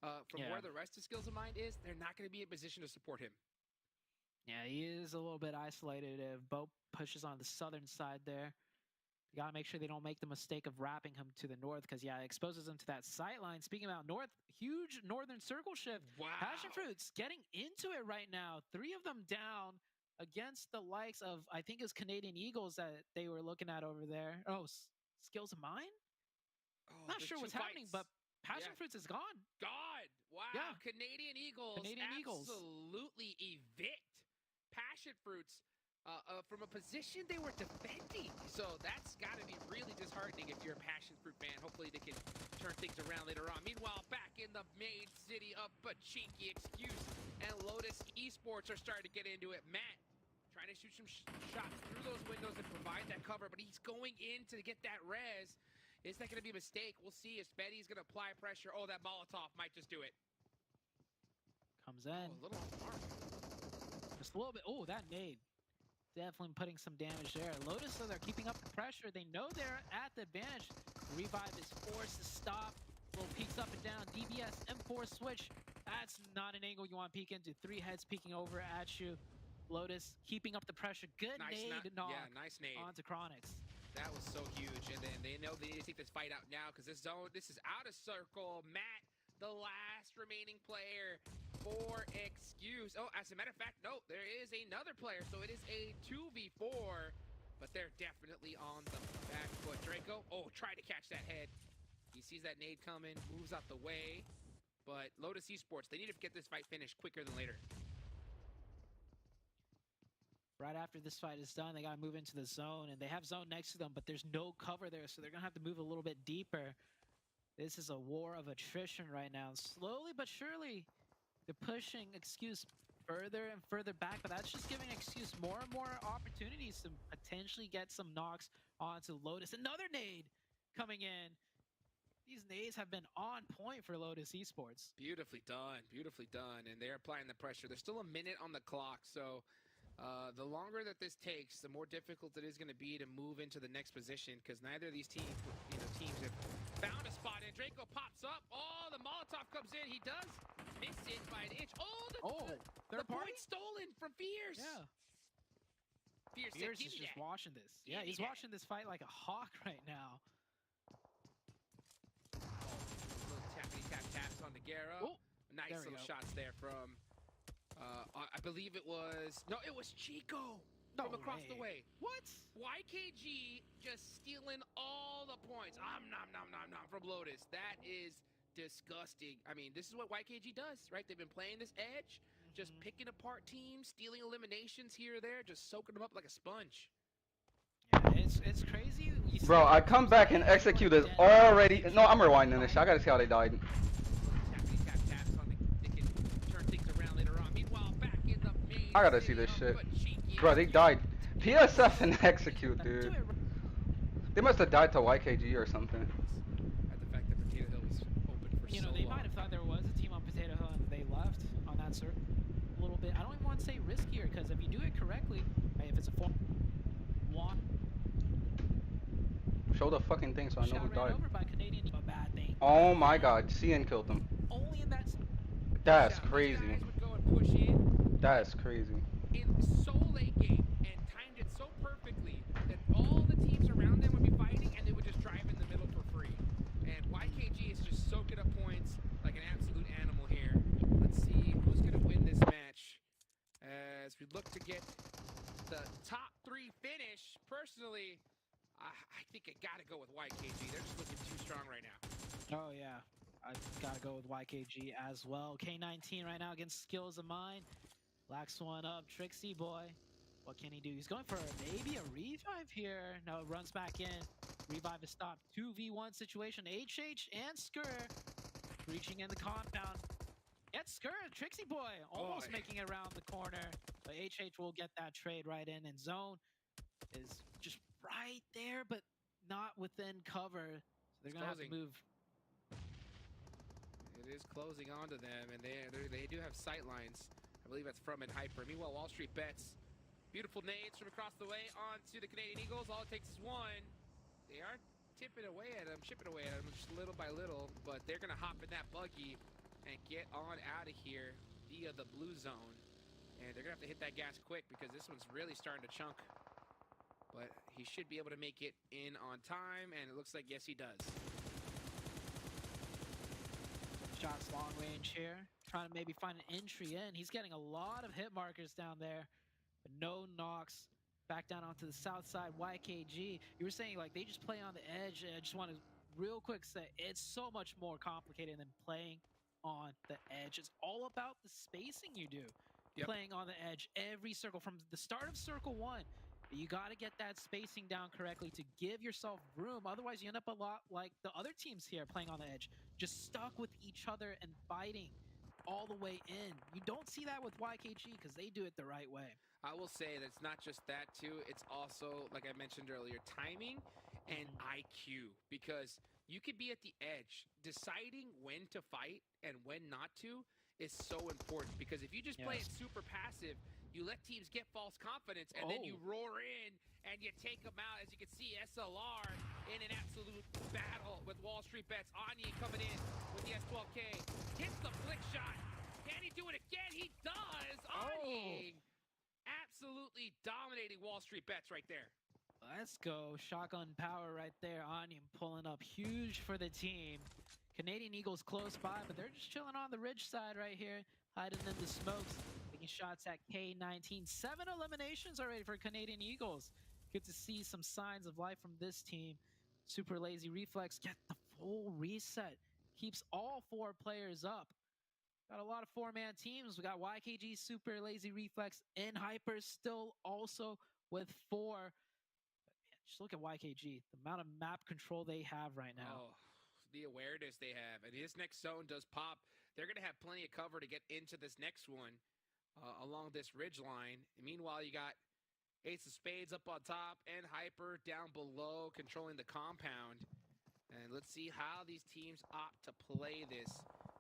where the rest of Skills of Mind is, they're not going to be in position to support him. Yeah, he is a little bit isolated if Bope pushes on the southern side there. You got to make sure they don't make the mistake of wrapping him to the north because, it exposes him to that sight line. Speaking about north, huge northern circle shift. Wow. Passion Fruit's getting into it right now. 3 of them down against the likes of, I think it was Canadian Eagles that they were looking at over there. Oh, Skills of Mine? Oh, not sure what's happening, but Passion Fruits is gone. God. Wow. Yeah. Canadian Eagles absolutely evict Passion Fruits from a position they were defending. So that's got to be really disheartening if you're a Passion Fruit fan. Hopefully they can turn things around later on. Meanwhile, back in the main city of Pachinki, Excuse and Lotus Esports are starting to get into it. Matt trying to shoot some shots through those windows and provide that cover, but he's going in to get that res. Is that going to be a mistake? We'll see if Betty's going to apply pressure. Oh, that Molotov might just do it. Comes in. Oh, a little off mark. Just a little bit. Oh, that nade. Definitely putting some damage there. Lotus, so they're keeping up the pressure. They know they're at the advantage. Revive is forced to stop. Little peeks up and down. DBS, M4 switch. That's not an angle you want to peek into. 3 heads peeking over at you. Lotus keeping up the pressure. Good nade knock nice nade onto Chronix. That was so huge. And then they know they need to take this fight out now because this is out of circle. Matt, the last remaining player for Excuse. Oh, as a matter of fact, no, there is another player. So it is a 2v4, but they're definitely on the back foot. Draco, tried to catch that head. He sees that nade coming, moves out the way. But Lotus Esports, they need to get this fight finished quicker than later. Right after this fight is done, they got to move into the zone, and they have zone next to them, but there's no cover there, so they're going to have to move a little bit deeper. This is a war of attrition right now. Slowly but surely, they're pushing Excuse further and further back, but that's just giving Excuse more and more opportunities to potentially get some knocks onto Lotus. Another nade coming in. These nades have been on point for Lotus Esports. Beautifully done, and they're applying the pressure. There's still a minute on the clock, so the longer that this takes, the more difficult it is going to be to move into the next position because neither of these teams have found a spot. And Draco pops up. Oh, the Molotov comes in. He does miss it by an inch. The point stolen from Fierce. Yeah. Fierce is just watching this. Yeah, he's watching this fight like a hawk right now. Little taps on Nagaro. Oh, nice little shots there from... I believe it was... No, it was Chico. from across the way. What? YKG just stealing all the points. Nom nom nom nom from Lotus. That is disgusting. I mean, this is what YKG does, right? They've been playing this edge, just picking apart teams, stealing eliminations here or there, just soaking them up like a sponge. Yeah, it's crazy. You see Bro, I come back and execute is already. No, I'm rewinding this shit. I gotta see how they died. Taps on they can turn things around later on. Meanwhile, back in the main I gotta see city this of shit. Pachiki. Bro, they died. PSF and execute, do dude. it. They must have died to YKG or something. At the fact that Potato Hill was open for You so know, they long. might have thought there was a team on Potato Hill and they left on that circle a little bit. I don't even want to say riskier because if you do it correctly, if it's a 4-1 Show the fucking thing so I know shot who ran died. over by Canadian, a bad thing. Oh my god, CN killed them. Only in that. That's These crazy. guys would go and push in That's crazy. so late game and timed it so perfectly that all the teams around them would be fighting and they would just drive in the middle for free. And YKG is just soaking up points like an absolute animal here. Let's see who's going to win this match as we look to get the top 3 finish. Personally, I think I got to go with YKG. They're just looking too strong right now. Oh yeah, I gotta go with YKG as well. K19 right now against Skills of Mine. Lacks one up, Trixie boy. What can he do? He's going for maybe a revive here. No, runs back in. Revive is stopped. 2v1 situation. HH and Skur reaching in the compound. Yet Skur, Trixie boy, almost making it around the corner. But HH will get that trade right in. And Zone is just right there, but not within cover. So they're gonna have to move. It is closing onto them, and they do have sight lines. I believe that's from and Hyper. Meanwhile, Wall Street bets. Beautiful nades from across the way onto the Canadian Eagles. All it takes is one. They are chipping away at them just little by little, but they're going to hop in that buggy and get on out of here via the blue zone. And they're going to have to hit that gas quick because this one's really starting to chunk. But he should be able to make it in on time, and it looks like, yes, he does. Shots long range here. Trying to maybe find an entry in. He's getting a lot of hit markers down there. But no knocks. Back down onto the south side. YKG. You were saying like they just play on the edge. I just want to real quick say it's so much more complicated than playing on the edge. It's all about the spacing you do. Playing on the edge every circle from the start of circle 1. You got to get that spacing down correctly to give yourself room. Otherwise, you end up a lot like the other teams here playing on the edge, just stuck with each other and fighting all the way in. You don't see that with YKG because they do it the right way. I will say that it's not just that, too. It's also, like I mentioned earlier, timing and IQ. Because you could be at the edge. Deciding when to fight and when not to is so important. Because if you just play it super passive, you let teams get false confidence, and then you roar in, and you take them out. As you can see, SLR in an absolute battle with Wall Street Bets. Anya coming in with the S12K. Hits the flick shot. Can he do it again? He does! Anya absolutely dominating Wall Street Bets right there. Let's go. Shotgun power right there. Onion pulling up huge for the team. Canadian Eagles close by, but they're just chilling on the ridge side right here, hiding in the smokes, taking shots at K19. 7 eliminations already for Canadian Eagles. Good to see some signs of life from this team. Super Lazy Reflex get the full reset. Keeps all 4 players up. Got a lot of 4-man teams. We got YKG, Super Lazy Reflex, and Hyper still also with 4. But man, just look at YKG. The amount of map control they have right now. Oh, the awareness they have. And this next zone does pop. They're going to have plenty of cover to get into this next one along this ridge line. And meanwhile, you got Ace of Spades up on top and Hyper down below controlling the compound. And let's see how these teams opt to play this.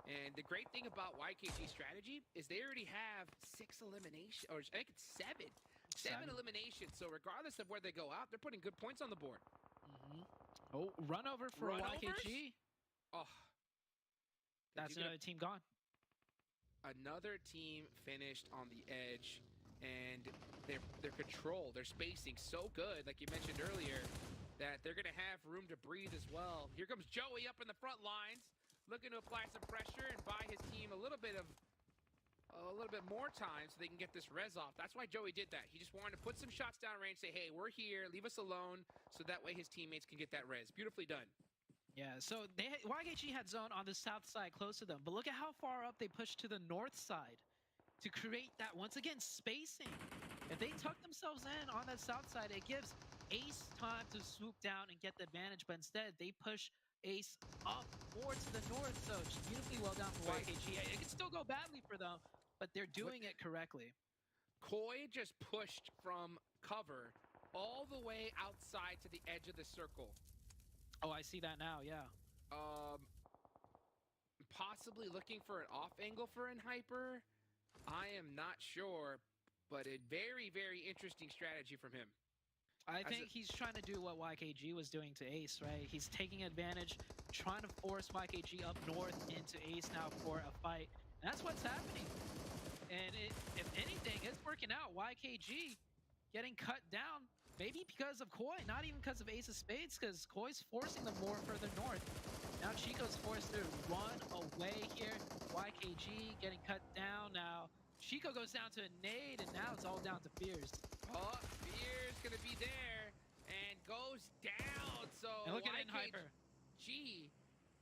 And the great thing about YKG's strategy is they already have 6 eliminations, or I think it's 7. 7 eliminations. So regardless of where they go out, they're putting good points on the board. Oh, run over for YKG. Oh, that's another team gone. Another team finished on the edge, and their control, their spacing so good, like you mentioned earlier, that they're going to have room to breathe as well. Here comes Joey up in the front lines, looking to apply some pressure and buy his team a little bit of a little bit more time so they can get this res off. That's why Joey did that. He just wanted to put some shots down range, say, hey, we're here, leave us alone, so that way his teammates can get that res. Beautifully done. Yeah, so YKG had zone on the south side close to them, but look at how far up they pushed to the north side to create that, once again, spacing. If they tuck themselves in on that south side, it gives Ace time to swoop down and get the advantage, but instead they push Ace up more to the north, so just beautifully well done for YKG. It can still go badly for them, but they're doing it correctly. Koi just pushed from cover all the way outside to the edge of the circle. Oh, I see that now, yeah. Possibly looking for an off angle for Hyper. I am not sure, but a very, very interesting strategy from him. I think he's trying to do what YKG was doing to Ace, right? He's taking advantage, trying to force YKG up north into Ace now for a fight. And that's what's happening. And if anything, it's working out. YKG getting cut down, maybe because of Koi, not even because of Ace of Spades, because Koi's forcing them more further north. Now Chico's forced to run away here. YKG getting cut down now. Chico goes down to a nade, and now it's all down to Fears. Oh, Fears gonna be there and goes down. So and look at Hyper. G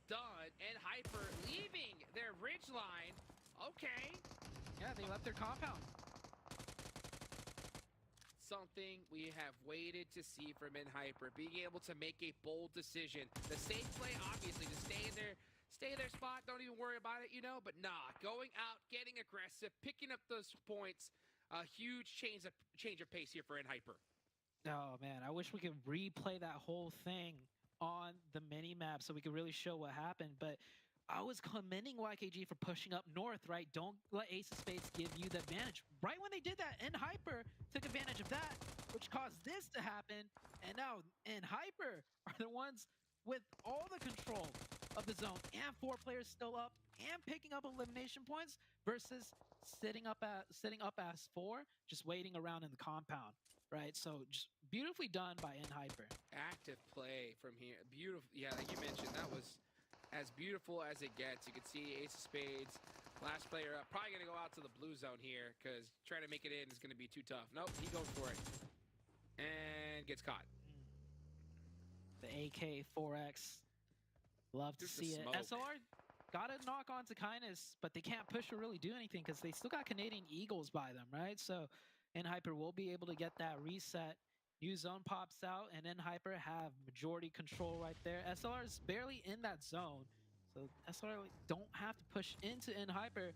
done and Hyper leaving their ridge line. Okay. Yeah, they left their compound. Something we have waited to see from Hyper, being able to make a bold decision. The safe play, obviously, to stay in their spot, don't even worry about it, you know, but nah, going out, getting aggressive, picking up those points, a huge change of pace here for Hyper. Oh man, I wish we could replay that whole thing on the mini map so we could really show what happened, but I was commending YKG for pushing up north, right? Don't let Ace of Spades give you the advantage. Right when they did that, Hyper took advantage of that, which caused this to happen. And now Hyper are the ones with all the control of the zone and 4 players still up and picking up elimination points versus sitting up as 4, just waiting around in the compound, right? So just beautifully done by Hyper. Active play from here. Beautiful. Yeah, like you mentioned, that was as beautiful as it gets. You can see Ace of Spades, last player up. Probably going to go out to the blue zone here because trying to make it in is going to be too tough. Nope, he goes for it. And gets caught. The AK 4X. Love to see it. SLR got a knock on to Kindness, but they can't push or really do anything because they still got Canadian Eagles by them, right? So Hyper will be able to get that reset. New zone pops out, and Hyper have majority control right there. SLR is barely in that zone, so SLR don't have to push into Hyper.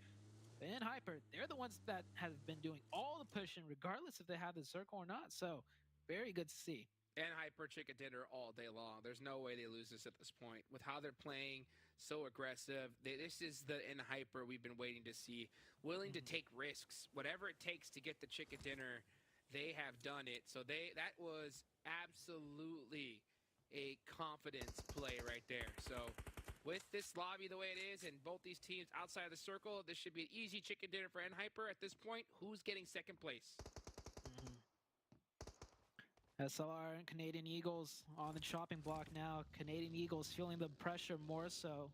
But Hyper, they're the ones that have been doing all the pushing, regardless if they have the circle or not. So very good to see. Hyper chicken dinner all day long. There's no way they lose this at this point. With how they're playing, so aggressive. This is the Hyper we've been waiting to see. Willing to take risks, whatever it takes to get the chicken dinner. They have done it. So that was absolutely a confidence play right there. So with this lobby the way it is and both these teams outside of the circle, this should be an easy chicken dinner for Hyper at this point. Who's getting second place? SLR and Canadian Eagles on the chopping block now. Canadian Eagles feeling the pressure more so.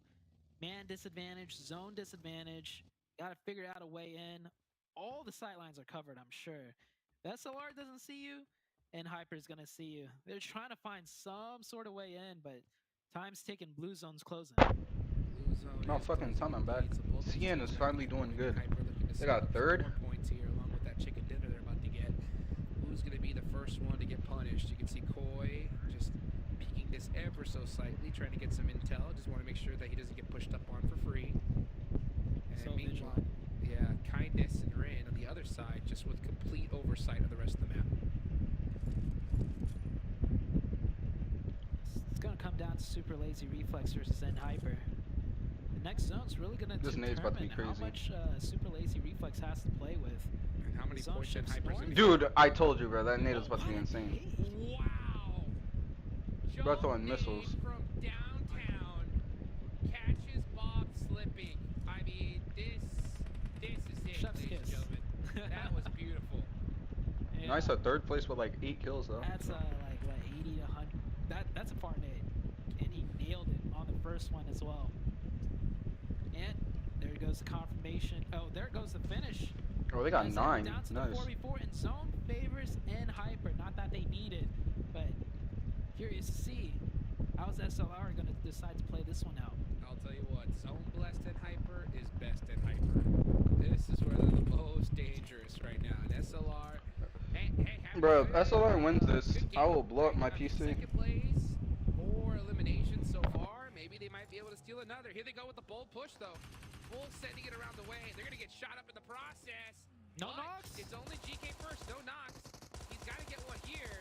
Man disadvantage, zone disadvantage. Got to figure out a way in. All the sightlines are covered, I'm sure. If SLR doesn't see you, Hyper's going to see you. They're trying to find some sort of way in, but time's ticking. Blue zone's closing. No fucking time, I'm back. CN is finally doing good. They got third. Points here along with that chicken dinner they're about to get. Who's going to be the first one to get punished? You can see Koi just peeking this ever so slightly, trying to get some intel. Just want to make sure that he doesn't get pushed up on for free. And so meanwhile, yeah, Kindness and Rin on the other side, just with complete oversight of the rest of the map. It's going to come down to Super Lazy Reflex versus Hyper. The next zone's really going to determine how much Super Lazy Reflex has to play with. And how many points Hyper's going to Dude, I told you, bro. That nade was about to be insane. Wow! Bro, throwing missiles. From downtown catches Bob slipping. I mean, this is it, Chef's ladies and kiss. gentlemen. That was beautiful. Yeah. Nice at third place with like 8 kills though. That's like what, 80 to 100. That's a far nade, and he nailed it on the first one as well. And there There goes the confirmation. Oh, there goes the finish. Oh, they got As 9. Down to Nice. the 4v4, and zone favors and hyper. Not that they need it, but curious to see how's SLR going to decide to play this one out. I'll tell you what, zone blessed and hyper is best and hyper. This is where they're the most dangerous right now. And SLR, Bro, if SLR wins this, good I game. will blow up my I mean, PC. Second place, 4 eliminations so far. Maybe they might be able to steal another. Here they go with the bold push though. Bull sending it around the way. They're gonna get shot up in the process. No But knocks. It's only GK first, no knocks. He's got to get one here.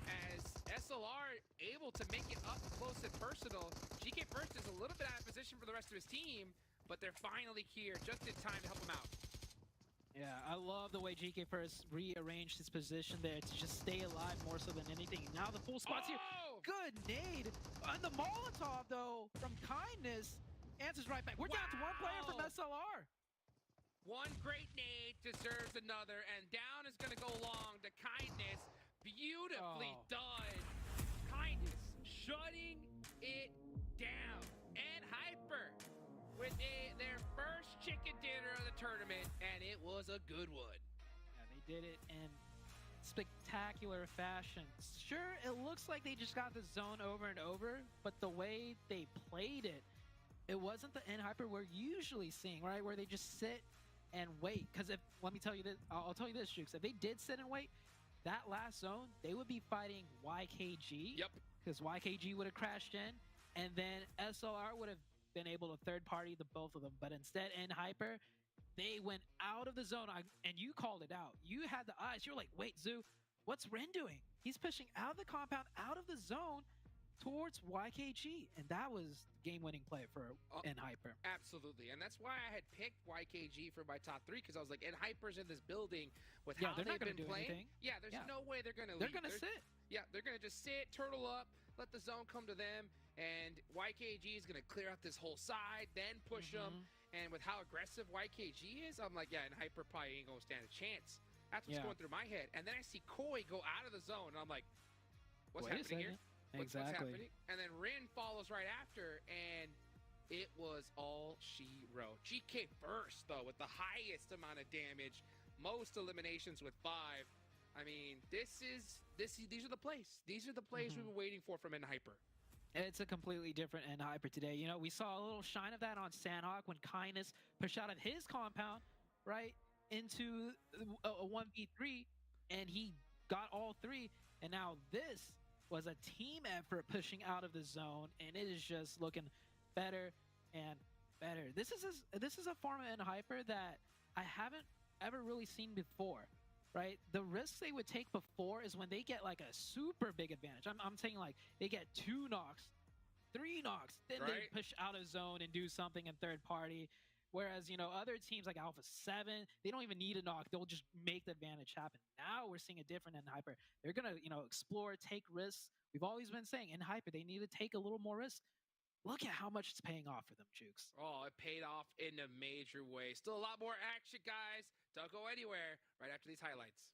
As SLR able to make it up close and personal. GK first is a little bit out of position for the rest of his team, but they're finally here just in time to help him out. Yeah, I love the way GK First rearranged his position there to just stay alive more so than anything. Now the full squad's here. Oh! Good nade. And the Molotov, though, from Kindness, answers right back. We're down to one player from Wow. SLR. One great nade deserves another, and down is going to go long to Kindness. Beautifully Oh. done. Kindness shutting it down. And Hyper with their first chicken dinner of the tournament, and it was a good one. Yeah, they did it in spectacular fashion. Sure, it looks like they just got the zone over and over, but the way they played it, it wasn't the N hyper we're usually seeing, right? Where they just sit and wait. Because if, let me tell you this, I'll tell you this, Jukes. If they did sit and wait, that last zone, they would be fighting YKG. Yep. Because YKG would have crashed in, and then SLR would have been able to third party the both of them. But instead, N hyper, they went out of the zone, and you called it out. You had the eyes. You were like, wait, Zoo, what's Ren doing? He's pushing out of the compound, out of the zone, towards YKG. And that was game-winning play for N hyper. Absolutely, and that's why I had picked YKG for my top 3, because I was like, N hyper's in this building with Yeah, how they're not they've gonna been do playing. anything. Yeah, there's Yeah. no way they're gonna They're leave. going to sit. Yeah, they're gonna just sit, turtle up, let the zone come to them, and YKG is gonna clear out this whole side, then push them. And with how aggressive YKG is, I'm like, yeah, and Hyper probably ain't gonna stand a chance. That's what's Yeah. going through my head. And then I see Koi go out of the zone, and I'm like, what's Wait a happening here? second. What's Exactly. happening? And then Rin follows right after, and it was all she wrote. GK first, though, with the highest amount of damage, most eliminations with 5. I mean, these are the plays. These are the plays we were waiting for from N hyper. It's a completely different N hyper today. You know, we saw a little shine of that on Sandhawk when Kindness pushed out of his compound, right, into a 1v3, and he got all 3. And now this was a team effort pushing out of the zone, and it is just looking better and better. This is a form of N hyper that I haven't ever really seen before. Right, the risks they would take before is when they get like a super big advantage. I'm saying like they get 2 knocks, 3 knocks, then they Right. push out of zone and do something in third party. Whereas, you know, other teams like Alpha 7, they don't even need a knock. They'll just make the advantage happen. Now we're seeing a different in hyper. They're gonna, you know, explore, take risks. We've always been saying in hyper they need to take a little more risk. Look at how much it's paying off for them, Jukes. Oh, it paid off in a major way. Still a lot more action, guys. Don't go anywhere right after these highlights.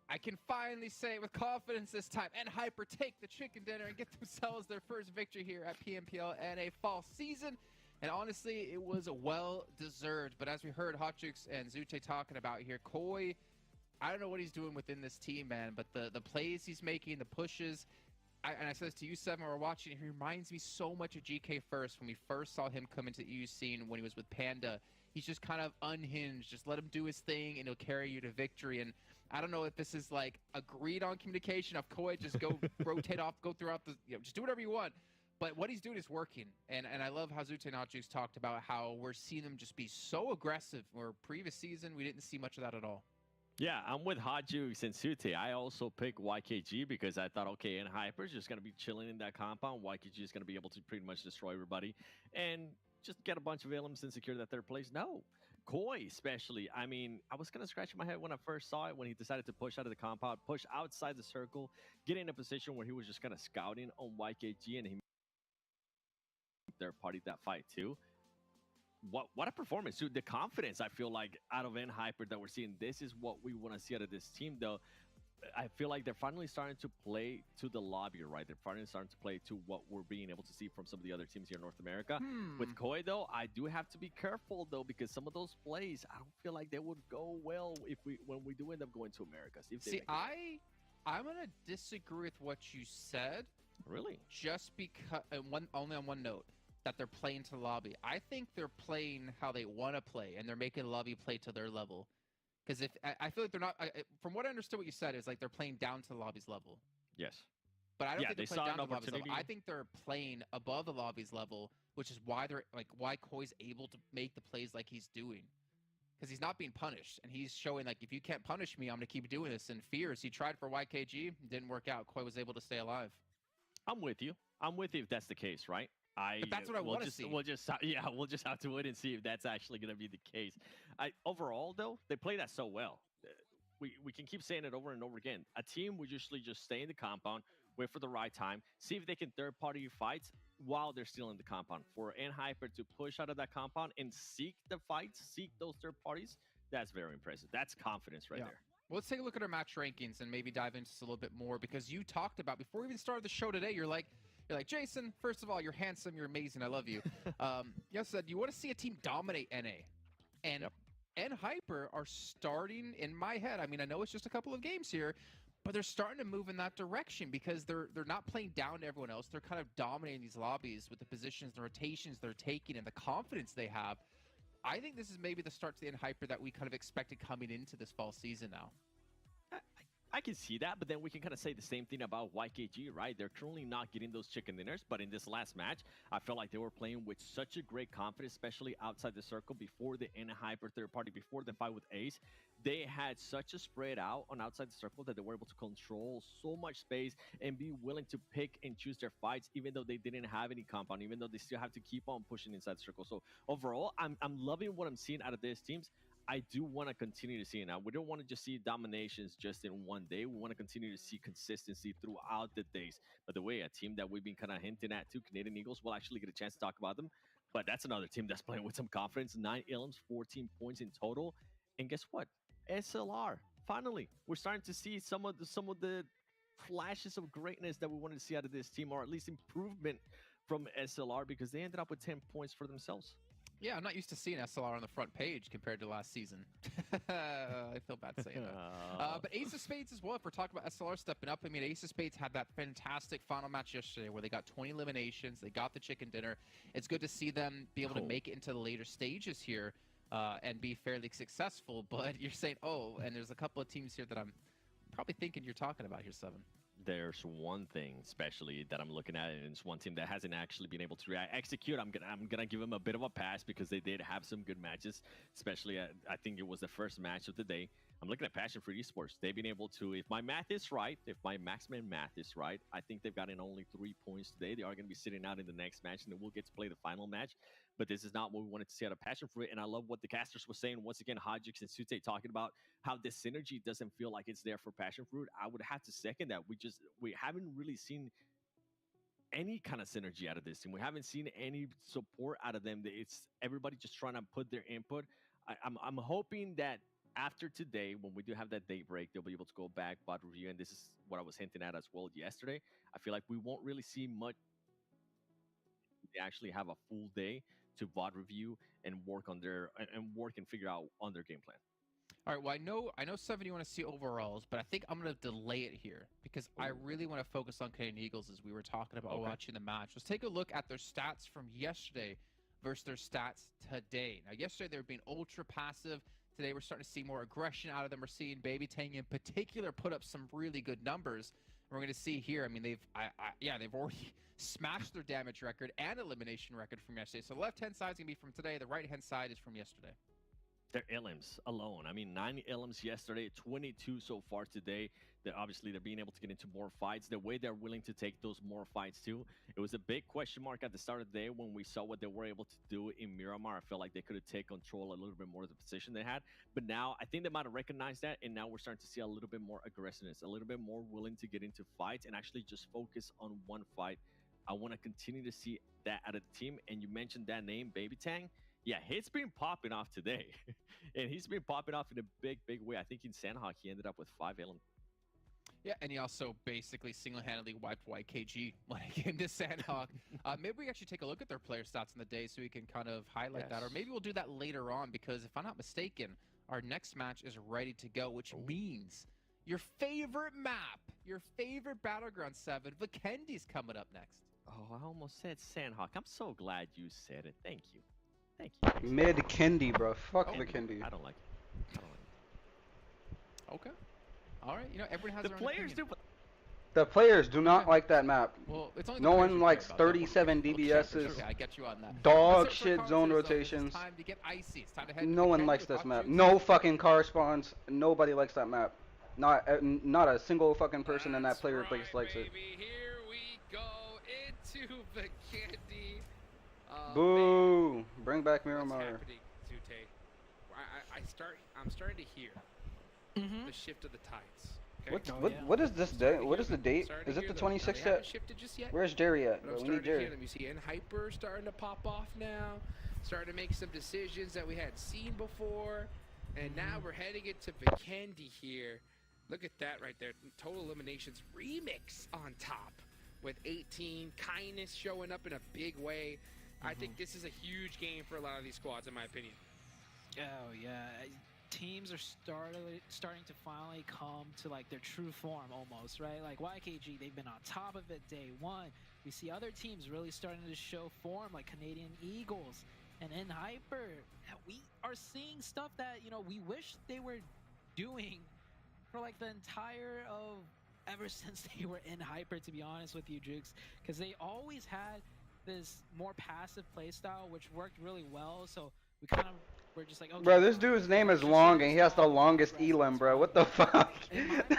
I can finally say with confidence this time, and Hyper take the chicken dinner and get themselves their first victory here at PMPL NA Fall Season. And honestly, it was well deserved. But as we heard Hotchukes and Zute talking about here, Koi, I don't know what he's doing within this team, man, but the plays he's making, the pushes, and I said this to you, Seven, we're watching it, he reminds me so much of GK First when we first saw him come into the EU scene when he was with Panda. He's just kind of unhinged. Just let him do his thing, and he'll carry you to victory. And I don't know if this is like agreed on communication of Koi, just go rotate off, go throughout the, just do whatever you want. But what he's doing is working. And I love how Zute and Hotchukes talked about how we're seeing them just be so aggressive, where previous season we didn't see much of that at all. Yeah, I'm with Hotchukes and Sute. I also picked YKG because I thought, okay, and Hyper's just going to be chilling in that compound. YKG is going to be able to pretty much destroy everybody and just get a bunch of elements and secure that third place. No. Koi, especially. I mean, I was kind of scratching my head when I first saw it, when he decided to push out of the compound, push outside the circle, get in a position where he was just kind of scouting on YKG, and he third party that fight too. What a performance, dude. The confidence, I feel like, out of Hyper that we're seeing. This is what we want to see out of this team, though. I feel like they're finally starting to play to the lobby, right? They're finally starting to play to what we're being able to see from some of the other teams here in North America. With Koi, though, I do have to be careful, though, because some of those plays, I don't feel like they would go well when we do end up going to America. See, I'm gonna disagree with what you said. Really? Just because, only on one note, that they're playing to the lobby. I think they're playing how they want to play, and they're making the lobby play to their level. Because if I feel like they're not, from what I understood, what you said is like they're playing down to the lobby's level. Yes. But I don't think they're playing down to the lobby's level. opportunity. I think they're playing above the lobby's level, which is why they're like why Koi's able to make the plays like he's doing. Because he's not being punished, and he's showing like, if you can't punish me, I'm gonna keep doing this. And Fears, he tried for YKG, didn't work out. Koi was able to stay alive. I'm with you. I'm with you if that's the case, right? But that's what I want to see. We'll just have to wait and see if that's actually going to be the case. Overall, though, they play that so well. We can keep saying it over and over again. A team would usually just stay in the compound, wait for the right time, see if they can third-party fights while they're still in the compound. For Hyper to push out of that compound and seek the fights, seek those third parties, that's very impressive. That's confidence right there. Well, let's take a look at our match rankings and maybe dive into this a little bit more, because you talked about, before we even started the show today, you're like, Jason, first of all, you're handsome, you're amazing, I love you. You said you want to see a team dominate NA. And Hyper are starting, in my head, I mean, I know it's just a couple of games here, but they're starting to move in that direction, because they're not playing down to everyone else. They're kind of dominating these lobbies with the positions, the rotations they're taking, and the confidence they have. I think this is maybe the start to the Hyper that we kind of expected coming into this fall season now. I can see that, but then we can kind of say the same thing about YKG, right? They're currently not getting those chicken dinners, but in this last match, I felt like they were playing with such a great confidence, especially outside the circle before the Hyper third party, before the fight with Ace. They had such a spread out on outside the circle that they were able to control so much space and be willing to pick and choose their fights, even though they didn't have any compound, even though they still have to keep on pushing inside the circle. So overall, I'm loving what I'm seeing out of these teams. I do want to continue to see it now. We don't want to just see dominations just in one day. We want to continue to see consistency throughout the days. But the way, a team that we've been kind of hinting at too, Canadian Eagles, we'll actually get a chance to talk about them. But that's another team that's playing with some confidence. 9 elims, 14 points in total. And guess what? SLR. Finally, we're starting to see some of the flashes of greatness that we wanted to see out of this team, or at least improvement from SLR, because they ended up with 10 points for themselves. Yeah, I'm not used to seeing SLR on the front page compared to last season. I feel bad saying that. But Ace of Spades as well, if we're talking about SLR stepping up. I mean, Ace of Spades had that fantastic final match yesterday where they got 20 eliminations. They got the chicken dinner. It's good to see them be able to make it into the later stages here and be fairly successful. But you're saying, and there's a couple of teams here that I'm probably thinking you're talking about here, Seven. There's one thing especially that I'm looking at, and it's one team that hasn't actually been able to execute. I'm gonna give them a bit of a pass because they did have some good matches, especially I think it was the first match of the day. I'm looking at Passion Fruit Esports. They've been able to, if my math is right, if my maximum math is right, I think they've gotten only 3 points today. They are going to be sitting out in the next match, and then we'll get to play the final match. But this is not what we wanted to see out of Passion Fruit, and I love what the casters were saying. Once again, Hotchukes and Sute talking about how the synergy doesn't feel like it's there for Passion Fruit. I would have to second that. We haven't really seen any kind of synergy out of this team. We haven't seen any support out of them. It's everybody just trying to put their input. I'm hoping that after today, when we do have that day break, they'll be able to go back, bot review, and this is what I was hinting at as well yesterday. I feel like we won't really see much. They actually have a full day to VOD review and work on their and work and figure out on their game plan. All right. Well, I know 7 you want to see overalls, but I think I'm going to delay it here because I really want to focus on Canadian Eagles as we were talking about watching the match. Let's take a look at their stats from yesterday versus their stats today. Now, yesterday they were being ultra passive. Today we're starting to see more aggression out of them. We're seeing Baby Tang in particular put up some really good numbers. We're going to see here. I mean, they've already smashed their damage record and elimination record from yesterday. So the left-hand side is going to be from today. The right-hand side is from yesterday. Their elims alone. I mean, 9 elims yesterday, 22 so far today. They're being able to get into more fights. The way they're willing to take those more fights too. It was a big question mark at the start of the day when we saw what they were able to do in Miramar. I felt like they could have taken control a little bit more of the position they had. But now I think they might have recognized that, and now we're starting to see a little bit more aggressiveness, a little bit more willing to get into fights and actually just focus on one fight. I want to continue to see that out of the team. And you mentioned that name, Baby Tang. Yeah, he's been popping off today. And he's been popping off in a big, big way. I think in Sandhawk, he ended up with 5 LM. Yeah, and he also basically single-handedly wiped YKG when it came to Sandhawk. Maybe we actually take a look at their player stats in the day so we can kind of highlight that. Or maybe we'll do that later on because if I'm not mistaken, our next match is ready to go, which means your favorite map, your favorite Battleground 7, Vikendi's coming up next. Oh, I almost said Sandhawk. I'm so glad you said it. Thank you. Thank you. Mid Kendi, bro. Fuck the Kendi. I don't like it. Okay. All right. You know, everyone has The their own players opinion. do. The players do not like that map. Well, it's only No the players one who likes care about that. 37 Okay, DBSs. okay, I get you on that. Dog Let's shit start zone consoles, though. rotations. It's time to get icy. It's time to head No to one Vikendi likes with this Hot map. Juice. No fucking corresponds. Nobody likes that map. Not a single fucking person in that player base likes it. Baby. Here we go into the candy. Boo! Bring back What's Miramar. happening, Zute? I'm starting to hear the shift of the tides. Okay? What is this day? What is the date? Starting to Is it hear the them. Now, 26th they haven't yet? shifted just yet. Where's Jerry at? But Bro, I'm we need starting to hear Jerry. them. You see N Hyper starting to pop off now. Starting to make some decisions that we hadn't seen before. And now we're heading into Vikendi here. Look at that right there. Total Eliminations remix on top. With 18, Kindness showing up in a big way. I think this is a huge game for a lot of these squads, in my opinion. Oh yeah, teams are starting to finally come to like their true form almost, right? Like YKG, they've been on top of it day one. We see other teams really starting to show form, like Canadian Eagles and N Hyper. We are seeing stuff that we wish they were doing for like the entire of ever since they were in Hyper. To be honest with you, Jukes, because they always had this more passive playstyle, which worked really well. So we kind of were just like, okay, Bro, this dude's name is long and he has the longest elim, bro. What the fuck?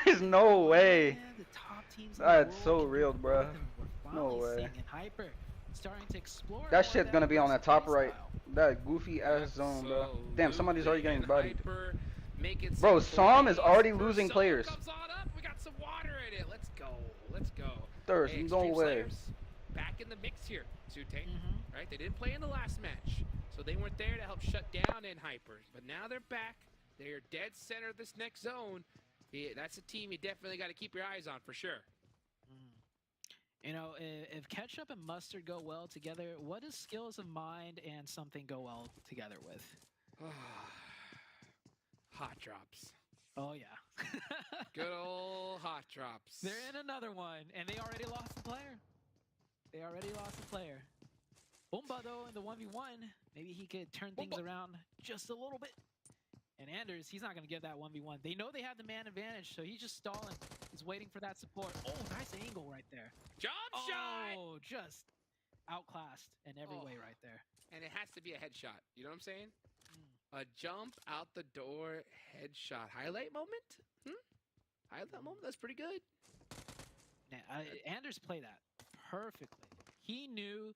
There's no way. The top teams in the That's world so can real, do bro. it, and we're No finally way. seeing in Hyper starting to explore That more shit's of gonna be on the top right. playstyle. That goofy ass zone, bro. Damn, somebody's already getting Absolutely. bodied. Hyper making Bro, some Psalm is plays. already First losing Psalm players. comes on up. We got some water in it. Let's go. Let's go. There's Hey, no Extreme way. Slayers back in the mix here, Sute. Right? They didn't play in the last match, so they weren't there to help shut down N Hypers. But now they're back. They are dead center of this next zone. That's a team you definitely got to keep your eyes on for sure. If ketchup and mustard go well together, what does skills of mind and something go well together with? Hot drops. Oh yeah. Good old hot drops. They're in another one, and they already lost the player. Bumba, though, in the 1v1, maybe he could turn things around just a little bit. And Anders, he's not going to get that 1v1. They know they have the man advantage, so he's just stalling. He's waiting for that support. Oh, nice angle right there. Jump shot! Oh, just outclassed in every way right there. And it has to be a headshot. You know what I'm saying? A jump out the door headshot. Highlight moment? Highlight moment? That's pretty good. Yeah, Anders played that perfectly. He knew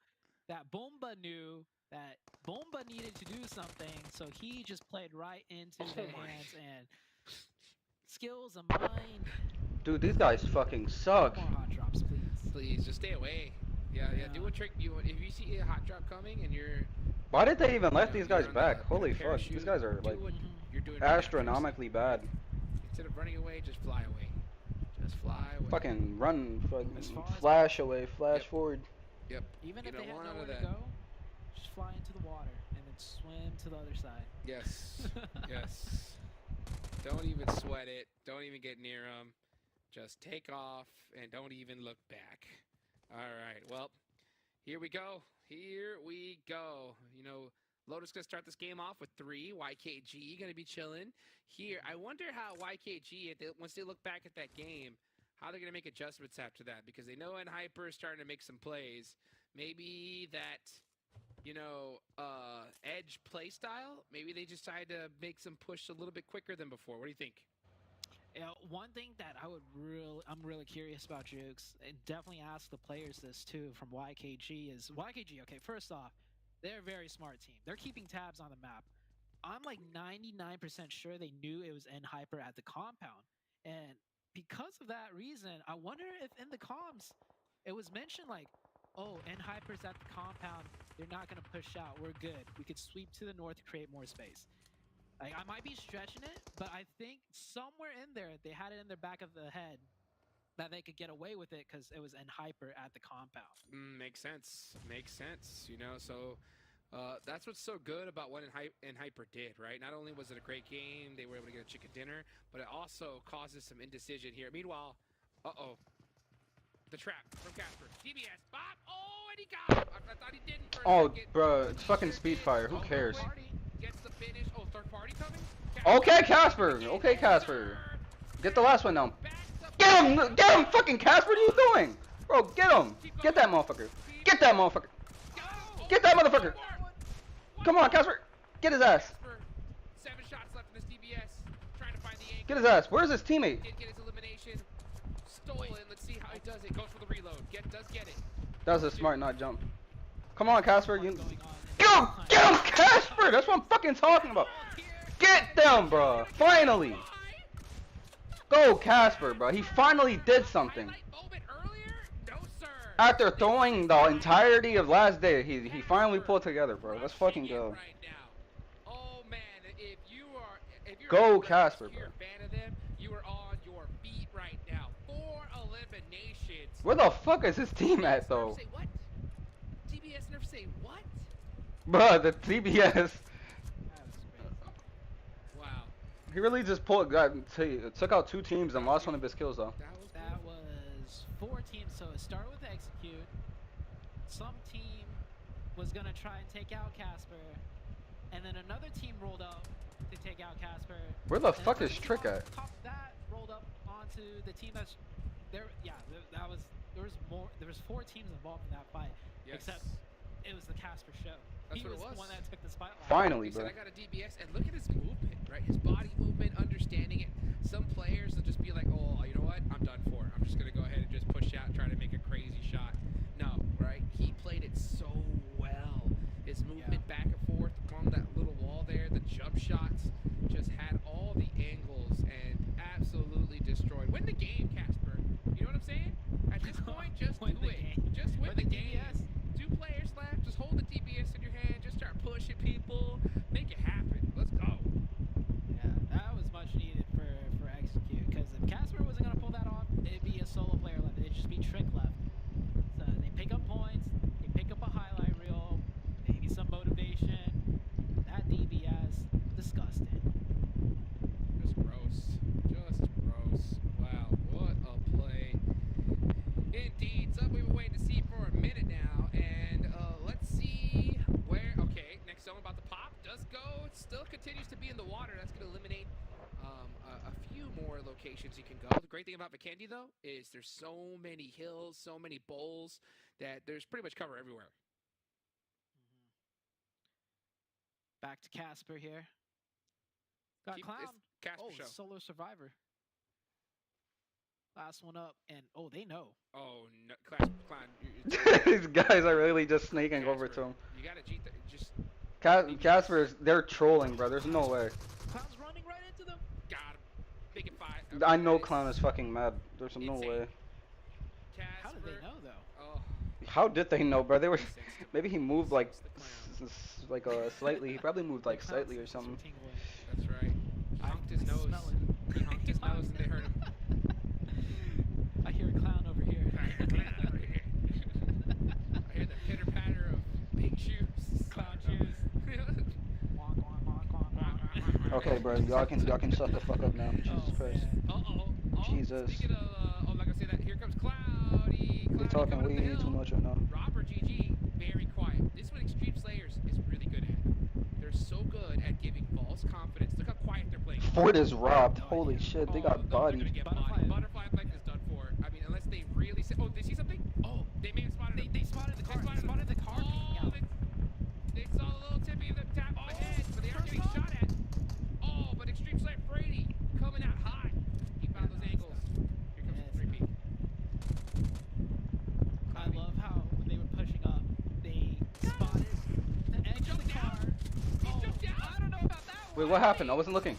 that Bomba knew that Bomba needed to do something, so he just played right into their hands and skills of mind. Dude, these guys fucking suck. More hot drops, please. Please, just stay away. Yeah, do a trick. If you see a hot drop coming and you're... Why did they even let these you're guys on back? the Holy fuck, parachute, these guys are do like what you're doing right now. astronomically bad. Instead of running away, just fly away. Just fly away. Fucking run, As fucking far as flash away, flash Yep. forward. Yep. Even Get if they a had one out nowhere of to that. go, Just fly into the water and then swim to the other side. Yes. Yes. Don't even sweat it. Don't even get near them. Just take off and don't even look back. All right. Well, here we go. Here we go. You know, Lotus going to start this game off with 3. YKG going to be chilling here. I wonder how YKG, once they look back at that game, how they're going to make adjustments after that. Because they know Hyper is starting to make some plays. Maybe that, you know, edge play style. Maybe they just decided to make some push a little bit quicker than before. What do you think? Yeah, one thing that I'm really curious about, Jukes, and definitely ask the players this too from YKG is YKG. Okay, first off, they're a very smart team. They're keeping tabs on the map. I'm like 99% sure they knew it was Hyper at the compound, and because of that reason, I wonder if in the comms it was mentioned like, oh, Hyper's at the compound. They're not gonna push out. We're good. We could sweep to the north to create more space. Like, I might be stretching it, but I think somewhere in there they had it in their back of the head that they could get away with it because it was Hyper at the compound. Makes sense. Makes sense. You know, so that's what's so good about what Hyper did, right? Not only was it a great game, they were able to get a chicken dinner, but it also causes some indecision here. Meanwhile, the trap from Casper. DBS, Bob. Oh, and he got him. I thought he didn't for a second. bro, it's fucking Speedfire. Who cares? Gets the finish. Oh, third party coming? Okay, Casper. Okay, Casper. Get the last one now. Get him! Get him! Fucking Casper, what are you doing? Bro, get him! Get that motherfucker! Get that motherfucker! Get that motherfucker! Come on, Casper! Get his ass! 7 shots left in this DBS. Trying to find the angle. Get his ass! Where's his teammate? Did get his elimination. Stolen. Let's see how he does it. Goes for the reload. Does get it. That was a smart not jump. Come on, Casper. You... Going on Get him! Get him, Casper! That's what I'm fucking talking about. Get them, bro! Finally! Go, Casper, bro. He finally did something. Moment earlier? No, sir. After throwing the entirety of last day, he finally pulled together, bro. Let's fucking go. Right now. Oh man, if you're Go, a Casper, bro. fan of them, you are on your feet right now. 4 eliminations. Where the fuck is his team at, though? Say what? TBS Nerf say what? Bruh, the TBS. That was crazy. Wow. He really just took out 2 teams and lost one of his kills, though. That was 4 teams, so it started with execute. Some team was gonna try and take out Casper, and then another team rolled up to take out Casper. Where the And fuck then is Trick at? Top of that rolled up onto the team that's there. Yeah, there was 4 teams involved in that fight, Yes. except it was the Casper show. That's He what it was was. the one that took the spotlight. Finally, He said, bro. I got a DBS, and look at his movement, right? His body movement, understanding it. Some players will just be like, oh, you know what? I'm done for. I'm just going to go ahead and just push out and try to make a crazy shot. No, right? He played it so well. His movement back and forth along that little wall there, the jump shots, just had all the angles and absolutely destroyed. Win the game, Casper. You know what I'm saying? At this point, just Win do the it. game. Just win Win the the game. DBS. 2 players left. Just hold the DBS in your hand. Just start pushing people. Make it happen. Let's go. Yeah, that was much needed for execute. Because if Casper wasn't gonna pull that off, it'd be a solo player left. It'd just be Trick left. So they pick up points. They pick up a highlight reel. Maybe some motivation. That DBS, disgusting. Just gross. Just gross. Wow, what a play. Indeed. Something we've been waiting to see for a minute now. And let's see where. Okay, next zone about to pop. Does go. It still continues to be in the water. That's going to eliminate a few more locations you can go. The great thing about Vikendi, though, is there's so many hills, so many bowls, that there's pretty much cover everywhere. Back to Casper here. Got Keep Clown. this Casper Oh, show. solo survivor. Last one up, and oh, they know. Oh, no. Clown. These guys are really just sneaking over to him. You got to just Casper, they're trolling, bro. There's no way. Clown's running right into them. got him. Big and 5. I know Clown is fucking mad. There's no Insane. way. How did they know though? Oh, How did they know, bro? They were. Sense to Maybe he moved like, slightly. He probably moved like The clown's slightly or senses were something. tingling. that's right. He honked his I nose. smell it. He honked his nose and they heard him. I hear a clown over here. I hear the pitter patter of big shoes. Okay, bro, y'all can shut the fuck up now. Jesus Christ. Jesus. Speaking of, I'm not gonna say that. Here comes Cloudy. They Cloudy talking coming up the way hill. too much right now. Robert GG, very quiet. This is what Extreme Slayers is really good at. They're so good at giving false confidence. Look how quiet they're playing. Ford is robbed. Holy shit, they got They're bodied. gonna get bodied. Butterfly effect is done for. I mean, unless they really say, oh, they see something? Oh, they may have spotted him. They spotted the car. They spotted the car peeking Oh, out. they saw a little tippy of the tap on the head, but they are getting shot at. Oh, but Extreme Slayer Brady coming out hot. He found those angles. Here comes the 3 peak. I love how when they were pushing up, they spotted the edge of the car. He jumped down. I don't know about that one. Wait, what happened? I wasn't looking.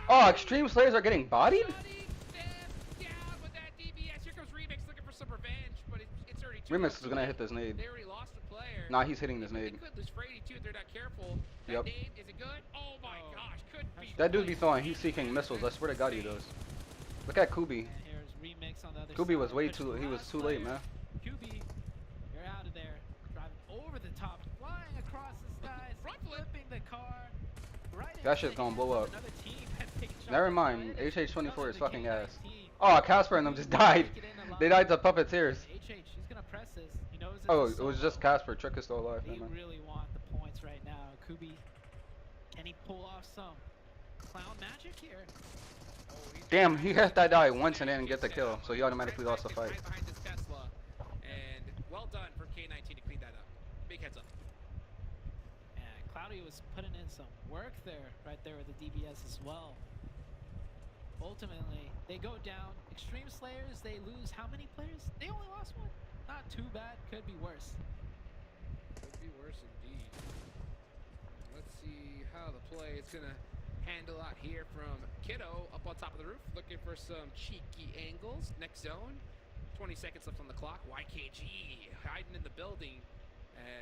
Oh, Extreme Slayers are getting bodied? Down with that DBS. Here comes Remix looking for some revenge, but it's already too Remix much is gonna late. hit this nade. They already lost a player. Nah, he's hitting this They nade. could lose Frady too if they're not careful. That Yep. nade, is it good? Oh my gosh, could be. That dude be throwing heat seeking missiles. I swear to God he does. Look at Kubi. And here's Remix on the other Kubi side. was way Pushed too. the He was last too late, player. man. Kubi, you're out of there. Driving over the top, flying across the skies, Front flip. flipping the car. Right That into shit's the gonna hands blow of up. another team that's taking shots Never at mind. the end. HH24 Those is are the fucking King ass. team. Oh, Casper and them just died. Make it in alive. They died to puppeteers. HH, he's gonna press this. He knows it's Oh, a it was solo. just Casper. Trick is still alive. They Never mind. really want the points right now. Kubi, can he pull off some clown magic here? Damn, he had that die once and didn't get the kill, so he automatically lost the fight. Right behind this Tesla, and well done for K19 to clean that up. Big heads up. And Cloudy was putting in some work there, right there with the DBS as well. Ultimately, they go down. Extreme Slayers, they lose how many players? They only lost one. Not too bad. Could be worse. Could be worse indeed. Let's see how the play is gonna handle out here from Kiddo up on top of the roof, looking for some cheeky angles. Next zone, 20 seconds left on the clock. YKG hiding in the building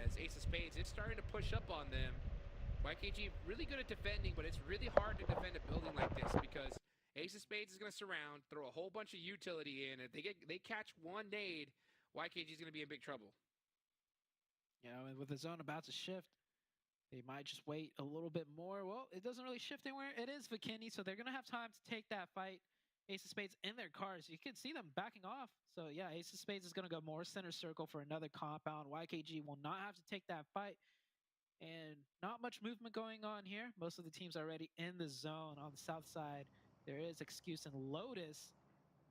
as Ace of Spades is starting to push up on them. YKG really good at defending, but it's really hard to defend a building like this because Ace of Spades is going to surround, throw a whole bunch of utility in. If they catch one nade, YKG is going to be in big trouble. You know, and with the zone about to shift, they might just wait a little bit more. Well, it doesn't really shift anywhere. It is Vikini, so they're going to have time to take that fight. Ace of Spades in their cars. You can see them backing off. So, yeah, Ace of Spades is going to go more center circle for another compound. YKG will not have to take that fight. And not much movement going on here. Most of the teams are already in the zone on the south side. There is Excuse and Lotus.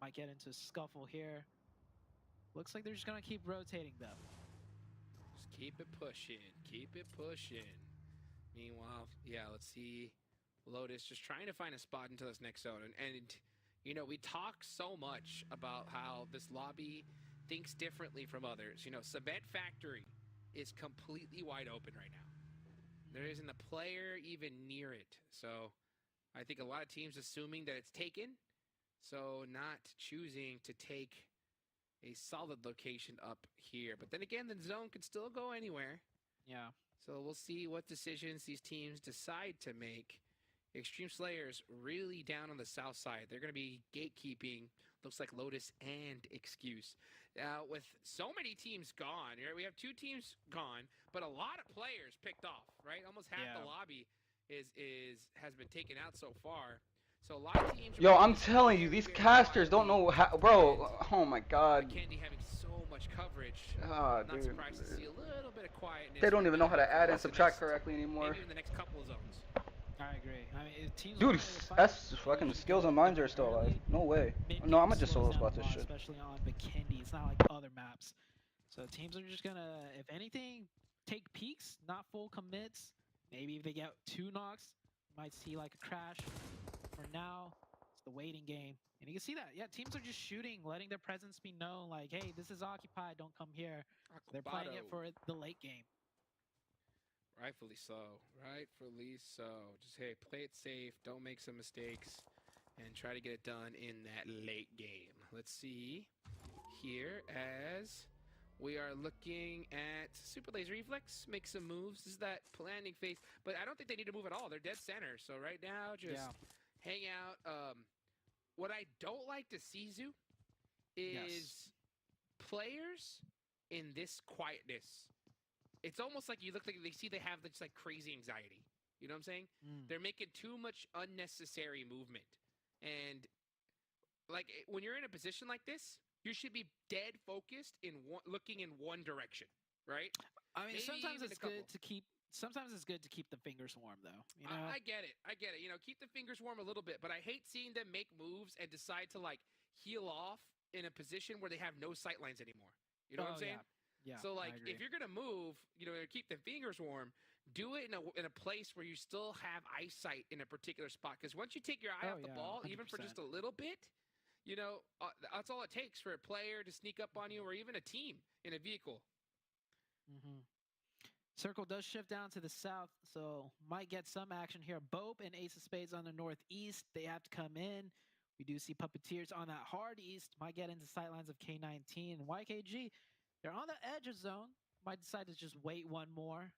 Might get into a scuffle here. Looks like they're just going to keep rotating, though. Just keep it pushing. Keep it pushing. Meanwhile, yeah, let's see. Lotus just trying to find a spot into this next zone. And you know, we talk so much about how this lobby thinks differently from others. You know, Cement Factory is completely wide open right now. There isn't a player even near it. So I think a lot of teams assuming that it's taken. So not choosing to take a solid location up here. But then again, the zone could still go anywhere. Yeah. So we'll see what decisions these teams decide to make. Extreme Slayers really down on the south side. They're going to be gatekeeping, looks like Lotus and Excuse. With so many teams gone, right? We have 2 teams gone, but a lot of players picked off, right? Almost half the lobby has been taken out so far. So a lot of teams. Yo, I'm telling you, these casters don't know how, bro. Oh my God. Candy having so much coverage. Ah, Not dude. surprised to see a little bit of quietness. They don't even know how to add and Across the subtract next- correctly anymore. Maybe in the next couple of zones. I agree. I mean, teams Dude, are fighting that's for fucking position skills and minds are still alive. early. No way. Mid-game No, I'ma just slows solo down spot a this lot, shit. especially on Bikini. It's not like other maps. So teams are just gonna, if anything, take peeks, not full commits. Maybe if they get 2 knocks, you might see like a crash. For now, it's the waiting game. And you can see that, yeah, teams are just shooting, letting their presence be known, like, hey, this is occupied, don't come here. They're playing it for the late game. Rightfully so. Rightfully so. Just, hey, play it safe. Don't make some mistakes. And try to get it done in that late game. Let's see here as we are looking at Super Laser Reflex. Make some moves. This is that planning phase. But I don't think they need to move at all. They're dead center. So right now, just hang out. What I don't like to see, Zoo, is players in this quietness. It's almost like you look like they have this like crazy anxiety. You know what I'm saying? They're making too much unnecessary movement. And like when you're in a position like this, you should be dead focused looking in one direction, right? I mean, Maybe sometimes even it's a couple. good to keep. Sometimes it's good to keep the fingers warm, though. You know, I get it. I get it. You know, keep the fingers warm a little bit, but I hate seeing them make moves and decide to like heal off in a position where they have no sight lines anymore. You know what I'm saying? Yeah. So like, I agree. if you're gonna move, you know, keep the fingers warm. Do it in a place where you still have eyesight in a particular spot. Because once you take your eye off the ball, even for 100%. just a little bit, you know, that's all it takes for a player to sneak up on you, or even a team in a vehicle. Circle does shift down to the south, so might get some action here. Bope and Ace of Spades on the northeast. They have to come in. We do see Puppeteers on that hard east. Might get into sightlines of K19 and YKG. They're on the edge of zone. Might decide to just wait one more.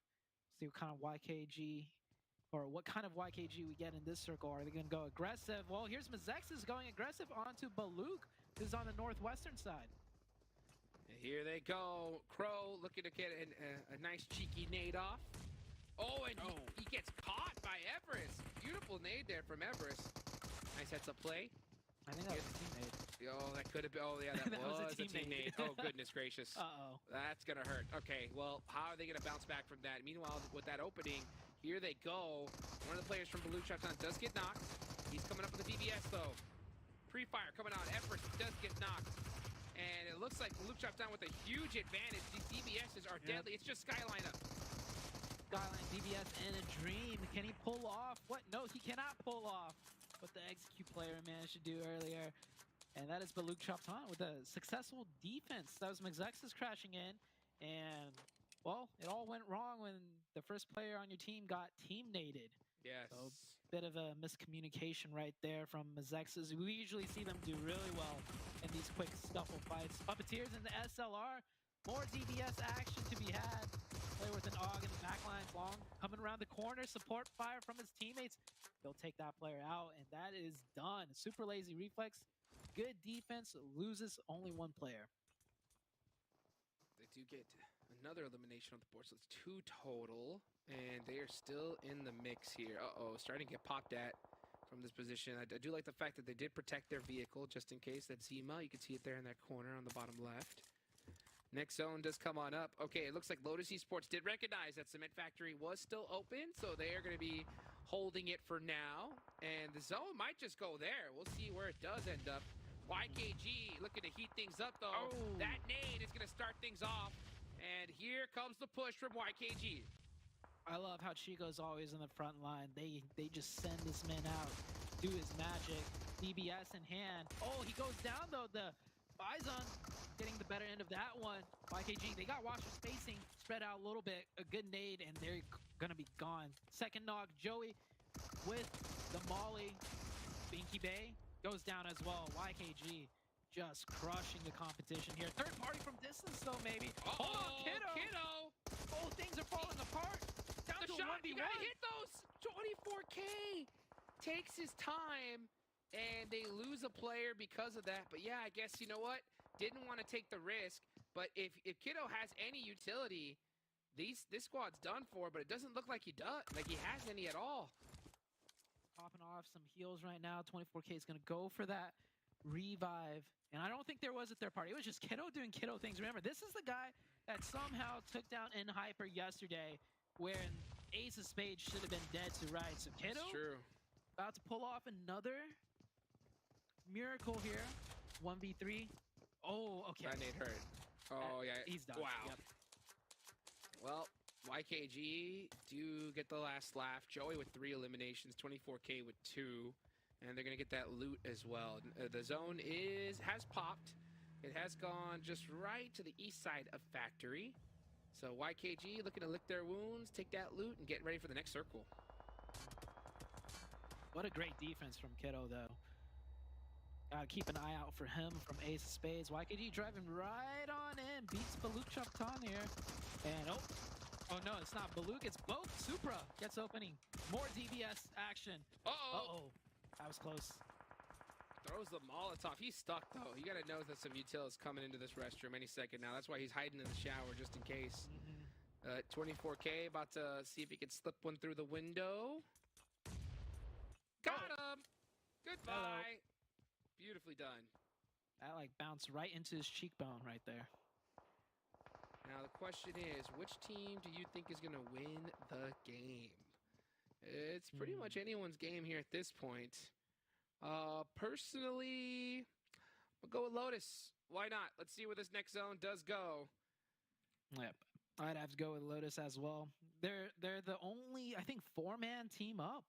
See what kind of YKG or what kind of YKG we get in this circle. Are they going to go aggressive? Well, here's Mazexis going aggressive onto Baluk, who's on the northwestern side. Here they go. Crow looking to get a nice cheeky nade off. Oh, and he gets caught by Everest. Beautiful nade there from Everest. Nice heads up play. I think that was a teammate. Oh, that could have been. Oh, yeah, that, That was was a a teammate. Oh, goodness gracious. Uh-oh. That's going to hurt. Okay, well, how are they going to bounce back from that? Meanwhile, with that opening, here they go. One of the players from Blue Shot Town does get knocked. He's coming up with a DBS, though. Pre-fire coming out. Everest does get knocked. And it looks like Luke dropped down with a huge advantage. These DBSs are deadly. It's just Skyline up. Skyline DBS and a dream. Can he pull off? What? No, he cannot pull off what the execute player managed to do earlier. And that is Baluk Chopton with a successful defense. That was Mazexis crashing in. And, well, it all went wrong when the first player on your team got team-nated. Yes. So, bit of a miscommunication right there from Mazexis. We usually see them do really well in these quick scuffle fights. Puppeteers in the SLR. More DBS action to be had. Player with an AUG in the backline, long coming around the corner. Support fire from his teammates. They'll take that player out, and that is done. Super lazy reflex. Good defense. Loses only one player. They do get another elimination on the board, so it's 2 total. And they are still in the mix here. Uh-oh, starting to get popped at from this position. I do like the fact that they did protect their vehicle just in case. That Zima, you can see it there in that corner on the bottom left. Next zone does come on up. Okay, it looks like Lotus Esports did recognize that Cement Factory was still open, so they are going to be holding it for now. And the zone might just go there. We'll see where it does end up. YKG looking to heat things up, though. Oh. That nade is going to start things off. And here comes the push from YKG. I love how Chico's always in the front line. They just send this man out, do his magic, DBS in hand. Oh, he goes down though. The Bison getting the better end of that one. YKG, they got washer spacing spread out a little bit. A good nade, and they're gonna be gone. Second knock, Joey with the Molly. Binky Bay goes down as well. YKG just crushing the competition here. Third party from distance though, maybe. Hold on, Kiddo. Oh, things are falling apart. Down The to shot, 1v1. you gotta hit those. 24K takes his time, and they lose a player because of that. But yeah, I guess, you know what? Didn't want to take the risk, but if Kiddo has any utility, this squad's done for, but it doesn't look like he does, like he has any at all. Popping off some heals right now. 24K is gonna go for that revive. And I don't think there was a third party. It was just Kiddo doing Kiddo things. Remember, this is the guy that somehow took down In Hyper yesterday, when Ace of Spades should have been dead to rights. So Kiddo That's true. about to pull off another miracle here. 1v3. Oh, okay. That nade hurt. Oh, yeah. He's done. Wow. Yep. Well, YKG do get the last laugh. Joey with 3 eliminations, 24K with 2. And they're going to get that loot as well. The zone has popped. It has gone just right to the east side of Factory. So YKG looking to lick their wounds, take that loot, and get ready for the next circle. What a great defense from Kiddo, though. Gotta keep an eye out for him from Ace of Spades. YKG driving right on in. Beats Baluk Chopton here. And oh no, it's not Baluk, it's Bope. Supra gets opening. More DBS action. Uh-oh. That was close. Throws the Molotov. He's stuck, though. You got to know that some util is coming into this restroom any second now. That's why he's hiding in the shower, just in case. 24K about to see if he can slip one through the window. Got him. Goodbye. Beautifully done. That like bounced right into his cheekbone right there. Now the question is, which team do you think is going to win the game? It's pretty much anyone's game here at this point. Personally, I'll go with Lotus. Why not? Let's see where this next zone does go. Yep. I'd have to go with Lotus as well. They're the only, I think, 4-man team up.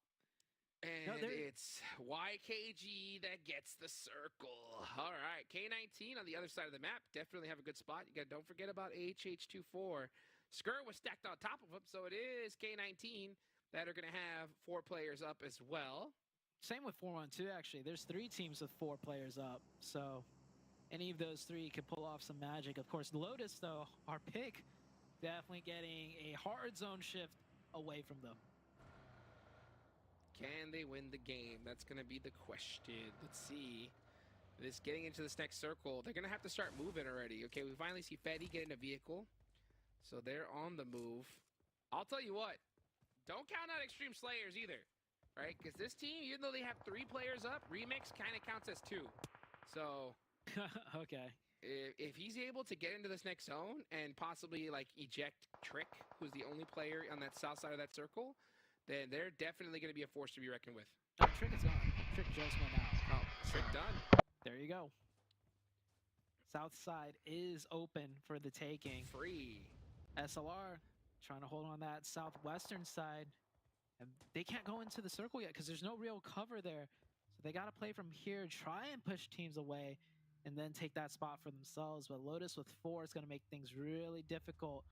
And it's YKG that gets the circle. All right, K19 on the other side of the map. Definitely have a good spot. You got don't forget about HH24. Skur was stacked on top of him, so it is K19 that are going to have 4 players up as well. Same with 4-1-2, actually. There's 3 teams with 4 players up, so any of those 3 could pull off some magic. Of course, Lotus, though, our pick, definitely getting a hard zone shift away from them. Can they win the game? That's going to be the question. Let's see. This getting into this next circle, they're going to have to start moving already. Okay, we finally see Fetty get in a vehicle. So they're on the move. I'll tell you what. Don't count out Extreme Slayers either. Right? Because this team, even though they have 3 players up, Remix kind of counts as 2. So... Okay. If he's able to get into this next zone and possibly like eject Trick, who's the only player on that south side of that circle, then they're definitely going to be a force to be reckoned with. Trick is gone. Trick just went out. Oh, Trick done. There you go. South side is open for the taking. Free. SLR trying to hold on that southwestern side. And they can't go into the circle yet because there's no real cover there. So they got to play from here, try and push teams away, and then take that spot for themselves. But Lotus with 4 is going to make things really difficult.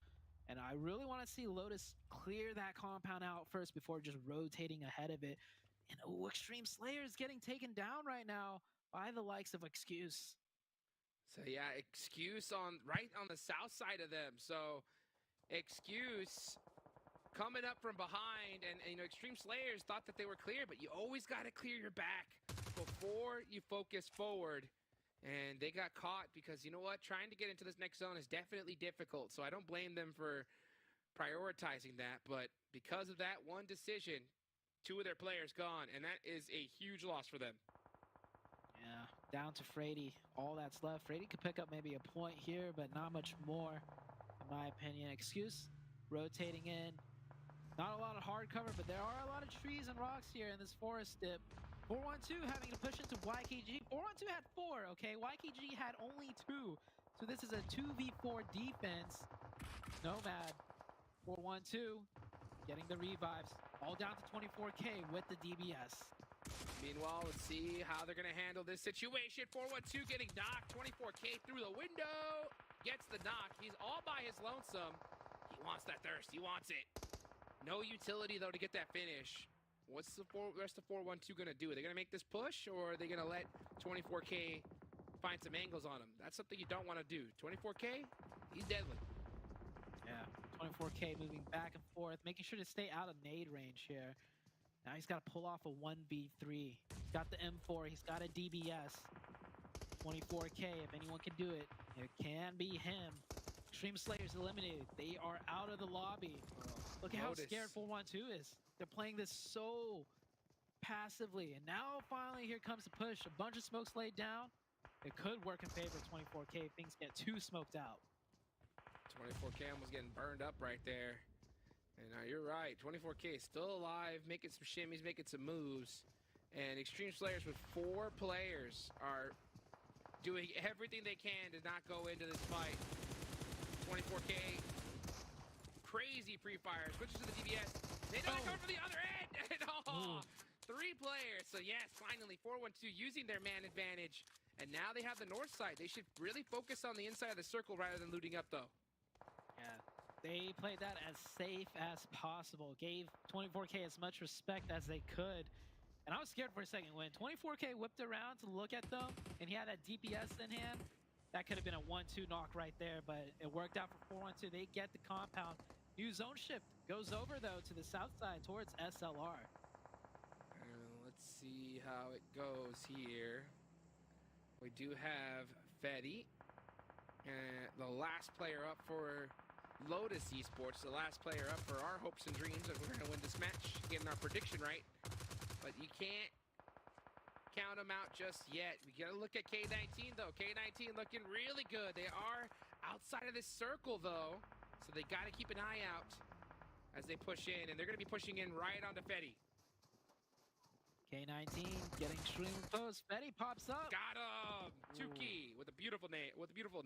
And I really want to see Lotus clear that compound out first before just rotating ahead of it. And Extreme Slayer is getting taken down right now by the likes of Excuse. So yeah, Excuse right on the south side of them. So Excuse coming up from behind, and you know, Extreme Slayers thought that they were clear, but you always got to clear your back before you focus forward. And they got caught because, you know what, trying to get into this next zone is definitely difficult. So I don't blame them for prioritizing that. But because of that one decision, 2 of their players gone. And that is a huge loss for them. Yeah, down to Frady. All that's left. Frady could pick up maybe a point here, but not much more, in my opinion. Excuse, rotating in. Not a lot of hard cover, but there are a lot of trees and rocks here in this forest dip. 4-1-2 having to push into YKG. 4-1-2 had 4, okay? YKG had only 2. So this is a 2v4 defense. Nomad, 4-1-2, getting the revives. All down to 24K with the DBS. Meanwhile, let's see how they're going to handle this situation. 4-1-2 getting knocked. 24K through the window. Gets the knock. He's all by his lonesome. He wants that thirst. He wants it. No utility, though, to get that finish. What's the rest of 4-1-2 going to do? Are they going to make this push, or are they going to let 24K find some angles on him? That's something you don't want to do. 24K, he's deadly. Yeah, 24K moving back and forth, making sure to stay out of nade range here. Now he's got to pull off a 1v3. He's got the M4, he's got a DBS. 24K, if anyone can do it, it can be him. Extreme Slayers eliminated. They are out of the lobby. Look at how scared 4-1-2 is. They're playing this so passively. And now finally here comes the push. A bunch of smokes laid down. It could work in favor of 24K if things get too smoked out. 24K almost getting burned up right there. And now you're right. 24K is still alive, making some shimmies, making some moves. And Extreme Slayers with 4 players are doing everything they can to not go into this fight. 24K, crazy pre-fire, switches to the DBS. They don't go for the other end. And, oh, 3 players. So yes, finally 4-1-2 using their man advantage. And now they have the north side. They should really focus on the inside of the circle rather than looting up, though. Yeah, they played that as safe as possible. Gave 24K as much respect as they could. And I was scared for a second when 24K whipped around to look at them and he had that DPS in hand. That could have been a 1-2 knock right there, but it worked out for 4-1-2. They get the compound. New zone shift goes over, though, to the south side towards SLR. Let's see how it goes here. We do have Fetty, the last player up for Lotus Esports, the last player up for our hopes and dreams that we're going to win this match, getting our prediction right. But you can't count them out just yet. We got to look at K19, though. K19 looking really good. They are outside of this circle, though, so they got to keep an eye out as they push in, and they're going to be pushing in right onto Fetty. K19 getting extremely close. Fetty pops up. Got him! Tukey with a beautiful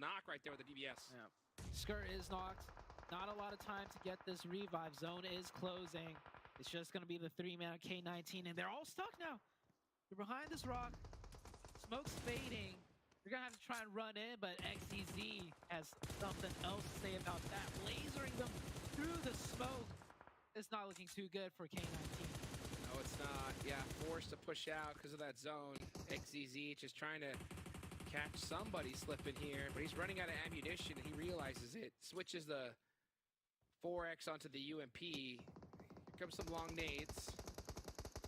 knock right there with the DBS. Yeah. Skirt is knocked. Not a lot of time to get this revive. Zone is closing. It's just going to be the 3-man K19, and they're all stuck now. They're behind this rock. Smoke's fading. They're going to have to try and run in, but XEZ has something else to say about that. Lasering them through the smoke. It's not looking too good for K19. No, it's not. Yeah, forced to push out because of that zone. XEZ just trying to catch somebody slipping here, but he's running out of ammunition, and he realizes it. Switches the 4X onto the UMP. Here comes some long nades.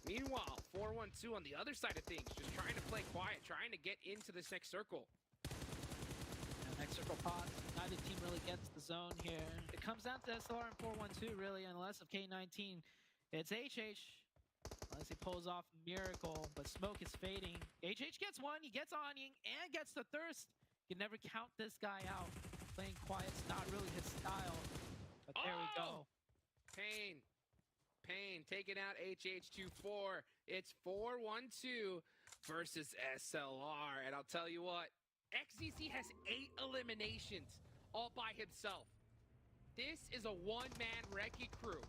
Meanwhile, 412 on the other side of things, just trying to play quiet, trying to get into this next circle. Next circle pots. Neither team really gets the zone here. It comes down to SLR and 412 really, unless of K19. It's HH. Unless he pulls off a miracle, but smoke is fading. HH gets one, he gets Onying, and gets the thirst. You can never count this guy out. Playing quiet's not really his style. But there we go. Pain. Pain taking out HH24. It's 412 versus SLR. And I'll tell you what, XZC has 8 eliminations all by himself. This is a one-man wrecking crew.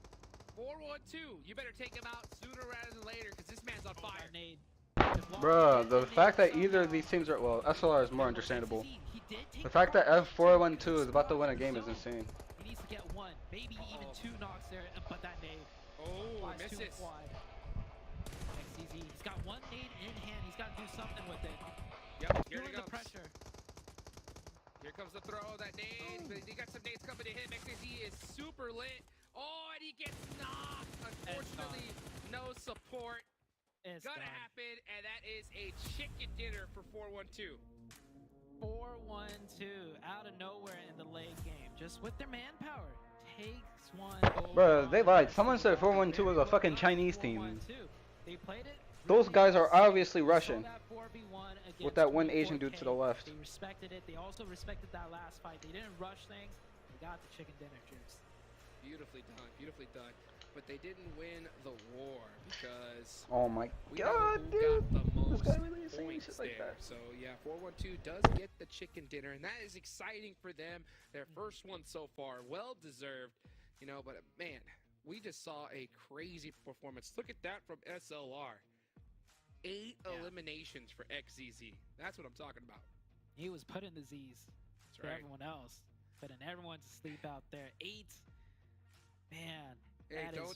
412, you better take him out sooner rather than later because this man's on fire. Bruh, the fact that either of these teams are, well, SLR is more understandable. The fact that F412 is about to win a game is insane. He needs to get one, maybe even 2 knocks there, but that nade. Oh, misses. XZZ, he's got one nade in hand. He's got to do something with it. Yep, here he Feeling goes. the pressure. Here comes the throw, that nade. But he got some nades coming to him. XZZ is super lit. Oh, and he gets knocked. Unfortunately, no support. It's Gonna done. happen, and that is a chicken dinner for 412. 412 out of nowhere in the late game, just with their manpower, takes one. Bruh, they lied. Someone said 412 was a fucking Chinese team. 412. They played it. Those guys are obviously Russian. That 4v1 With that one 24K. Asian dude to the left. They respected it. They also respected that last fight. They didn't rush things. They got the chicken dinner, Jukes. Beautifully done, beautifully done. But they didn't win the war because Oh my we god, know who got dude. the most This guy really is saying points shit there. like that. So yeah, 412 does get the chicken dinner, and that is exciting for them. Their first one so far, well deserved. You know, but man, we just saw a crazy performance. Look at that from SLR. 8 eliminations for XZZ. That's what I'm talking about. He was putting the Z's That's for right. everyone else, putting everyone to sleep out there. 8. Man, Hey, that is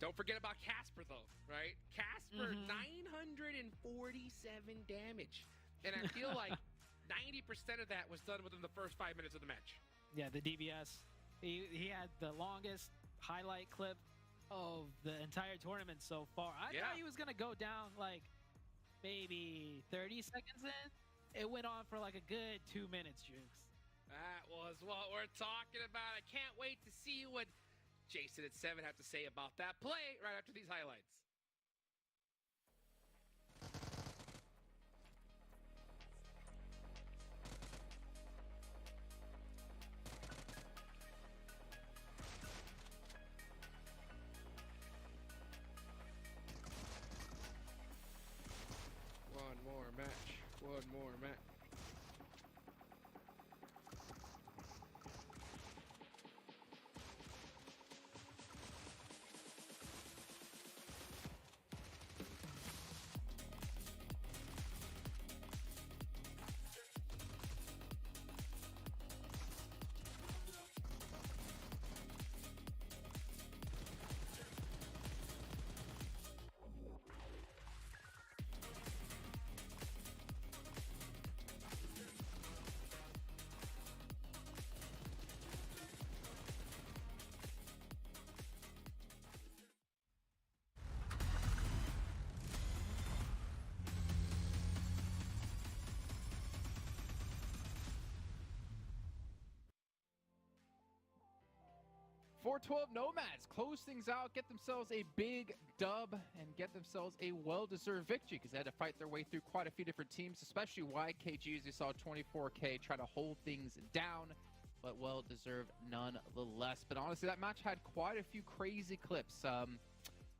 don't forget about Casper though, right? Casper, Mhm. 947 damage. And I feel like 90% of that was done within the first 5 minutes of the match. Yeah, the DBS. He had the longest highlight clip of the entire tournament so far. I Yeah. thought he was going to go down like maybe 30 seconds in. It went on for like a good 2 minutes, Jukes. That was what we're talking about. I can't wait to see what Jason and Seven have to say about that play right after these highlights. One more match. One more match. 412 Nomads close things out, get themselves a big dub, and get themselves a well-deserved victory because they had to fight their way through quite a few different teams, especially YKG, as you saw 24K try to hold things down, but well-deserved nonetheless. But honestly, that match had quite a few crazy clips.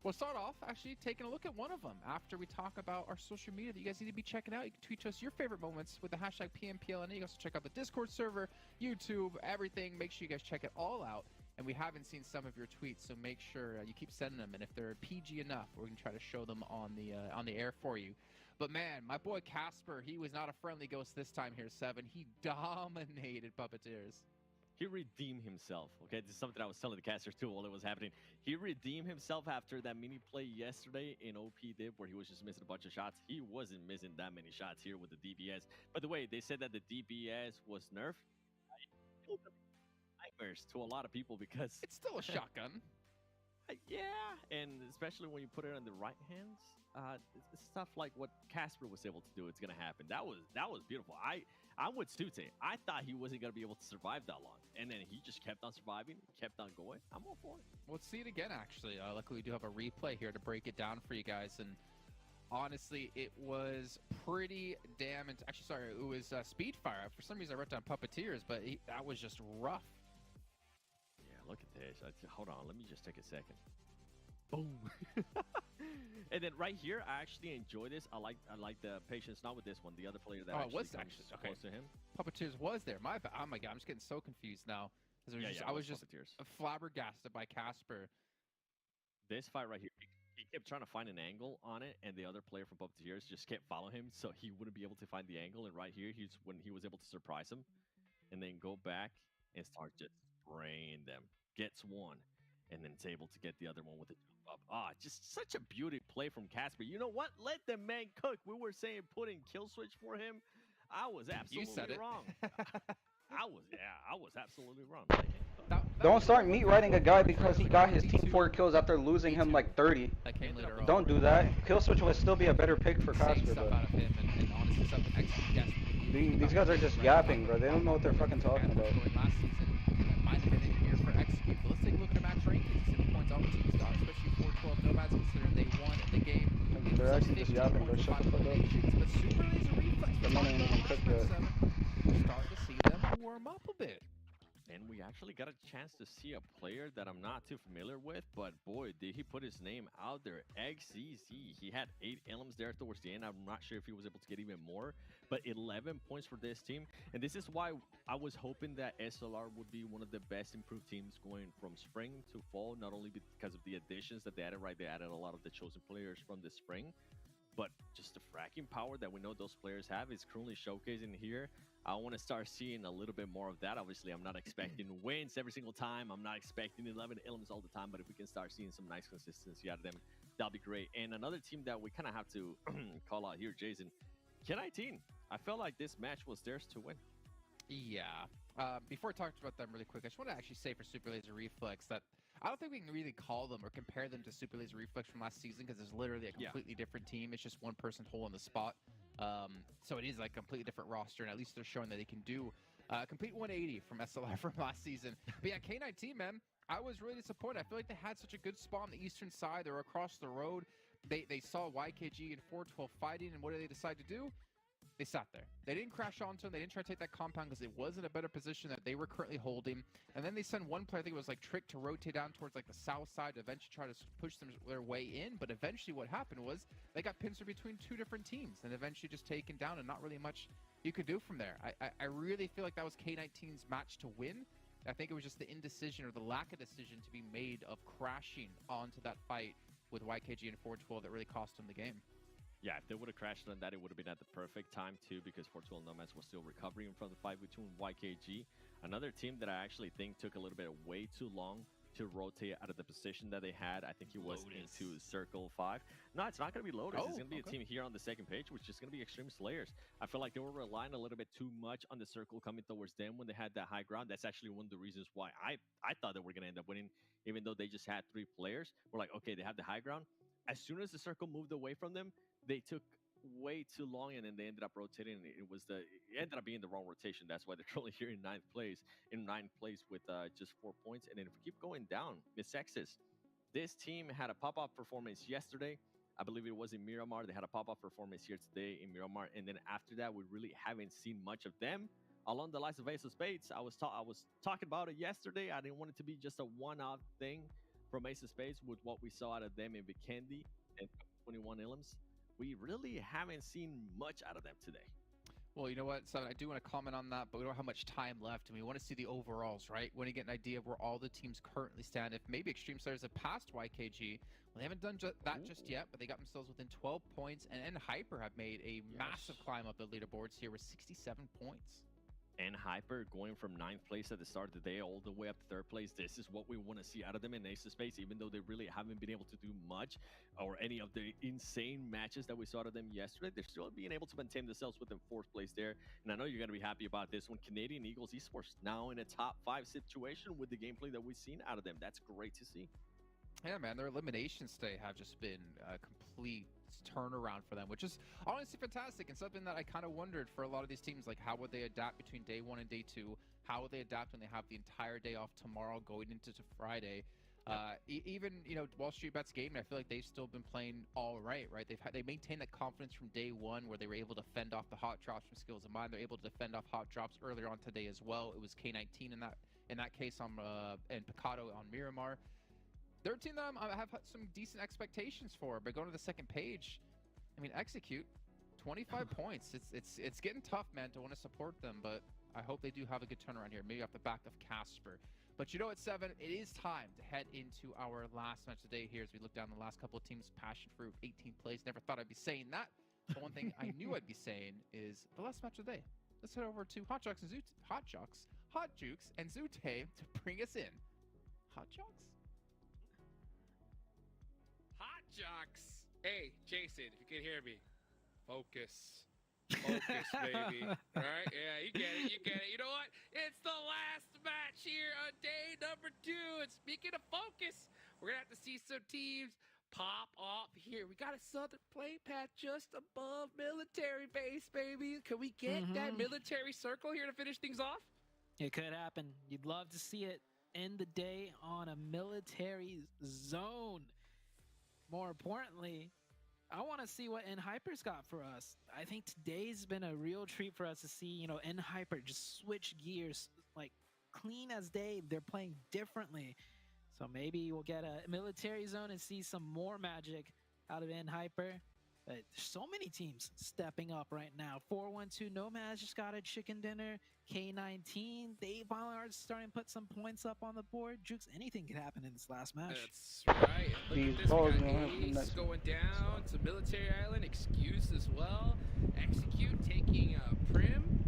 We'll start off actually taking a look at one of them after we talk about our social media that you guys need to be checking out. You can tweet to us your favorite moments with the hashtag PMPL NA. You can also check out the Discord server, YouTube, everything. Make sure you guys check it all out. And we haven't seen some of your tweets, so make sure you keep sending them. And if they're PG enough, we're gonna try to show them on the air for you. But man, my boy Casper, he was not a friendly ghost this time here, Seven. He dominated Puppeteers. He redeemed himself. Okay, this is something I was telling the casters too while it was happening. He redeemed himself after that mini play yesterday in OP Dip where he was just missing a bunch of shots. He wasn't missing that many shots here with the DBS. By the way, they said that the DBS was nerfed. Nightmares to a lot of people because It's still a shotgun. yeah, and especially when you put it on the right hands, stuff like what Casper was able to do, it's gonna happen. That was beautiful. I'm with Stute. I thought he wasn't gonna be able to survive that long, and then he just kept on surviving, kept on going. I'm all for it. Let's see it again. Actually, luckily we do have a replay here to break it down for you guys, and honestly, it was pretty damn. Actually, sorry, it was Speedfire. For some reason, I wrote down Puppeteers, but that was just rough. Look at this. Hold on. Let me just take a second. Boom. And then right here, I actually enjoy this. I like the patience, not with this one. The other player that it was comes actually close to him. Puppeteers was there. My bad. Oh my god, I'm just getting so confused now. I was just Puppeteers. flabbergasted by Casper. This fight right here, he kept trying to find an angle on it, and the other player from Puppeteers just kept following him, so he wouldn't be able to find the angle. And right here, when he was able to surprise him, and then go back and start just spraying them. Gets one, and then it's able to get the other one with a jump up. Just such a beauty play from Casper. You know what? Let the man cook. We were saying putting kill switch for him. I was absolutely wrong. I was absolutely wrong. Don't start meat riding a guy because he got his team 4 kills after losing him like 30. That came later on. Don't do that. Kill switch would still be a better pick for Saying Casper, stuff but out of him and honestly something these guys are just yapping, bro. They don't know what they're fucking talking about. Last season might have been in here for execute. But let's take a look at match rankings. See the points all the teams got, especially 412 Nomads, considering they won the game. They're actually just yapping, bro. Shut the fuck up. But Super Laser Reflex, The money ain't even cooked yet. we're starting to see them warm up a bit. And we actually got a chance to see a player that I'm not too familiar with, but boy, did he put his name out there. XCZ. He had 8 elims there towards the end. I'm not sure if he was able to get even more, but 11 points for this team. And this is why I was hoping that SLR would be one of the best improved teams going from spring to fall, not only because of the additions that they added, right? They added a lot of the chosen players from the spring, but just the fracking power that we know those players have is currently showcasing here. I want to start seeing a little bit more of that. Obviously, I'm not expecting wins every single time. I'm not expecting 11 elims all the time, but if we can start seeing some nice consistency out of them, that'll be great. And another team that we kind of have to call out here, Jason, K19. I felt like this match was theirs to win. Yeah. Before I talk about them really quick, I just want to actually say for Super Laser Reflex that I don't think we can really call them or compare them to Super Laser Reflex from last season because it's literally a completely different team. It's just one person holding the spot. So it is like a completely different roster, and at least they're showing that they can do a complete 180 from SLR from last season. But yeah, K19, man, I was really disappointed. I feel like they had such a good spot on the eastern side. They were across the road. They saw YKG and 412 fighting, and what did they decide to do? They sat there. They didn't crash onto him. They didn't try to take that compound because it wasn't a better position that they were currently holding. And then they sent one player, I think it was like Trick, to rotate down towards like the south side to eventually try to push their way in. But eventually what happened was they got pincered between 2 different teams and eventually just taken down and not really much you could do from there. I really feel like that was K19's match to win. I think it was just the indecision or the lack of decision to be made of crashing onto that fight with YKG and 412 that really cost them the game. Yeah, if they would have crashed on that, it would have been at the perfect time too, because 412 Nomads was still recovering from the fight between YKG. Another team that I actually think took a little bit way too long to rotate out of the position that they had. I think he was into Circle 5. No, it's not going to be Lotus. It's going to be a team here on the second page, which is going to be Extreme Slayers. I feel like they were relying a little bit too much on the circle coming towards them when they had that high ground. That's actually one of the reasons why I thought they were going to end up winning, even though they just had 3 players. We're like, okay, they have the high ground. As soon as the circle moved away from them, they took way too long, and then they ended up rotating. And it ended up being the wrong rotation. That's why they're currently here in ninth place. With just 4 points. And then if we keep going down, Miss Texas, this team had a pop-off performance yesterday. I believe it was in Miramar. They had a pop-off performance here today in Miramar, and then after that, we really haven't seen much of them. Along the lines of Ace of Spades, I was talking about it yesterday. I didn't want it to be just a one-off thing from Ace of Spades with what we saw out of them in Vikendi and 21 Illims. We really haven't seen much out of them today. Well, you know what, Simon, I do want to comment on that, but we don't have much time left, and we want to see the overalls, right? We want to get an idea of where all the teams currently stand. If maybe Extreme Stars have passed YKG, well, they haven't done that just yet, but they got themselves within 12 points, and Hyper have made a massive climb up the leaderboards here with 67 points. And Hyper going from 9th place at the start of the day all the way up to 3rd place. This is what we want to see out of them in Ace of Spades, even though they really haven't been able to do much or any of the insane matches that we saw out of them yesterday. They're still being able to maintain themselves within 4th place there. And I know you're going to be happy about this one. Canadian Eagles Esports now in a top 5 situation with the gameplay that we've seen out of them. That's great to see. Yeah, man, their eliminations today have just been a complete turnaround for them, which is honestly fantastic and something that I kind of wondered for a lot of these teams, like how would they adapt between day 1 and day 2? How would they adapt when they have the entire day off tomorrow going into Friday? Even, you know, Wall Street Bets Gaming, I feel like they've still been playing all right? They maintained that confidence from day 1 where they were able to fend off the hot drops from Skills of Mine. They're able to defend off hot drops earlier on today as well. It was K19 in that case and Picado on Miramar. They're a team that I have some decent expectations for, but going to the second page, I mean, Execute, 25 points. It's getting tough, man, to want to support them, but I hope they do have a good turnaround here, maybe off the back of Casper. But you know what, Seven? It is time to head into our last match of the day here as we look down the last couple of teams. Passion Fruit, 18th place. Never thought I'd be saying that. The one thing I knew I'd be saying is the last match of the day. Let's head over to Hot Jukes and Zute to bring us in. Hot Jukes? Hot Jocks. Hey, Jason, if you can hear me, focus. Focus, baby. All right? Yeah, you get it. You know what? It's the last match here on day number 2. And speaking of focus, we're going to have to see some teams pop off here. We got a southern play path just above military base, baby. Can we get that military circle here to finish things off? It could happen. You'd love to see it end the day on a military zone. More importantly, I want to see what N-Hyper's got for us. I think today's been a real treat for us to see, you know, N-Hyper just switch gears, like clean as day. They're playing differently. So maybe we'll get a military zone and see some more magic out of N-Hyper. But there's so many teams stepping up right now. 412 Nomads just got a chicken dinner. K19, they finally are starting to put some points up on the board. Jukes, anything could happen in this last match. That's right. Look at this. We got Ace going down to Military Island. Excuse as well. Execute taking Prim.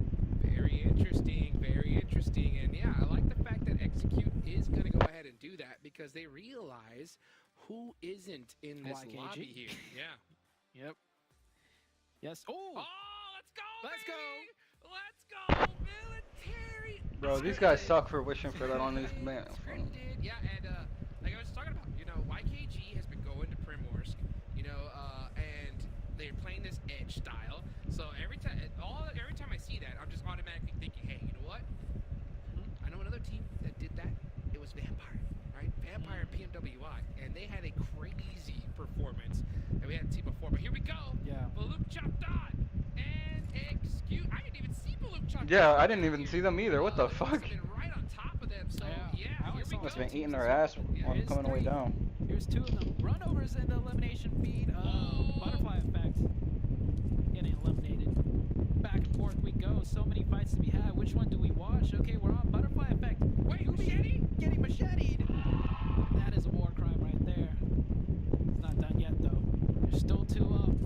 Very interesting. Very interesting. And yeah, I like the fact that Execute is going to go ahead and do that because they realize who isn't in this YKG. lobby here. Yeah. Yep. Yes. Oh, let's go, let's baby! Let's go, military! Bro, these guys suck for wishing for that on these man. Scripted, yeah, and like I was talking about, you know, YKG has been going to Primorsk, you know, and they're playing this edge style. So every time I see that, I'm just automatically thinking, hey, you know what? I know another team that did that. It was Vampire. Right? Vampire and PMWI, and they had a crazy performance that we hadn't seen before. But here we go. Yeah. Baluk chopped on and Execute. I didn't even see Baluk chopped. Yeah, I didn't even see them either. What the fuck? Been right on top of them. So yeah, here we go. Must have been eating their ass on coming away down. Here's 2 of them. Runovers in the elimination feed. Butterfly effect. Getting eliminated. Back and forth we go. So many fights to be had. Which one do we watch? Okay, we're on Butterfly effect. Wait, machete? Getting macheted. That is a war crime right there. It's not done yet though. There's still 2 up.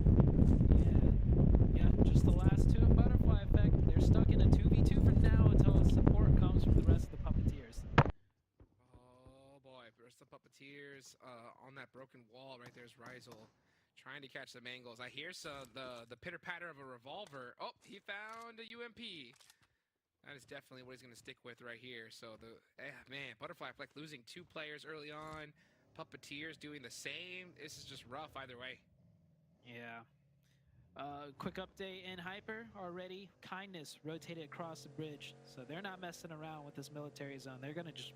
Yeah, just the last 2 of Butterfly effect. They're stuck in a 2v2 for now until support comes from the rest of the puppeteers. Oh boy, there's some puppeteers on that broken wall right there's Rizel trying to catch some angles. I hear the pitter patter of a revolver. Oh, he found a UMP. That is definitely what he's going to stick with right here. So man, Butterfly Effect losing 2 players early on. Puppeteers doing the same. This is just rough either way. Yeah. Quick update in Hyper already. Kindness rotated across the bridge, so they're not messing around with this military zone. They're gonna just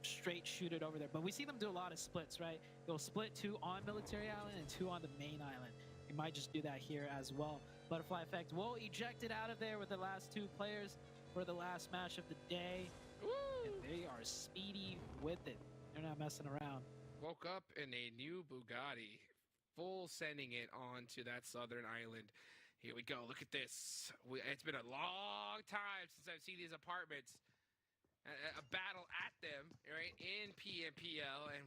straight shoot it over there. But we see them do a lot of splits, right? They'll split 2 on Military Island and 2 on the main island. We might just do that here as well. Butterfly Effect will eject it out of there with the last 2 players for the last match of the day. Woo! And they are speedy with it. They're not messing around. Woke up in a new Bugatti, full sending it onto that southern island. Here we go. Look at this. It's been a long time since I've seen these apartments. A battle at them, right, in PMPL, and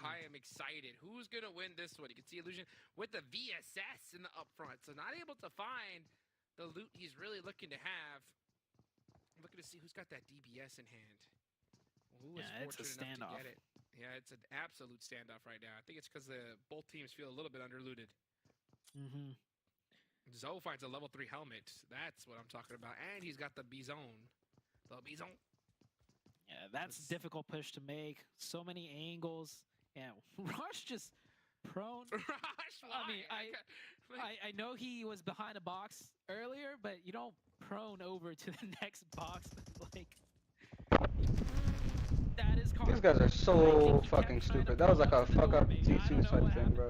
I am excited. Who's going to win this one? You can see Illusion with the VSS in the upfront, so not able to find the loot he's really looking to have. I'm looking to see who's got that DBS in hand. Who is Yeah, it's a fortunate enough standoff. to get it? Yeah, it's an absolute standoff right now. I think it's because both teams feel a little bit underlooted. Mm-hmm. Zoe finds a level 3 helmet. That's what I'm talking about. And he's got the Bizone. The Bizone. Yeah, that's a difficult push to make. So many angles. Yeah, Rush just prone. Rush, I mean, I know he was behind a box earlier, but you don't prone over to the next box. Like, that is These guys are so fucking stupid. That was like a fuck up T2 type thing, bro.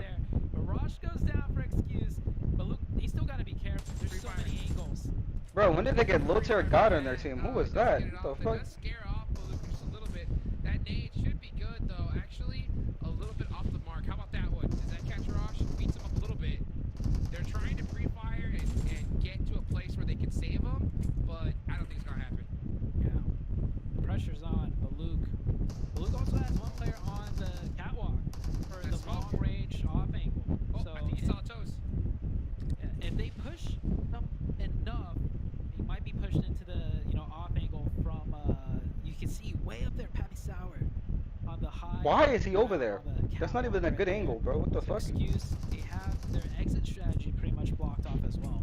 But Rush goes down for excuse, but look, he still got to be careful. There's so many angles. Bro, when did they get Loter God on their team? Who was that? What the fuck? It does scare off Baloo just a little bit. That nade should be good, though. Actually, a little bit off the mark. How about that one? Does that catch Rosh? Beats him up a little bit. They're trying to pre-fire and get to a place where they can save him, but I don't think it's going to happen. Yeah. Pressure's on Baluk. Baluk also has 1 player on the catwalk for the long range off angle. Oh, So I think he saw toes. if they push them enough, he might be pushed into the off angle from you can see way up there Pappy Sour on the high. Why is he over there? on the That's not even a catwalk good right angle, there. bro. What the So fuck? excuse, they have their exit strategy pretty much blocked off as well.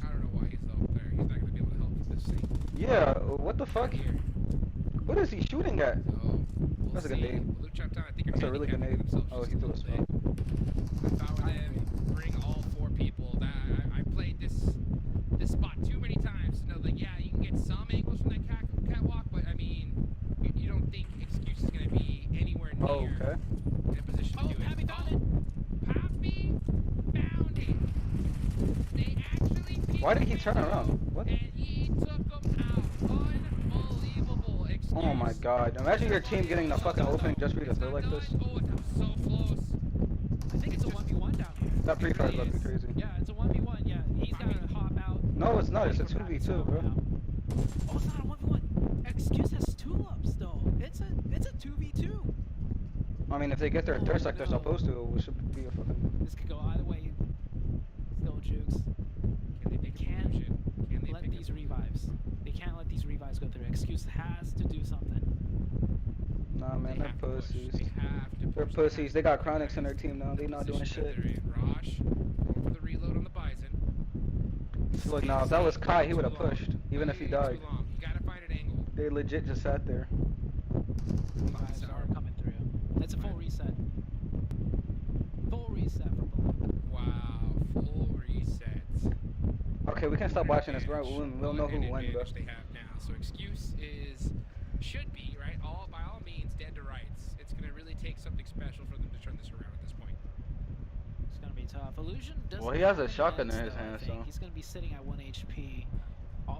I don't know why he's up there. He's not going to be able to help with this thing. Yeah, what the fuck? Here. What is he shooting at? So, we'll That's a good see. nade. Baloo chopped down. I think That's a really good nade. Oh, he threw a smoke. If I were them, bring all 4 people. I played this spot too many times to know that, yeah, you can get some angles from that catwalk, but I mean, you don't think Excuse is going to be anywhere near Oh, okay. in a position to Oh, do it. Pappy found it! Pappy found it! They actually peeked Why did he turn the around? window, What? And he took them out. Unbelievable. Excuse. Oh my god. Imagine your team getting the fucking opening just for you to It's throw not like this. done. Oh, that was so close. I think it's a 1v1 down here. That pre-fire is looking crazy. Yeah, it's a 1v1. Yeah, he's got to hop out. No, it's not. It's a Wait for Pappy 2v2, Sour bro. now. Oh, it's not a 1v1. Excuse has tool-ups though. It's a 2v2. I mean, if they get their Oh, thirst like they're no. supposed to, it should be a fucking... This could go either way. Still jukes. Can They pick up can't motion? Can they let pick these up- revives. They can't let these revives go through. Excuse has to do something. Nah, man, They they're have to push. pussies. They have to They're push. pussies. They got Chronics in their team now. They not doing Position that shit. they're in. Rosh, going for the reload on the Bison. Look, now, if that was Kai, he would have Too long. pushed, even if he Way died. Too long. You gotta find an angle. They legit just sat there. Revives Sour. are coming through. That's a full reset. Full reset for Baloo. Wow, full resets. Okay, we can stop watching this, bro. We'll know who What an won, bro. advantage they have now. So excuse should be right. By all means, dead to rights. It's gonna really take something special for them to turn this around at this point. It's gonna be tough. Illusion doesn't. Well, he has a have any shotgun meds, in his though, I hand, think. so- He's gonna be sitting at 1 HP.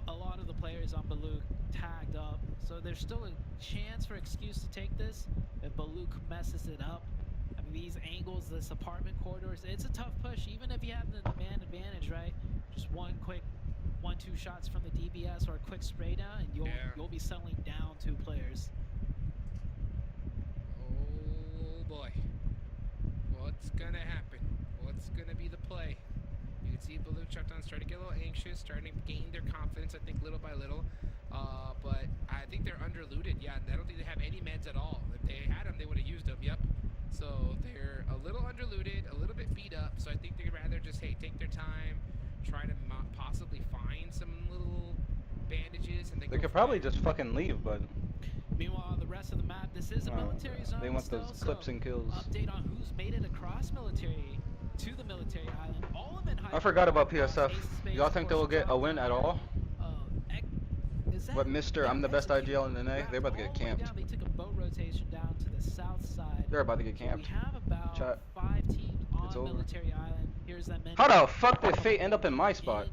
A lot of the players on Baloo tagged up, so there's still a chance for Excuse to take this if Baloo messes it up. I mean, these angles, this apartment corridors, it's a tough push, even if you have the man advantage, right? Just one quick 1-2 shots from the DBS or a quick spray down, and you'll be settling down 2 players. Oh boy, what's gonna happen? What's gonna be the play? You can see Baloo Shutdown starting to get a little anxious, starting to gain their confidence, I think, little by little. But I think they're underlooted. Yeah, I don't think they have any meds at all. If they had them, they would have used them. Yep. So they're a little underlooted, a little bit beat up. So I think they'd rather just, hey, take their time, try to possibly find some little bandages, and They could probably just fucking leave, but Meanwhile, the rest of the map, this is a military zone. they want those still, clips so and kills. update on who's made it across military. to the military island. All of it. I forgot about PSF. Y'all think they will get a win at all? But Mr. I'm the best IGL in the NA, they're about to get camped. They took a boat rotation down to the south side. They're about to get So camped. we have about Chat. 5 teams It's on over. military island. Here's that How the fuck did Fate end up in my spot?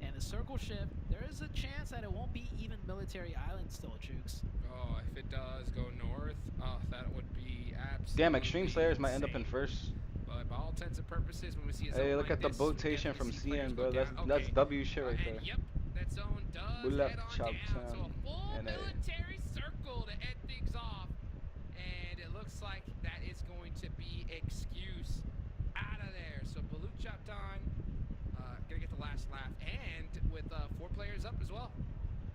And the circle shift. There is a chance that it won't be even military island still, Jukes. Oh, if it does go north, oh, that would be absolutely Damn, Extreme Slayers might end up in insane. first. But by all intents and purposes, when we see a zone Hey, look like at the this, we botation from definitely see players CN, go bro. That's down. that's Okay. W shit right there. And yep, that zone does Bullet head on chop down. So a sound, full NA. military circle to end things off. And it looks like that is going to be excuse out of there. So Balut chopped on, gonna get the last laugh. And with 4 players up as well.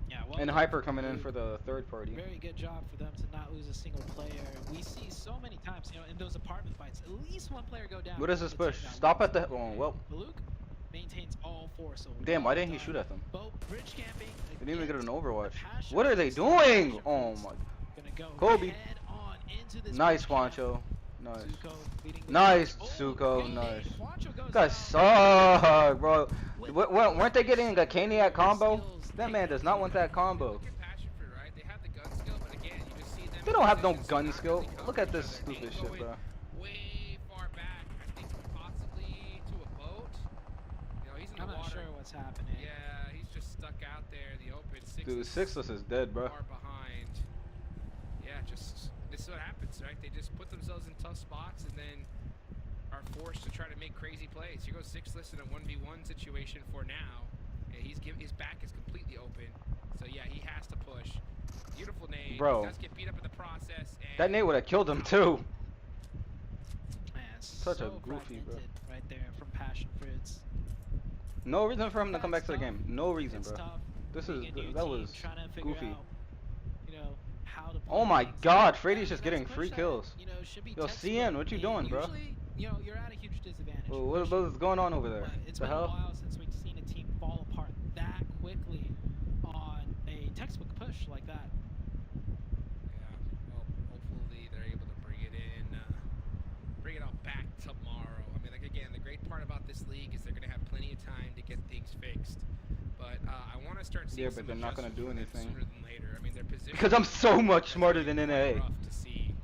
Yeah, well And done Hyper for coming in Blue. for the third party. Very good job for them to not lose a single player. We see so many times, you know, in those apartment fights, at least one player go down. What is on this the team push? that Stop wins. at the. Oh, well. Baluk maintains all 4, so Damn, why well didn't he done. shoot at them? Boat bridge camping. They didn't even get an against Overwatch. the passion What are they fruits. doing? Passion Oh fruits my. gonna go Kobe. head on into this Nice, bridge camp. Juancho. Nice. Zuko leading the Nice, charge. Zuko, K-Nate. nice. Juancho goes Guys down. suck, bro. With Weren't they getting a Caniac combo? skills, That they man does not want that combo. Look at passion fruit, right? They have the gun skill, but again, you just see them. They don't have no in positions gun not skill. really Look at covering this each other. stupid They shit, go bro. way far back. I think possibly to a boat. You know, he's in I'm the not water. sure what's happening. Yeah, he's just stuck out there in the open. Dude, Sixless is dead, bro. Far behind. Yeah, just this is what happens, right? They just put themselves in tough spots and then are forced to try to make crazy plays. Here goes Sixless in a 1v1 situation for now. And his back is completely open. So yeah, he has to push. Beautiful nade. Bro. He does get beat up in the process. And That nade would have killed him too. Man, Such a so goofy, bro. fragmented right there from passion fruits. No reason for him to come back That's to the tough. game. No reason, It's bro. tough This is being a new that team, was trying to figure goofy. out, you know, how to Oh play my things. God, And Freddy's that- just getting that's free push that, kills. you know, should be Yo, textbook. CN, what you And doing, bro? usually, you know, you're at a huge disadvantage. What pushing. is going on over there? But it's The been a hell? while since we've seen a team fall apart that quickly on a textbook push like that. yeah, well, hopefully they're able to bring it in, bring it all back tomorrow. I mean, like again, the great part about this league is they're gonna have plenty of time to get things fixed. But I want to start seeing Yeah, some but they're not gonna adjustments do from them anything. sooner than later. I mean, their position Because I'm so much smarter than NA. rough to see.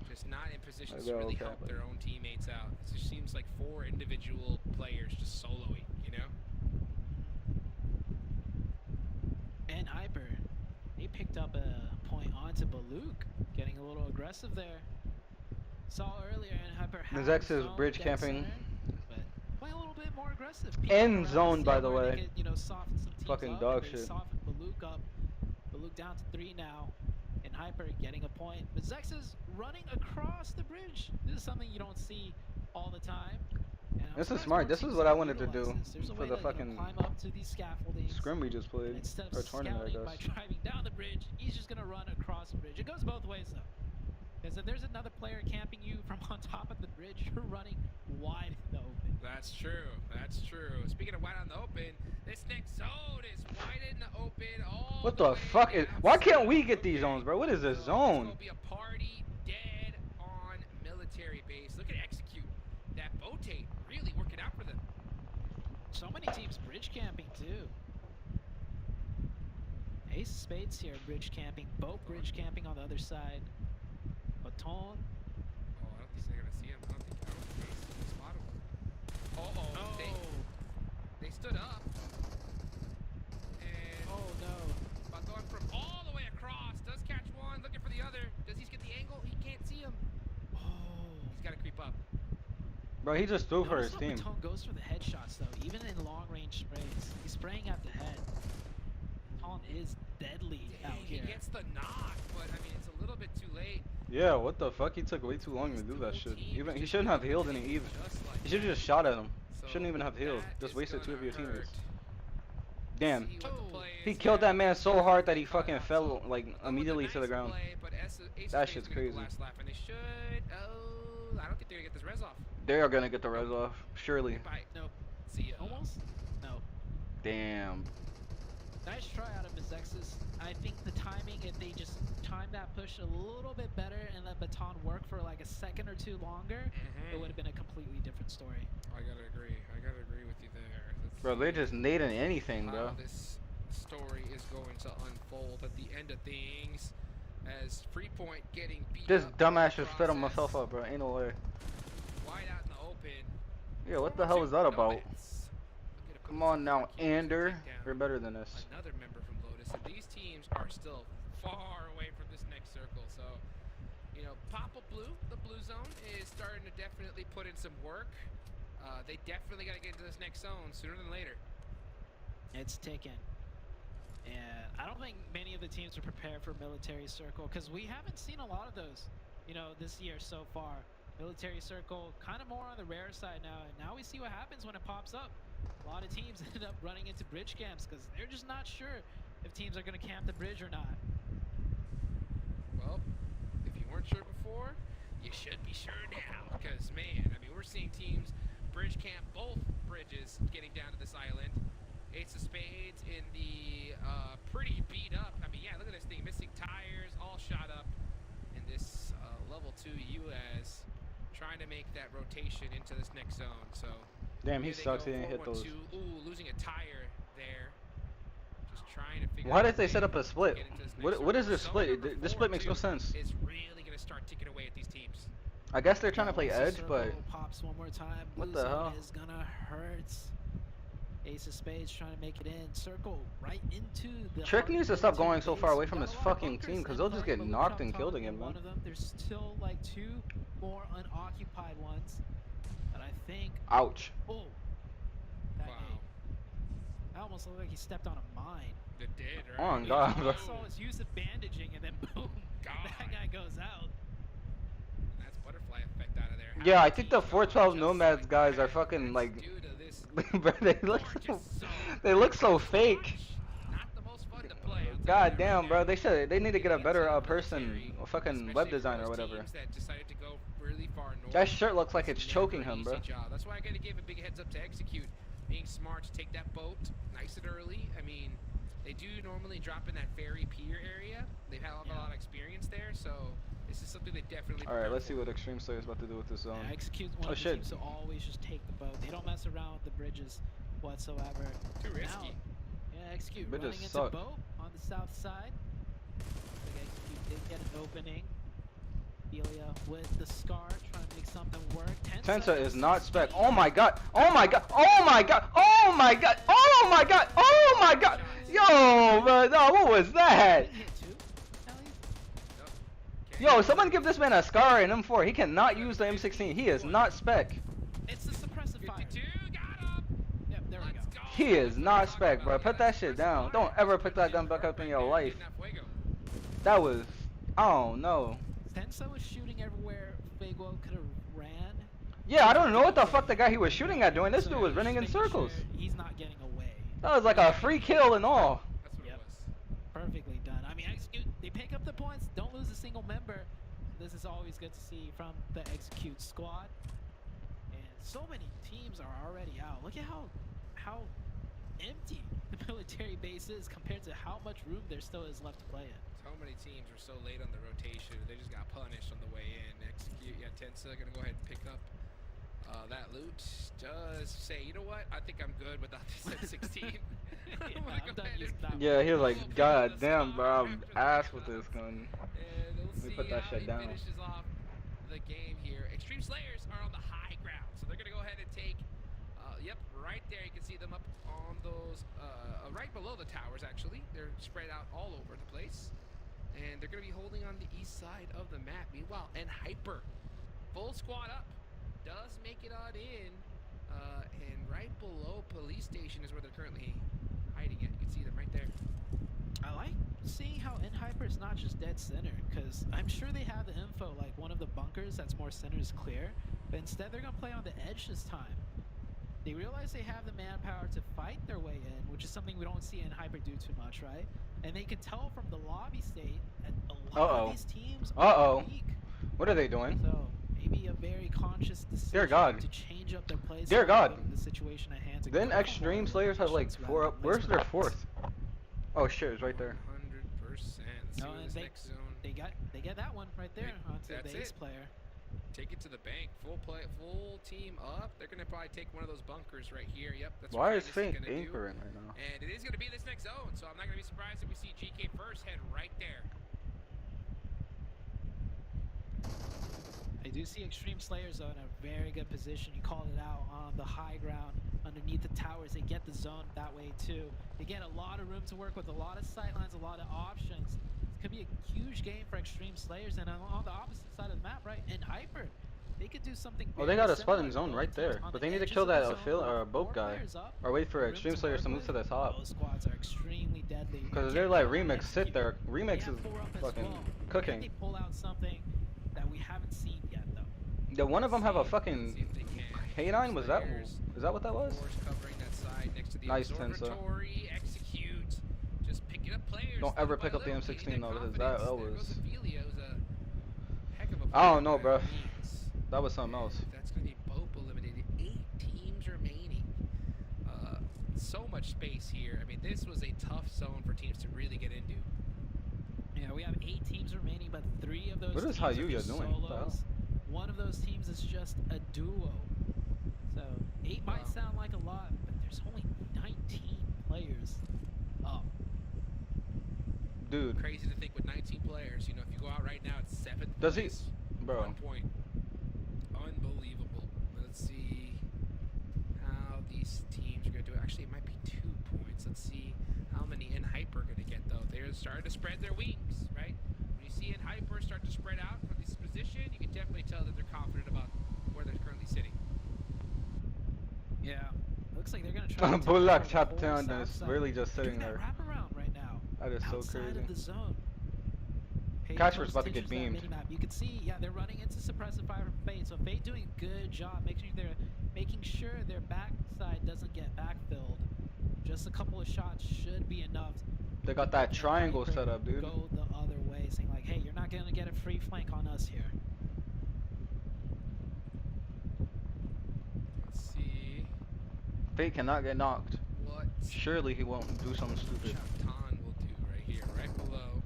Just not in positions to go, really okay, help but- their own teammates out. It just seems like 4 individual players just soloing, you know? And Hyper, they picked up a point onto Baluk, getting a little aggressive there. Saw earlier, and Hyper had Mizex the is zone bridge dead camping. center, but playing a little bit more aggressive. End Peeking around zone, to by see the where they way. could, you know, soften some teams Fucking up, dog and they shit. softened Baluk up. Baluk down to 3 now, and Hyper getting a point. Mizex is running across the bridge. This is something you don't see all the time. And I'm This is surprised smart. more This is teams what I don't wanted to utilize do this. There's a for way the to, you know, fucking climb up to these scaffoldings. scrim we just And played. instead of Or tournament, I scouting by guess. driving down the bridge, he's just gonna run across the bridge. It goes both ways though. Because if there's another player camping you from on top of the bridge, you're running wide in the open. That's true. That's true. Speaking of wide on the open, this next zone is wide in the open. All What the the way fuck is? down. Why can't we get these Okay. zones, bro? What is this So zone? This will be a party dead on military base. Look at execute. That boatate really working out for them. So many teams bridge camping too. Ace of Spades here, bridge camping. Both bridge camping on the other side. Baton. Oh, I don't think they're gonna see him. I don't think they spot him. They stood up. And Oh no. Baton from all the way across does catch one, looking for the other. Does he get the angle? He can't see him. Oh. He's got to creep up. Bro, he just threw for Notice his how team. Baton goes for the headshots though, even in long range sprays. He's spraying at the head. Baton is deadly out He here. gets the knock, but I mean it's a little bit too late. Yeah, what the fuck? He took way too long to do that shit. Even he shouldn't have healed any either. He should have just shot at him. Shouldn't even have healed. Just wasted 2 of your teammates. Damn. He killed that man so hard that he fucking fell like immediately to the ground. That shit's crazy. And they should. Oh, I don't think they're gonna get this res off. They are gonna get the res off, surely. Goodbye. Nope. See ya. Almost? No. Damn. Nice try out of Mizex's. I think the time timing, if they just time that push a little bit better and let Baton work for like a second or two longer, it would have been a completely different story. I gotta agree. I gotta agree with you there. Let's Bro, they see just nading anything, bro. how this story is going to unfold at the end of things, as Freepoint getting beat This up dumbass in the just spit on process. myself up, bro. Ain't no way. Wide out in the open. Yeah, what the hell was that about? Nomads. Look at Come on now, Akira to Ander. take down You're better than this. another member from Lotus, and these teams are still far away from this next circle. So, you know, Papa Blue, the blue zone, is starting to definitely put in some work. They definitely got to get into this next zone sooner than later. It's ticking. And I don't think many of the teams are prepared for Military Circle because we haven't seen a lot of those, you know, this year so far. Military Circle kind of more on the rare side now, and now we see what happens when it pops up. A lot of teams end up running into bridge camps because they're just not sure if teams are going to camp the bridge or not. Well, if you weren't sure before, you should be sure now. Because, man, I mean, we're seeing teams bridge camp both bridges getting down to this island. Ace of Spades in the pretty beat up. I mean, yeah, look at this thing. Missing tires, all shot up. And this level 2 US trying to make that rotation into this next zone. So, Damn, he here they sucks. go, He didn't hit those. 4-1-2. Ooh, losing a tire there. Just trying to figure Why out did they a set way up a to split? get into this next What is circle. this Zone split? number This split makes no 4-2 sense. is really going to start ticking away at these teams. I guess they're trying to play Once the edge, but circle pops one more time. What Blue the zone hell? is gonna hurt. Ace of Spades trying to make it in. Circle right into the. Trick heart needs to of stop military going so far base. away from Got his a lot of fucking bunkers team, 'cause in they'll just play, get but knocked Luke and Top killed Top again, being one man. of them. There's still like 2 more unoccupied ones. But I think. ouch. Oh. That Wow. I almost looked like he stepped on a mine. It did, right? Oh, Yeah. God, bro. I saw his use of bandaging and then boom. God. That guy goes out. That's butterfly effect out of there. How Yeah, I many think the teams 412 just Nomads like guys that? are fucking, That's like- due to this Bro, they look are so, just so they look so fake. Not the most fun to play. I'll tell you God that damn, right bro. now. They need to get a Getting better into person, military, a fucking especially web for designer or those whatever. teams that decided to go really far north. That shirt looks like it's It's choking never an him, bro. easy job. That's why I gotta give a big heads up to Execute. Being smart to take that boat nice and early. I mean, they do normally drop in that ferry pier area. They've had a lot of experience there, so this is something they definitely. All right, prepare let's see for. what Extreme Slayer is about to do with this zone. Yeah, Execute's one Oh, of the shit. teams to always just take the boat. They don't mess around with the bridges whatsoever. Too Now, risky. yeah, Execute Bridges running into suck. boat on the south side. I think Execute did get an opening. Delia with the scar trying to make something work. Tensa is not spec. Oh my god. Oh my god. Oh my god. Oh my god. Oh my god. Oh my god. Yo, bro. No, what was that? Hit two. Ellie? Okay. Yo, someone give this man a scar and M4. He cannot use the M16. He is not spec. It's the suppressive fire. 52, got him. Yep, there we Let's go. go. He is That's what not I'm spec, talking bro. about. Put that shit down. Don't ever put that gun back up in your life. That was, oh no. Tensa was shooting everywhere. Fagwo could have ran. Yeah, I don't know what the fuck the guy he was shooting at doing. This So dude was just running in making sure circles. He's not getting away. That was like a free kill and all. That's what Yep. it was. Perfectly done. I mean, Execute, they pick up the points, don't lose a single member. This is always good to see from the Execute squad. And so many teams are already out. Look at how empty the military base is compared to how much room there still is left to play in. So many teams were so late on the rotation, they just got punished on the way in. Execute, yeah, Tensa gonna go ahead and pick up that loot. Just say, you know what? I think I'm good without this M16. I'm gonna I'm go done ahead using and- that Yeah, he was like, We'll pick up God the damn, scar bro, I'm after the ass first with this one. gun. And we'll Let me see put that how shit he down. finishes off the game here. Extreme Slayers are on the high ground, so they're gonna go ahead and take. Yep, right there. You can see them up on those, right below the towers. Actually, they're spread out all over the place, and they're gonna be holding on the east side of the map. Meanwhile, and Hyper, full squad up, does make it on in, and right below police station is where they're currently hiding it. You can see them right there. I like seeing how Hyper is not just dead center, because I'm sure they have the info, like one of the bunkers that's more center is clear, but instead they're going to play on the edge this time. They realize they have the manpower to fight their way in, which is something we don't see Hyper do too much, right? And they can tell from the lobby state that a lot of these teams are weak. What are they doing? So maybe a very conscious decision Dear God. to change up their plays. Dear God. The situation at hand. to Then go Extreme for Slayers have like shots rather 4 than up. Where's their placement. 4th? Oh shit, it's right there. 100%. Let's see No, what and this next zone. they get that one right there onto That's the ace it. player. Take it to the bank. Full team up. They're gonna probably take one of those bunkers right here. Yep. That's Why what is Kindness Fate gonna do. anchoring right now? And it is gonna be this next zone, so I'm not gonna be surprised if we see GK first head right there. I do see Extreme Slayers though in a very good position. You called it out on the high ground underneath the towers. They get the zone that way too. They get a lot of room to work with, a lot of sightlines, a lot of options. This could be a huge game for Extreme Slayers. And on the opposite side of the map, right, in Hyper, they could do something. Oh, they got a spot similar. in zone Both right teams there, on but the they need to edges kill of the that zone, affiliate or four boat guy, players up, or wait for room Extreme to Slayers work to move with. to the top. Those squads are extremely deadly. Because They they're can't like go and Remix sit execute. there. Remix They is have 4 up as fucking well. Can cooking. they pull out something that we haven't seen yet though? Yeah, one of them have a See fucking if they can. K9. Was that? Slayers, Is that what that was? Force covering that side next to the Nice, Tensa. observatory. Execute. Just picking up players. Don't little ever by pick up the little, M16 gaining though, because confidence. that There was goes Ophelia. It was a heck of a I don't play know, by bro. Means. that was something else. That's going to be Bope eliminated. 8 teams remaining. So much space here. I mean, this was a tough zone for teams to really get into. Yeah, we have 8 teams remaining, but 3 of those What is teams are Hayuya just doing? What the hell? solos. One of those teams is just a duo. So 8 might Wow. sound like a lot, but there's only 19 players up. Dude, Crazy to think with 19 players. You know, if you go out right now, it's 7th Does he- place. bro. 1 point. Unbelievable. Let's see how these teams are going to do. Actually, it might be 2 points. Let's see how many in Hyper are going to get, though. They're starting to spread their wings, right? When you see in Hyper start to spread out from this position, you can definitely tell that they're confident about where they're currently sitting. Yeah, looks like they're gonna try. to take Bullock over the chopped whole down south is side. really just They're sitting doing there. that wraparound right now. That is so Outside crazy. of the zone. Pay Casper's close about to get attention beamed. that minimap. You can see, yeah, they're running into suppressive fire from Fate. So Fate doing a good job making sure their backside doesn't get backfilled. Just a couple of shots should be enough. They got that And triangle Hyper set up, dude. Go the other way, saying like, hey, you're not gonna get a free flank on us here. Let's see Fate cannot get knocked. what Surely he won't do something stupid. Chaptan will do right here, right below.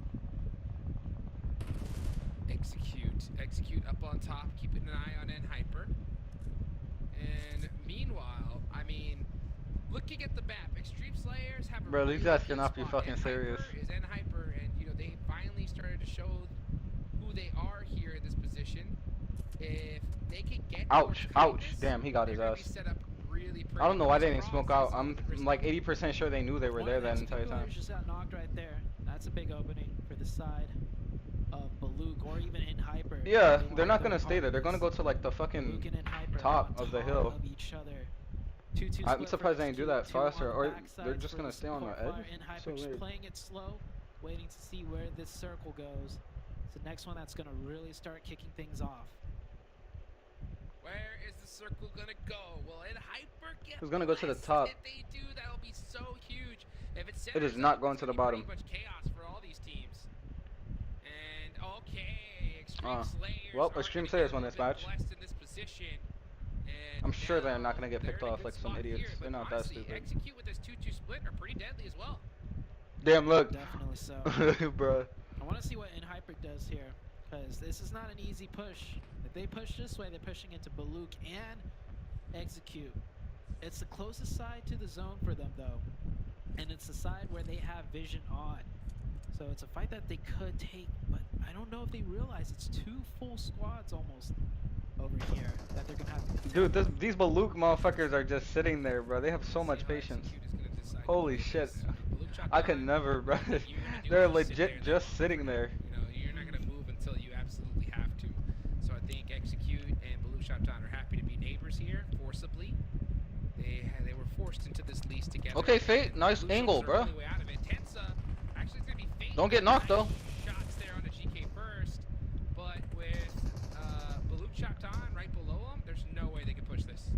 Execute up on top, keeping an eye on N Hyper. And meanwhile, I mean, looking at the map, Extreme Slayers have a Bro, these really guys good cannot be spot. fucking N serious. Hyper is N Hyper, and you know they finally started to show who they are here in this position. If they can get Ouch, more ouch. kindness, Damn, he got his they're gonna be ass. set up really pretty I don't know with why this they didn't smoke cross out. and I'm some like 80% sure they knew they were One there of that those entire time. players just got knocked right there. That's a big opening for the side of Baluk or even in Hyper. Yeah, They they're wanna not go gonna stay hard there. They're gonna go this. to like the fucking Baluk and in Hyper top on of the top hill. Of each other. 2-2 I'm split surprised for they didn't do HQ, that 2 on faster, the or backside they're just for gonna stay on the support edge. fire. In Hyper So just weird. playing it slow, waiting to see where this circle goes. It's the next one that's gonna really start kicking things off. Where is the circle gonna go? Will it Hyper get It's gonna go to the blessed? top. If they do, that'll be so huge. If it It is centers not up, going it's to the gonna be bottom. pretty much chaos for all these teams. And okay, Extreme Slayers. well, are Extreme gonna Slayers get won a this little match. bit blessed in this position. And I'm sure they're not now gonna get they're picked in a off good like some spot idiots. here, They're but not that honestly, stupid. Execute with this 2-2 split are pretty deadly as well. Damn, look. Definitely so. Bruh. I want to see what In Hyper does here, because this is not an easy push. If they push this way, they're pushing into Baluk and Execute. It's the closest side to the zone for them, though, and it's the side where they have vision on. So it's a fight that they could take, but I don't know if they realize it's 2 full squads almost over here that they're gonna have to Dude, these Baluk motherfuckers are just sitting there, bro. They have so See much how patience. Execute is gonna decide to Holy do shit. this. Baluk shot I could down. never, bro. What you're gonna do They're is just sit legit there just sitting there. You know, you're not gonna move until you absolutely have to. So I think Execute and Baloo Shoptown are happy to be neighbors here, forcibly. They were forced into this lease together. Okay, Fate, and nice Baloo angle, Shop's our bro. only way out of it. Tensa, actually, it's gonna be Fate. Don't get knocked, though. Shots there on the GK first, but with Baloo Shoptown right below him, there's no way they can push this.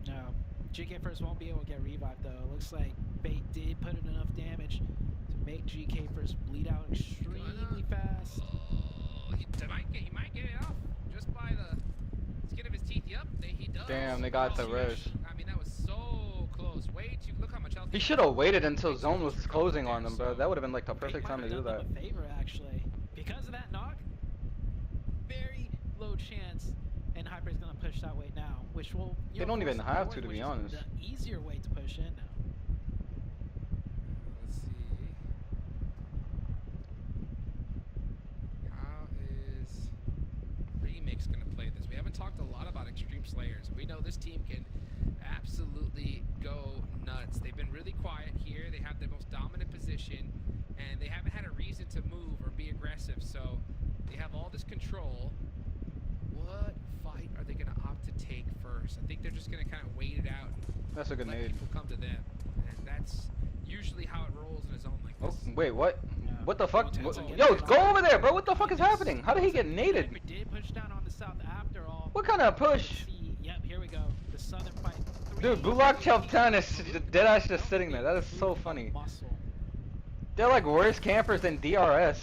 No. GK First won't be able to get revived, though. It looks like Fate did put in enough damage to make GK First bleed out extremely fast. Oh, he might get it off just by the skin of his teeth. Yep, he does. Damn, they got the Oh, rush. I mean, that was so close. Way too. Look how much health He should have waited until zone was closing on him, bro. That would have been like the They perfect might time to have do done that. them a favor, actually. Because of that knock, very low chance and Hyper's gonna push that way now, which will They don't even have to be honest. the easier way to push in now. Let's see. How is Remix going to play this? We haven't talked a lot about Extreme Slayers. We know this team can absolutely go nuts. They've been really quiet here. They have the most dominant position, and they haven't had a reason to move or be aggressive. So they have all this control. What fight are they going to opt to take first? I think they're just going to kind of wait it out. That's a good Let nade. people come to them, and that's usually how it rolls in a zone like Oh, this. wait, what? Yeah. What the fuck? Tensa What- getting Yo, it go on. over there, bro. What the fuck is happening? How did he get naded? Hyper did push down on the south after all. What kind of push? See, yep, here we go. The southern fight. Dude, Bulak Chelptan is deadass just sitting there. That is so funny. Muscle. They're like worse campers than DRS.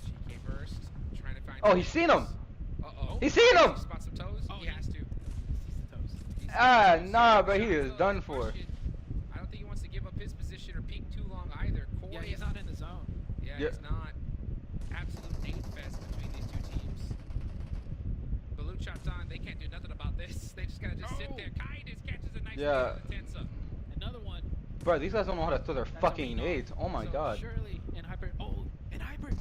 GK burst, trying to find. Oh, he's seen him. Uh-oh. He's seen him. Spot some toes. Oh, He has to. He's Ah, seen nah, some but he shots, is though. done No for. question. I don't think he wants to give up his position or peek too long either. Corey Yeah, he's not in the zone. Yeah, Yeah. he's not. Absolute nade fest between these two teams. Balut shots on. They can't do nothing about this. They just gotta just sit there. Kindness catches a nice Yeah. nade on the Tensa. Another one. Bro, these guys don't know how to throw their That's fucking how we know. nades. Oh my So god. Surely in Hyper. Oh, in Hyper.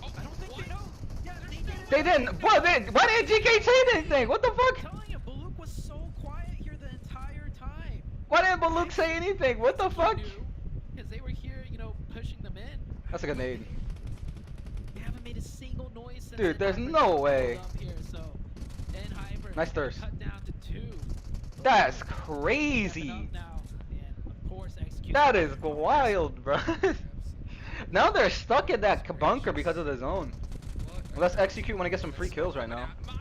Oh, I don't think what? they know. Yeah, they did. They didn't. What? Why didn't GK say anything? What the I'm fuck? telling you, Baluk was so quiet here the entire time. Why didn't Baluk say anything? What the fuck? Because they were here, pushing them in. That's a good nade. They haven't made a single noise since. Dude, in there's Hyper no pulled way. up here, so in Hyper, Nice thirst. cut down to 2. That's Stepping crazy. up now, and of course execute. That is wild, bro. Now they're stuck in that bunker because of the zone. Well, let's execute when I get some free kills right now. Minor.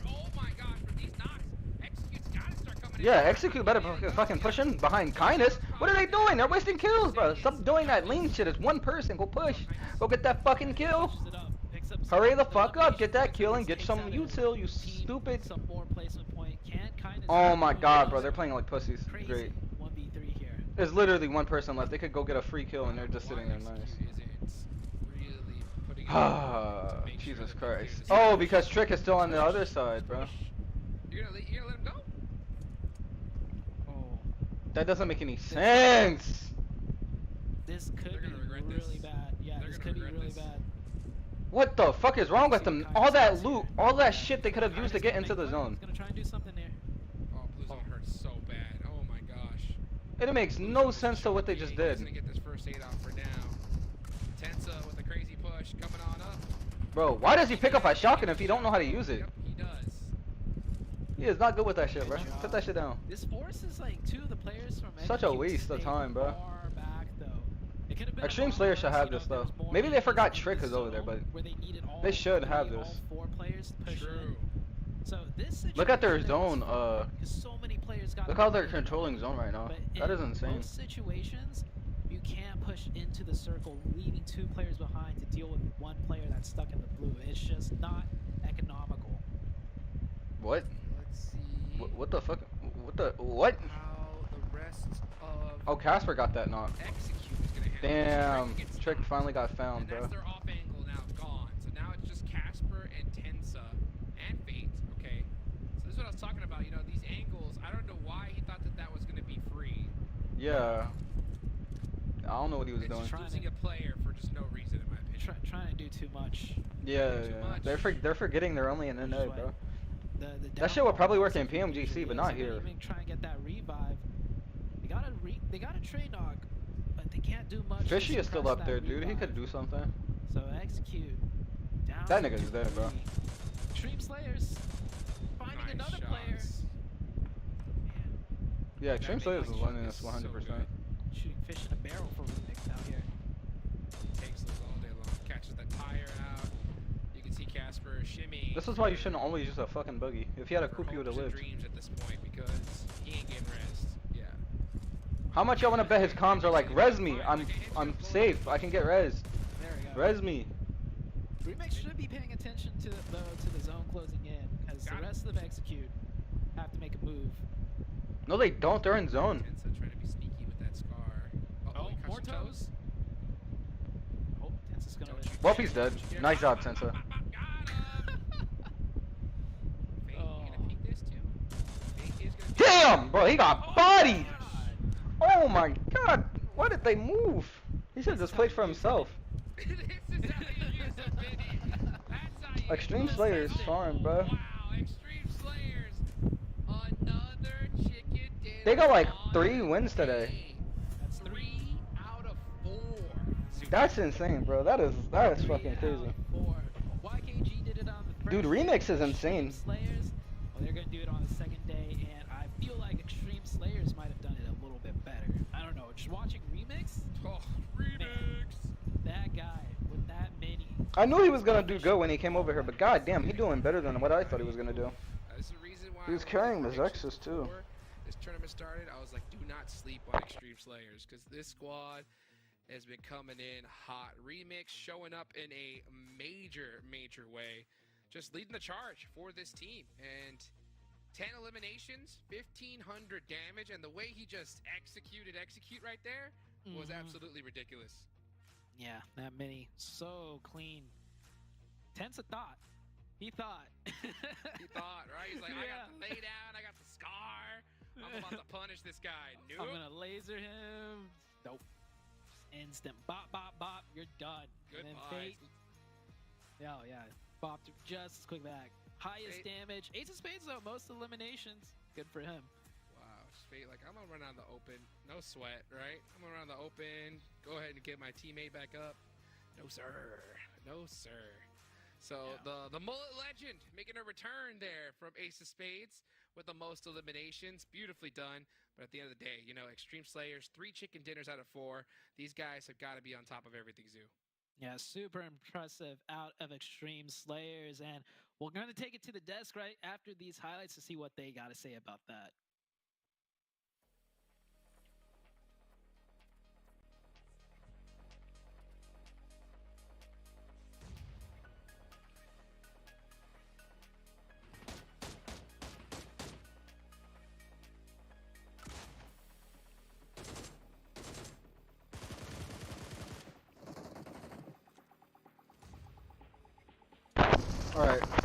Oh my gosh, but these knocks. Execute's gotta start coming in. Yeah, execute better fucking pushing behind kindness. What are they doing? They're wasting kills, bro. Stop doing that lean shit. It's one person. Go push. Go get that fucking kill. Pushes it up, picks up Hurry some the fuck up. Get that elevation, kill and get takes some out a util, you team, stupid. Some more placement point. Can't kindness. Oh my move god, up. bro. They're playing like pussies. Crazy. Great. 1v3 here. There's literally one person left. They could go get a free kill and they're just sitting there nice. Ah, Jesus Christ. Oh, because Trick is still on the other side, bro. You're gonna let him go? Oh, That doesn't make any sense. this could They're be gonna regret really this. bad. Yeah, They're this gonna could be regret really this. bad. What the fuck is wrong with them? Kindness All that is loot, here. all that shit they could have used to Kindness get gonna into make the play. zone. He's gonna try and do something there. Oh, Blue Zone hurts so bad. Oh my gosh. It makes no sense to what they just He's did. gonna get this first aid off for now. Tensa with a crazy push coming on up. Bro, why does he pick up a shotgun if he don't know how to use it? Yep, he does. He is not good with that shit, Good bro. job. Put that shit down. This forces like 2 of the players from Such a Execute to waste of stay time, bro. far back, though. It could have been a Extreme long Slayer run, should have you know, this, if there though. was more Maybe they enemies forgot in Trick the is over there, zone but where they needed all they should 3, have this. all 4 players to push True. in. So this Look at their situation zone, is fun, 'cause so many players got Look how they're controlling zone right now. But That in is insane. most situations, you can't push into the circle, leaving 2 players behind to deal with 1 player that's stuck in the blue. It's just not economical. What? Let's see What the fuck? What? how the rest of Oh, Casper got that knock. Execute is gonna handle Damn, this. Gets Trick knocked. finally got found, And bro. that's their off angle now gone. So now it's just Casper and Tensa and Fate. Okay. So this is what I was talking about. These angles. I don't know why he thought that was going to be free. Yeah. I don't know what he was It's doing. just losing a player for just no reason, in my opinion. Trying to do too much. Yeah, too yeah. much. They're forgetting they're only in NA, bro. The That shit would downfall probably of work in Execute PMGC, usually but is not they're here. Even try and get that revive. They got a trade knock, but they can't do much. to Fishy is still suppress up that there, dude. He revive. could do something. So Execute. Down That to nigga's dead, bro. 3. Extreme Slayers finding Nice another shots. player. Man, Yeah, Extreme That Slayers is Matrix winning shot this is 100%. so good. shooting fish in a barrel for Remix out here. Takes those all day long. Catches the tire out. You can see Casper shimmy. This is why you shouldn't always use a fucking boogie. If he had a for coop, he would have hopes and lived. dreams at this point because he ain't getting rest. Yeah. How much y'all wanna bet his comms are like, res me, I'm safe, I can get res. There we go. Res me. Remix should be paying attention to the zone closing in, because the Got it. rest of them Execute have to make a move. No, they don't, they're in zone. Tensa trying to be sneaky with that scar. toes. Oh, Tensa's gonna. Well, he's dead. Nice job, Tensa. Fate, you gonna peek this too? Fate is gonna peek. Damn, bro, he got Oh, bodied. God. Oh my god, why did they move? He should have just played for himself. This is how you use a mini. That's how you Extreme use a Slayer's mini. farm, bro. Wow, Extreme Slayers. Another chicken dinner. They got like on 3 the wins today. day. That's 3 out of 4. Super. That's insane, bro. That is fucking crazy. 4. YKG did it on the first Dude, Remix day. is insane. Extreme Slayers. Well, they're gonna do it on the second day, and I feel like Extreme Slayers might have done it a little bit better. I don't know. Just watching Remix, Oh, remix. that guy with that mini. I knew he was gonna do good when he came over here, but goddamn, he doing better than what I thought he was gonna do. That's the reason why He was I carrying wanted his to X's, too. before this tournament started. I was like, do not sleep on Extreme Slayers, because this squad has been coming in hot. Remix showing up in a major way, just leading the charge for this team. And 10 eliminations, 1,500 damage, and the way he just execute right there was absolutely ridiculous. Yeah, that mini so clean. Tensa thought. He thought. He thought, right? He's like, I got the lay down, I got the scar. I'm about to punish this guy. Nope. I'm gonna laser him. Nope. Instant bop, bop, bop. You're done. And then Goodbye. Fate. Oh yeah, bopped just as quick back. Highest Fate. damage. Ace of Spades though, most eliminations. Good for him. Wow, Fate, like, I'm gonna run out in the open. No sweat, right? I'm gonna run out in the open. Go ahead and get my teammate back up. No, sir. No, sir. So the mullet legend making a return there from Ace of Spades with the most eliminations. Beautifully done. But at the end of the day, you know, Extreme Slayers, 3 chicken dinners out of 4. These guys have got to be on top of everything, Zoo. Yeah, super impressive out of Extreme Slayers. And we're going to take it to the desk right after these highlights to see what they got to say about that. Alright,